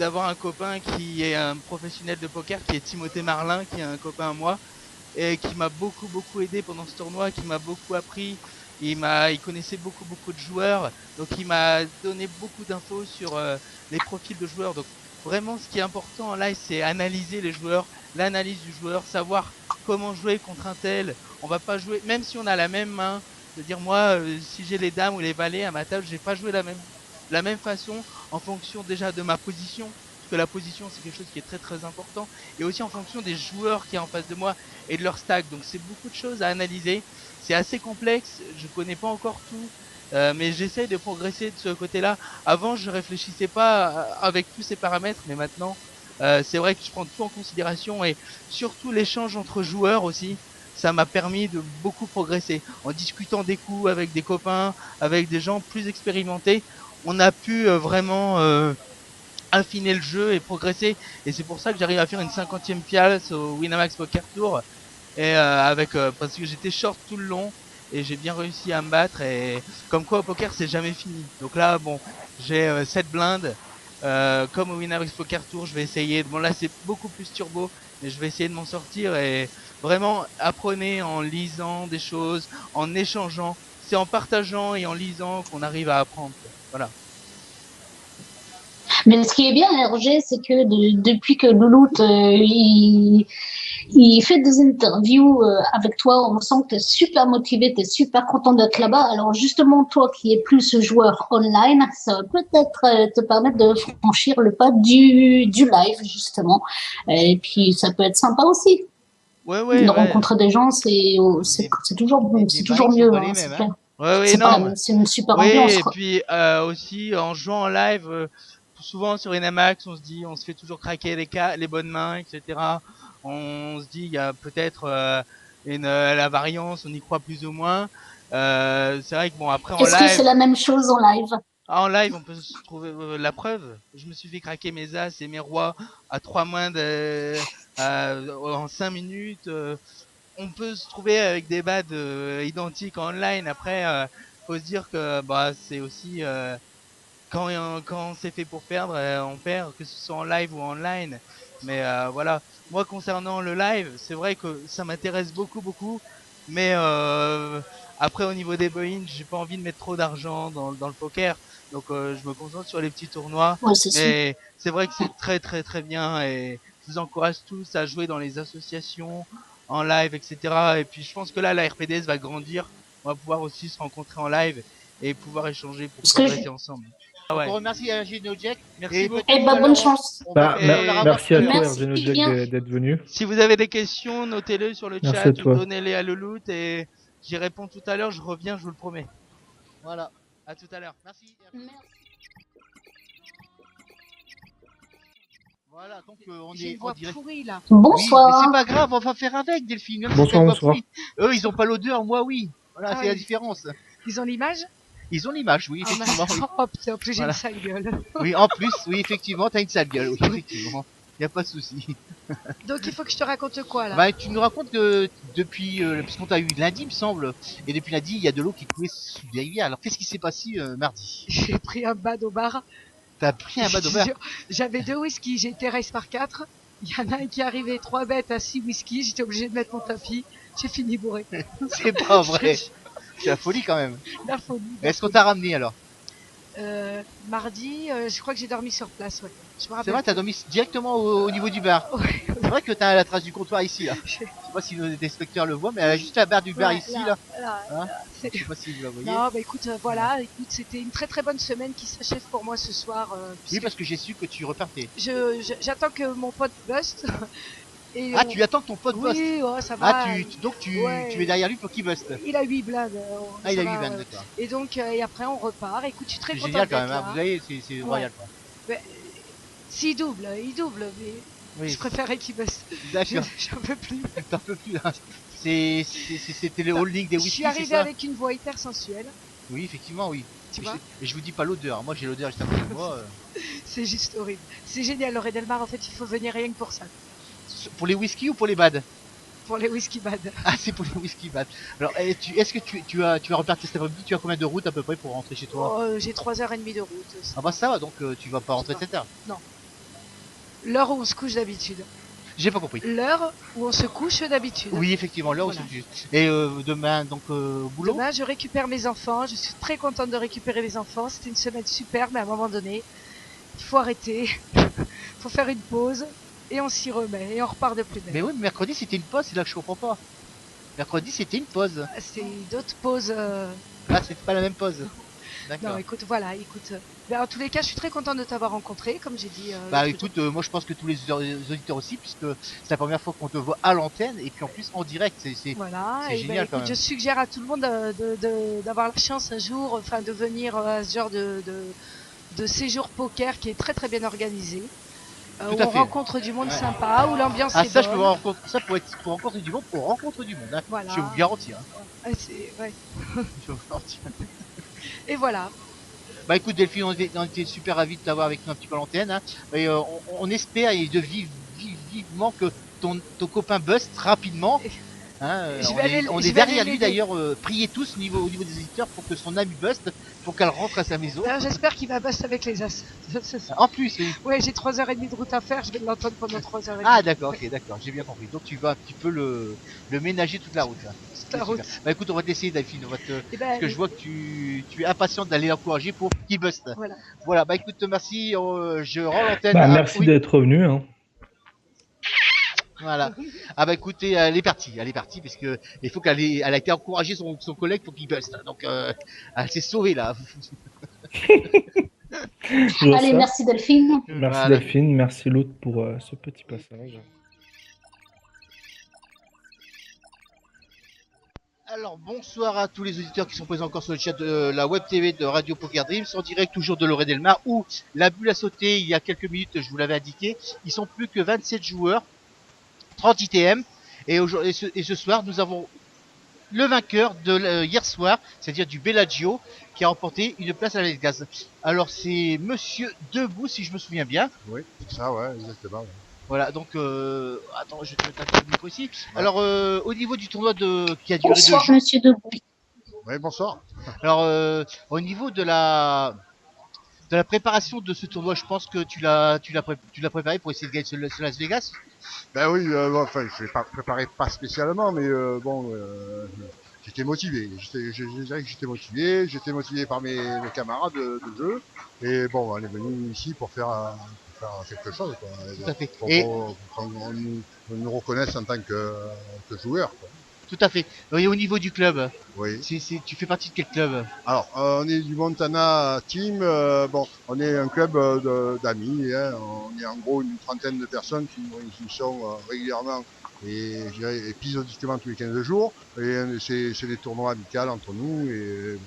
d'avoir un copain qui est un professionnel de poker, qui est Timothée Marlin, qui est un copain à moi, et qui m'a beaucoup aidé pendant ce tournoi, qui m'a beaucoup appris. Il connaissait beaucoup de joueurs, donc il m'a donné beaucoup d'infos sur les profils de joueurs. Donc vraiment, ce qui est important en live, c'est analyser les joueurs, l'analyse du joueur, savoir comment jouer contre un tel. On va pas jouer, même si on a la même main. C'est-à-dire moi, si j'ai les dames ou les valets à ma table, j'ai pas joué la même façon en fonction déjà de ma position, parce que la position c'est quelque chose qui est très très important, et aussi en fonction des joueurs qui est en face de moi et de leur stack. Donc c'est beaucoup de choses à analyser, c'est assez complexe, je connais pas encore tout, mais j'essaye de progresser de ce côté-là. Avant je réfléchissais pas avec tous ces paramètres, mais maintenant c'est vrai que je prends tout en considération, et surtout l'échange entre joueurs aussi. Ça m'a permis de beaucoup progresser. En discutant des coups avec des copains, avec des gens plus expérimentés, on a pu vraiment affiner le jeu et progresser. Et c'est pour ça que j'arrive à faire une 50e place au Winamax Poker Tour. Et parce que j'étais short tout le long et j'ai bien réussi à me battre. Et comme quoi au poker c'est jamais fini. Donc là bon, j'ai 7 blindes. Comme au Winamax Poker Tour, je vais essayer. Bon là c'est beaucoup plus turbo, mais je vais essayer de m'en sortir. Et vraiment apprenez en lisant des choses, en échangeant. C'est en partageant et en lisant qu'on arrive à apprendre. Voilà. Mais ce qui est bien, Roger, c'est que depuis que Louloute il fait des interviews avec toi, on sent que tu es super motivé, tu es super content d'être là-bas. Alors justement, toi qui es plus joueur online, ça va peut-être te permettre de franchir le pas du live, justement. Et puis, ça peut être sympa aussi. Ouais, de rencontrer des gens, c'est toujours bon, c'est toujours paris, mieux, c'est pas hein, les c'est mêmes, clair. hein. Ouais, C'est pas la non. même- c'est une super Oui, ambiance, et quoi. puis aussi en jouant en live, souvent sur Winamax, on se fait toujours craquer les bonnes mains, etc. On se dit il y a peut-être la variance, on y croit plus ou moins. C'est vrai que bon après en Est-ce que live, c'est la même chose en live? en live on peut se trouver la preuve. Je me suis fait craquer mes as et mes rois à 3 moins en 5 minutes. On peut se trouver avec des bads identiques en online. Après, faut se dire que bah c'est aussi quand c'est fait pour perdre, on perd, que ce soit en live ou en online. Mais voilà, moi concernant le live, c'est vrai que ça m'intéresse beaucoup, mais après au niveau des buy-in, j'ai pas envie de mettre trop d'argent dans le poker, donc je me concentre sur les petits tournois. Ouais, c'est sûr. Mais c'est vrai que c'est très bien et je vous encourage tous à jouer dans les associations, en live, etc. Et puis je pense que là, la RPDS va grandir, on va pouvoir aussi se rencontrer en live et pouvoir échanger pour Parce que progresser ensemble. Ah ouais. On remercie Gino Jack. Merci beaucoup. Eh ben, bonne chance. Merci à toi, Merci Erzeno Jack, bien. d'être venu. Si vous avez des questions, notez-les sur le Merci chat à ou toi. donnez-les à Lelout et j'y réponds tout à l'heure. Je reviens, je vous le promets. Voilà. À tout à l'heure. Merci. Voilà, donc on J'ai est une en voix direct. pourrie, là. Bonsoir. Oui, mais c'est pas grave, on va faire avec Delphine. Même si Bonsoir, t'as une voix bonsoir. pourrie. Eux, ils ont pas l'odeur, moi oui. Voilà, Ah c'est la oui. différence. Ils ont l'image? Ils ont l'image, oui, Ah, effectivement. oui. oh putain, en plus j'ai Voilà. une sale gueule. Oui, en plus, oui, effectivement, t'as une sale gueule, oui, effectivement. Y a pas de souci. Donc il faut que je te raconte quoi là? Bah, tu nous racontes que depuis, puisqu'on t'a eu lundi, il me semble, et depuis lundi, il y a de l'eau qui coulait sous les rivières. Alors, qu'est-ce qui s'est passé mardi? J'ai pris un bad au bar. T'as pris un bad au Je te bar? jure, j'avais 2 whisky, j'ai été race par 4. Il y en a un qui est arrivé 3 bêtes à 6 whisky, j'étais obligé de mettre mon tapis. J'ai fini bourré. C'est pas vrai. C'est la folie quand même. La folie. Est-ce qu'on t'a ramené alors? Mardi, je crois que j'ai dormi sur place, ouais. Je me C'est rappelle. vrai, t'as dormi directement au niveau du bar. C'est vrai que t'as la trace du comptoir ici, là. Je sais pas si nos inspecteurs le voient, mais elle a juste la barre du bar Ouais, ici, là, là. Hein c'est- Je sais pas si vous la voyez. Non, bah écoute, voilà, écoute, c'était une très bonne semaine qui s'achève pour moi ce soir. Oui, puisque parce que j'ai su que tu repartais. j'attends que mon pote bust. Et Ah, tu attends que ton pote bosse. Oui, ouais, ça va. Ah, donc tu Ouais. es derrière lui pour qu'il buste. Il a 8 blindes. Ah, il ça a va, 8 vannes, ouais. d'accord. Et donc, et après, on repart. Écoute, je suis très C'est contente génial d'être quand même, hein. là. Vous voyez, c'est royal, quoi. Mais, s'il double, il double, mais Oui. je préférais qu'il buste. D'accord. J'en peux plus. T'en peux plus, là. C'était le holding des Je whisky, suis c'est arrivée ça? avec une voix hyper sensuelle. Oui, effectivement, oui. Tu Mais vois et je vous dis pas l'odeur. Moi, j'ai l'odeur juste à côté de moi. C'est juste horrible. C'est génial, Lauré Delmar, en fait, il faut venir rien que pour ça. Pour les whisky ou pour les bad? Pour les whisky bad. Ah, c'est pour les whisky bad. Alors, est-ce que tu vas repartir cet après-midi? Tu as combien de route à peu près pour rentrer chez toi? Oh, j'ai 3h30 de route. Ah bah ça va, donc tu vas pas rentrer cette heure. Non. L'heure où on se couche d'habitude. J'ai pas compris. L'heure où on se couche d'habitude. Oui, effectivement, là Voilà. aussi. Et demain, donc, au boulot? Demain, je récupère mes enfants. Je suis très contente de récupérer mes enfants. C'était une semaine super, mais à un moment donné, il faut arrêter. Faut faire une pause. Et on s'y remet. Et on repart de plus belle. Mais oui, mais mercredi c'était une pause, c'est là que je comprends pas. Mercredi c'était une pause. C'est d'autres pauses. Ah, c'est pas la même pause. D'accord. Non, écoute, voilà, écoute. Ben, en tous les cas, je suis très contente de t'avoir rencontré, comme j'ai dit. Bah l'autre écoute, moi je pense que tous les auditeurs aussi, puisque c'est la première fois qu'on te voit à l'antenne, et puis en plus en direct, c'est Voilà, c'est et génial ben, quand écoute, même. je suggère à tout le monde d'avoir la chance un jour, enfin, de venir à ce genre de séjour poker qui est très bien organisé. Tout Où à on fait. rencontre du monde Ouais. sympa, où l'ambiance Ah est ça, bonne. je peux rencontrer, ça pour rencontrer du monde, pour rencontrer du monde, hein. Voilà. Je vais vous garantir. Hein. Ouais. Je vais vous garantir. Et voilà. Bah écoute Delphine, on était super ravis de t'avoir avec nous un petit peu à l'antenne, hein. Et on espère et de vivement que ton copain buste rapidement. Hein, Je vais aller- on je est vais aller derrière lui l'aider. d'ailleurs, priez tous au niveau des éditeurs pour que son ami buste, pour qu'elle rentre à sa maison. Alors, j'espère qu'il va passer avec les as. En plus, oui. Ouais, j'ai 3h30 de route à faire, je vais l'entendre pendant 3h30. Ah d'accord, ok, d'accord, j'ai bien compris. Donc tu vas un petit peu le ménager toute la route. Là. Toute la C'est route. super. Bah écoute, on va t'essayer Delphine, Eh ben, parce que je vois que tu es impatiente d'aller l'encourager pour qu'il buste. Voilà. Voilà, bah écoute, merci, je rends l'antenne. Bah, à- merci oui. d'être revenu. Hein. Voilà. Ah bah écoutez, elle est partie, parce que il faut elle a été encouragée son collègue pour qu'il buste. Donc elle s'est sauvée là. Je vois Allez, ça. merci Delphine. Merci Voilà. Delphine, merci Lout pour ce petit passage. Alors bonsoir à tous les auditeurs qui sont présents encore sur le chat de la web TV de Radio Poker Dreams, en direct toujours de Loré Delmar, où la bulle a sauté il y a quelques minutes, je vous l'avais indiqué. Ils sont plus que 27 joueurs, 30 ITM, et ce soir nous avons le vainqueur de hier soir, c'est-à-dire du Bellagio, qui a remporté une place à la Vegas. Alors c'est Monsieur Debout, si je me souviens bien. Oui, c'est ça, ouais, exactement. Ouais. Voilà, donc attends, je vais te mettre un peu de micro ici. Ouais. Alors au niveau du tournoi qui a duré 2 jours. Bonsoir Monsieur Debout. Oui, bonsoir. Alors au niveau de la préparation de ce tournoi, je pense que tu l'as préparé pour essayer de gagner sur Las Vegas. Ben oui, enfin, je l'ai pas préparé pas spécialement, mais j'étais motivé. Je dirais que j'étais motivé par mes camarades de jeu, et bon, on est venu ici pour faire quelque chose, quoi. Tout à fait. Pour qu'on nous reconnaisse en tant que joueur, quoi. Tout à fait. Et au niveau du club, oui. Tu fais partie de quel club? Alors, on est du Montana Team. Bon, on est un club d'amis. Hein. On est en gros une trentaine de personnes qui nous sont régulièrement et je dirais épisodiquement tous les 15 jours. Et c'est des tournois amicaux entre nous. Et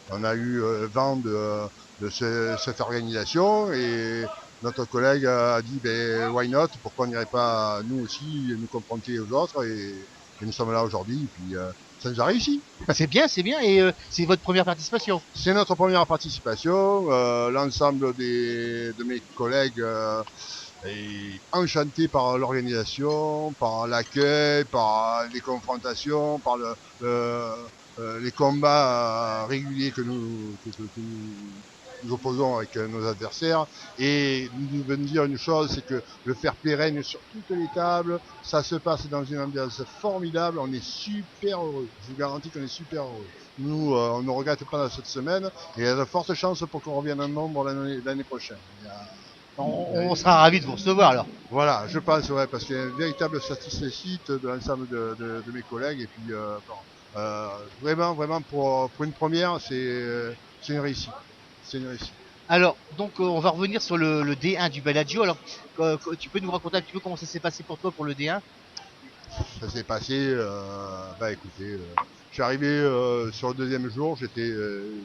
voilà. On a eu vent de cette organisation et notre collègue a dit ben why not, pourquoi on n'irait pas nous aussi nous confronter aux autres, et nous sommes là aujourd'hui, et puis ça nous a réussi. C'est bien, et c'est votre première participation? C'est notre première participation, l'ensemble de mes collègues est enchanté par l'organisation, par l'accueil, par les confrontations, par les combats réguliers que nous opposons avec nos adversaires, et nous devons dire une chose, c'est que le fair play règne sur toutes les tables, ça se passe dans une ambiance formidable, on est super heureux, je vous garantis qu'on est super heureux. Nous, on ne regrette pas cette semaine, et il y a de fortes chances pour qu'on revienne en nombre l'année prochaine. On sera ravis de vous recevoir alors. Voilà, je pense, ouais, parce qu'il y a une véritable satisfaction de l'ensemble de mes collègues, et puis vraiment pour une première, c'est une réussite. C'est une réussite. Alors, donc on va revenir sur le D1 du Bellagio. Alors, tu peux nous raconter un petit peu comment ça s'est passé pour toi pour le D1? Ça s'est passé, écoutez, je suis arrivé sur le deuxième jour, j'étais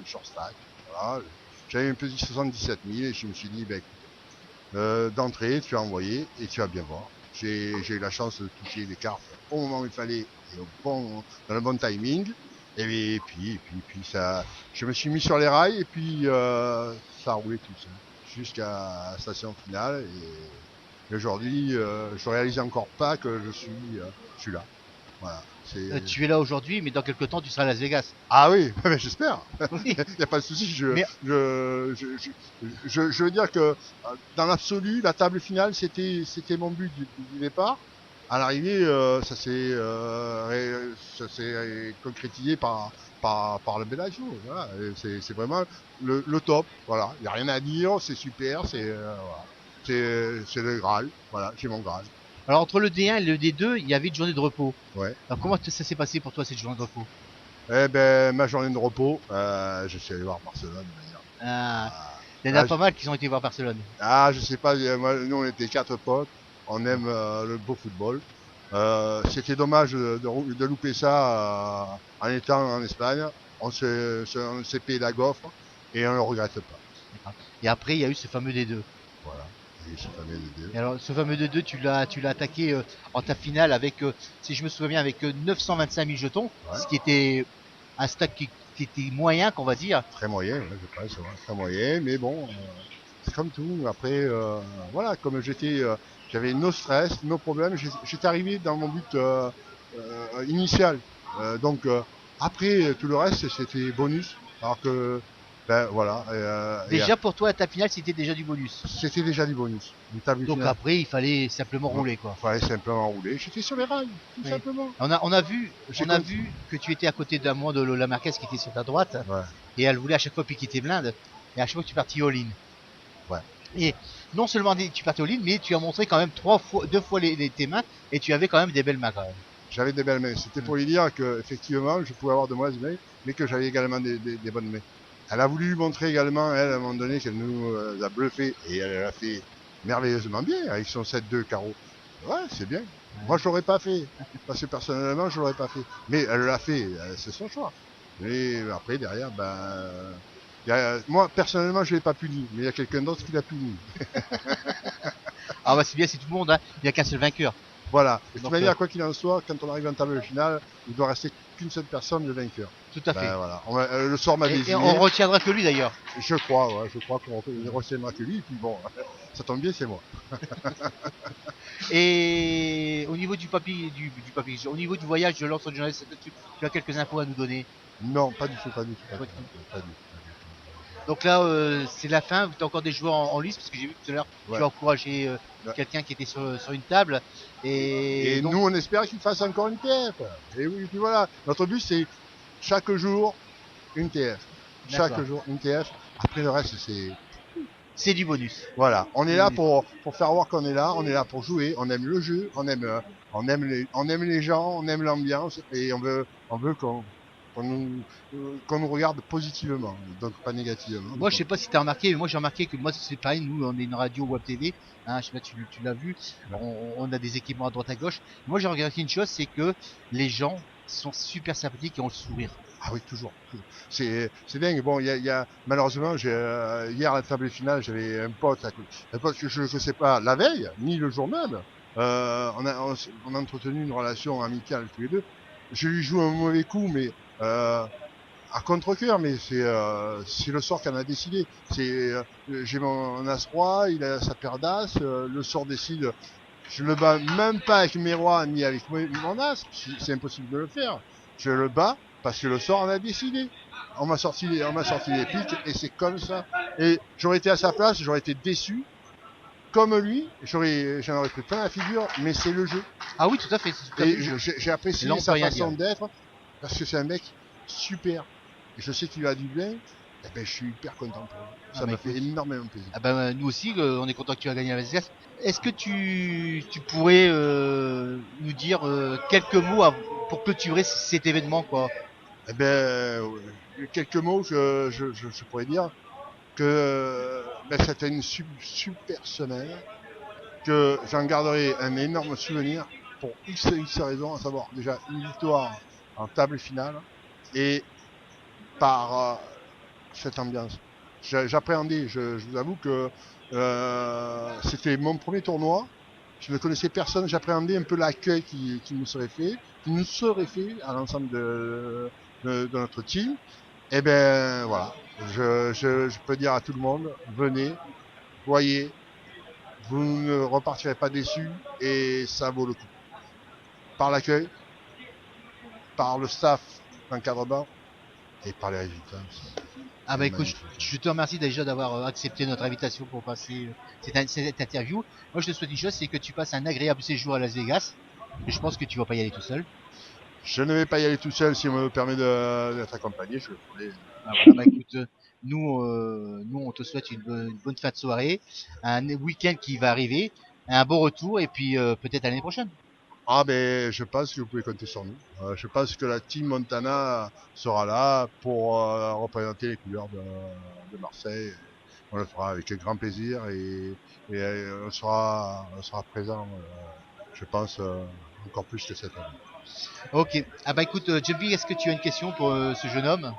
short stack, voilà. J'avais un petit 77 000 et je me suis dit, écoute, d'entrée, tu as envoyé et tu vas bien voir. J'ai eu la chance de toucher les cartes au moment où il fallait et dans le bon timing. Et puis ça, je me suis mis sur les rails et puis ça a roulé tout seul jusqu'à la station finale. Et aujourd'hui, je réalise encore pas que je suis là. Voilà. Tu es là aujourd'hui, mais dans quelques temps, tu seras à Las Vegas. Ah oui, mais j'espère. Oui. Il n'y a pas de souci. Je veux dire que dans l'absolu, la table finale, c'était mon but du départ. À l'arrivée, ça s'est concrétisé par le Bellagio. Voilà. C'est vraiment le top. Voilà. Il n'y a rien à dire. C'est super. C'est le Graal. Voilà. C'est mon Graal. Alors entre le D1 et le D2, il y avait une journée de repos. Ouais. Alors comment ça s'est passé pour toi cette journée de repos? Eh ben, ma journée de repos, je suis allé voir Barcelone d'ailleurs. Il y en a pas mal qui ont été voir Barcelone. Ah, je sais pas. Nous, on était 4 potes. On aime le beau football. C'était dommage de louper ça en étant en Espagne. On s'est payé la gaufre et on ne le regrette pas. Et après, il y a eu ce fameux D2. Voilà. Et ce fameux D2. Et alors, ce fameux D2, tu l'as attaqué en ta finale avec, si je me souviens bien, avec 925 000 jetons, ouais. Ce qui était un stack qui était moyen, qu'on va dire. Très moyen, ouais, je pense, très moyen, mais bon, c'est comme tout. Après, voilà, comme j'avais no stress, no problème, j'étais arrivé dans mon but initial. Donc après, tout le reste, c'était bonus. Alors que, voilà. Déjà pour toi, ta finale, c'était déjà du bonus. C'était déjà du bonus. Donc finale. Après, il fallait simplement rouler, quoi. Il fallait simplement rouler. J'étais sur les rails, tout simplement. On a vu que tu étais à côté d'un moment de Lola Marquez qui était sur ta droite. Ouais. Et elle voulait à chaque fois piquer tes blindes. Et à chaque fois que tu partis all-in. Ouais. Et non seulement tu partais all-in, mais tu as montré quand même deux fois tes mains, et tu avais quand même des belles mains quand même. J'avais des belles mains. C'était pour lui dire que effectivement, je pouvais avoir de mauvaises mains, mais que j'avais également des bonnes mains. Elle a voulu montrer également, elle, à un moment donné, qu'elle nous a bluffé, et elle l'a fait merveilleusement bien avec son 7-2 carreau. Ouais, c'est bien. Moi, je l'aurais pas fait. Parce que personnellement, je l'aurais pas fait. Mais elle l'a fait, c'est son choix. Mais après, derrière, moi, personnellement, je l'ai pas puni. Mais il y a quelqu'un d'autre qui l'a puni. Ah bah c'est bien, c'est tout le monde, hein. Il n'y a qu'un seul vainqueur. Voilà. Et de toute Donc, manière, quoi qu'il en soit, quand on arrive en table finale, il doit rester qu'une seule personne, le vainqueur. Tout à fait. Voilà. Le sort m'a désigné. Et on retiendra que lui d'ailleurs. Je crois qu'on retiendra que lui. Et puis bon, ça tombe bien, c'est moi. Et au niveau du papier, au niveau du voyage de Los Angeles, tu as quelques infos à nous donner? Non, pas du tout. Pas du tout. Donc là, c'est la fin. Tu as encore des joueurs en lice parce que j'ai vu que tout à l'heure tu as encouragé quelqu'un qui était sur une table. Et donc... nous, on espère qu'il fasse encore une TF. Et oui, puis voilà. Notre but, c'est chaque jour une TF. Chaque jour une TF. Après le reste, c'est du bonus. Voilà. On est là pour faire voir qu'on est là. On est là pour jouer. On aime le jeu. On aime les gens. On aime l'ambiance. Et on veut qu'on nous regarde positivement, donc pas négativement. Moi, je sais pas si tu as remarqué, mais moi j'ai remarqué que moi c'est pareil, nous on est une radio web TV, hein, je sais pas, tu l'as vu, on a des équipements à droite à gauche. Moi j'ai regardé une chose, c'est que les gens sont super sympathiques et ont le sourire. Ah oui, toujours. C'est dingue. Bon, il y a malheureusement, hier à la table finale, j'avais un pote que je ne sais pas la veille, ni le jour même. On a entretenu une relation amicale tous les deux. Je lui joue un mauvais coup, mais à contre-cœur, mais c'est le sort qu'on a décidé. J'ai mon As-Roi, il a sa paire d'As, le sort décide. Je le bats même pas avec mes rois ni avec mon As, c'est impossible de le faire. Je le bats parce que le sort en a décidé. On m'a sorti les piques et c'est comme ça. Et j'aurais été à sa place, j'aurais été déçu. Comme lui, j'en aurais pris plein la figure, mais c'est le jeu. Ah oui, tout à fait. J'ai apprécié sa façon d'être parce que c'est un mec super. Et je sais qu'il a du bien. Et ben, je suis hyper content pour lui. Ça m'a fait énormément plaisir. Ah ben, nous aussi, on est content que tu as gagné à Las Vegas. Est-ce que tu pourrais nous dire quelques mots pour clôturer cet événement, quoi? Eh ben, quelques mots, je pourrais dire que c'était une super semaine, que j'en garderai un énorme souvenir pour X raisons, à savoir déjà une victoire en table finale et par cette ambiance. J'appréhendais, je vous avoue que c'était mon premier tournoi, je ne connaissais personne, j'appréhendais un peu l'accueil qui nous serait fait à l'ensemble de notre team. Et ben voilà, je peux dire à tout le monde, venez, voyez, vous ne repartirez pas déçus et ça vaut le coup. Par l'accueil, par le staff d'encadrement et par les résultats. Ah bah écoute, je te remercie déjà d'avoir accepté notre invitation pour passer cette interview. Moi je te souhaite une chose, c'est que tu passes un agréable séjour à Las Vegas. Et je pense que tu vas pas y aller tout seul. Je ne vais pas y aller tout seul si on me permet d'être accompagné, je le ferai. Ah voilà, bah écoute, nous on te souhaite une bonne fin de soirée, un week-end qui va arriver, un bon retour et puis peut-être à l'année prochaine. Ah ben je pense que vous pouvez compter sur nous. Je pense que la team Montana sera là pour représenter les couleurs de Marseille. On le fera avec grand plaisir et on sera présent, je pense, encore plus que cette année. Ok, ah bah écoute, Jumpy, est-ce que tu as une question pour ce jeune homme?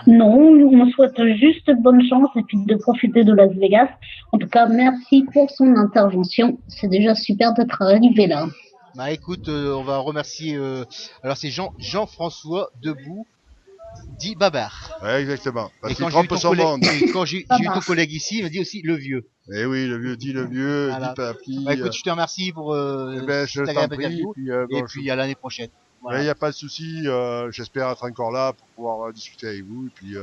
Non, on souhaite juste bonne chance et puis de profiter de Las Vegas. En tout cas, merci pour son intervention. C'est déjà super d'être arrivé là. Bah écoute, on va remercier. Alors c'est Jean-François Debout, dit Babar. Ouais, exactement. Parce Et qu'il trompe son monde. quand j'ai eu ton collègue ici, il m'a dit aussi le vieux. Eh oui, le vieux dit Voilà. dit papy. Bah écoute, je te remercie pour je cette t'en agréable prie. interview. Et puis à l'année prochaine. Voilà. Il n'y a pas de souci. J'espère être encore là pour pouvoir discuter avec vous. Et puis,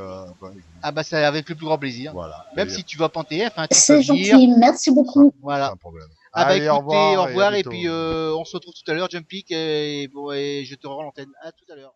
ah bah c'est avec le plus grand plaisir. Voilà. Même si tu vas pas en TF, hein, tu c'est peux gentil, venir. merci beaucoup. Voilà. Sans problème. Ah bah allez, écoutez, au revoir et bientôt. puis on se retrouve tout à l'heure, Jumpy, et je te rends l'antenne. À tout à l'heure.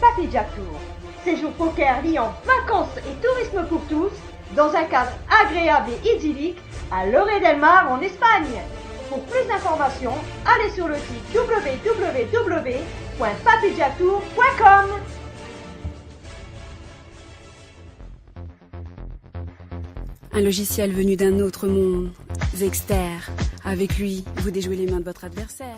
Papilla Tour. Séjour poker liant vacances et tourisme pour tous, dans un cadre agréable et idyllique, à Lloret del Mar en Espagne. Pour plus d'informations, allez sur le site www.papillatour.com. Un logiciel venu d'un autre monde, Zexter. Avec lui, vous déjouez les mains de votre adversaire.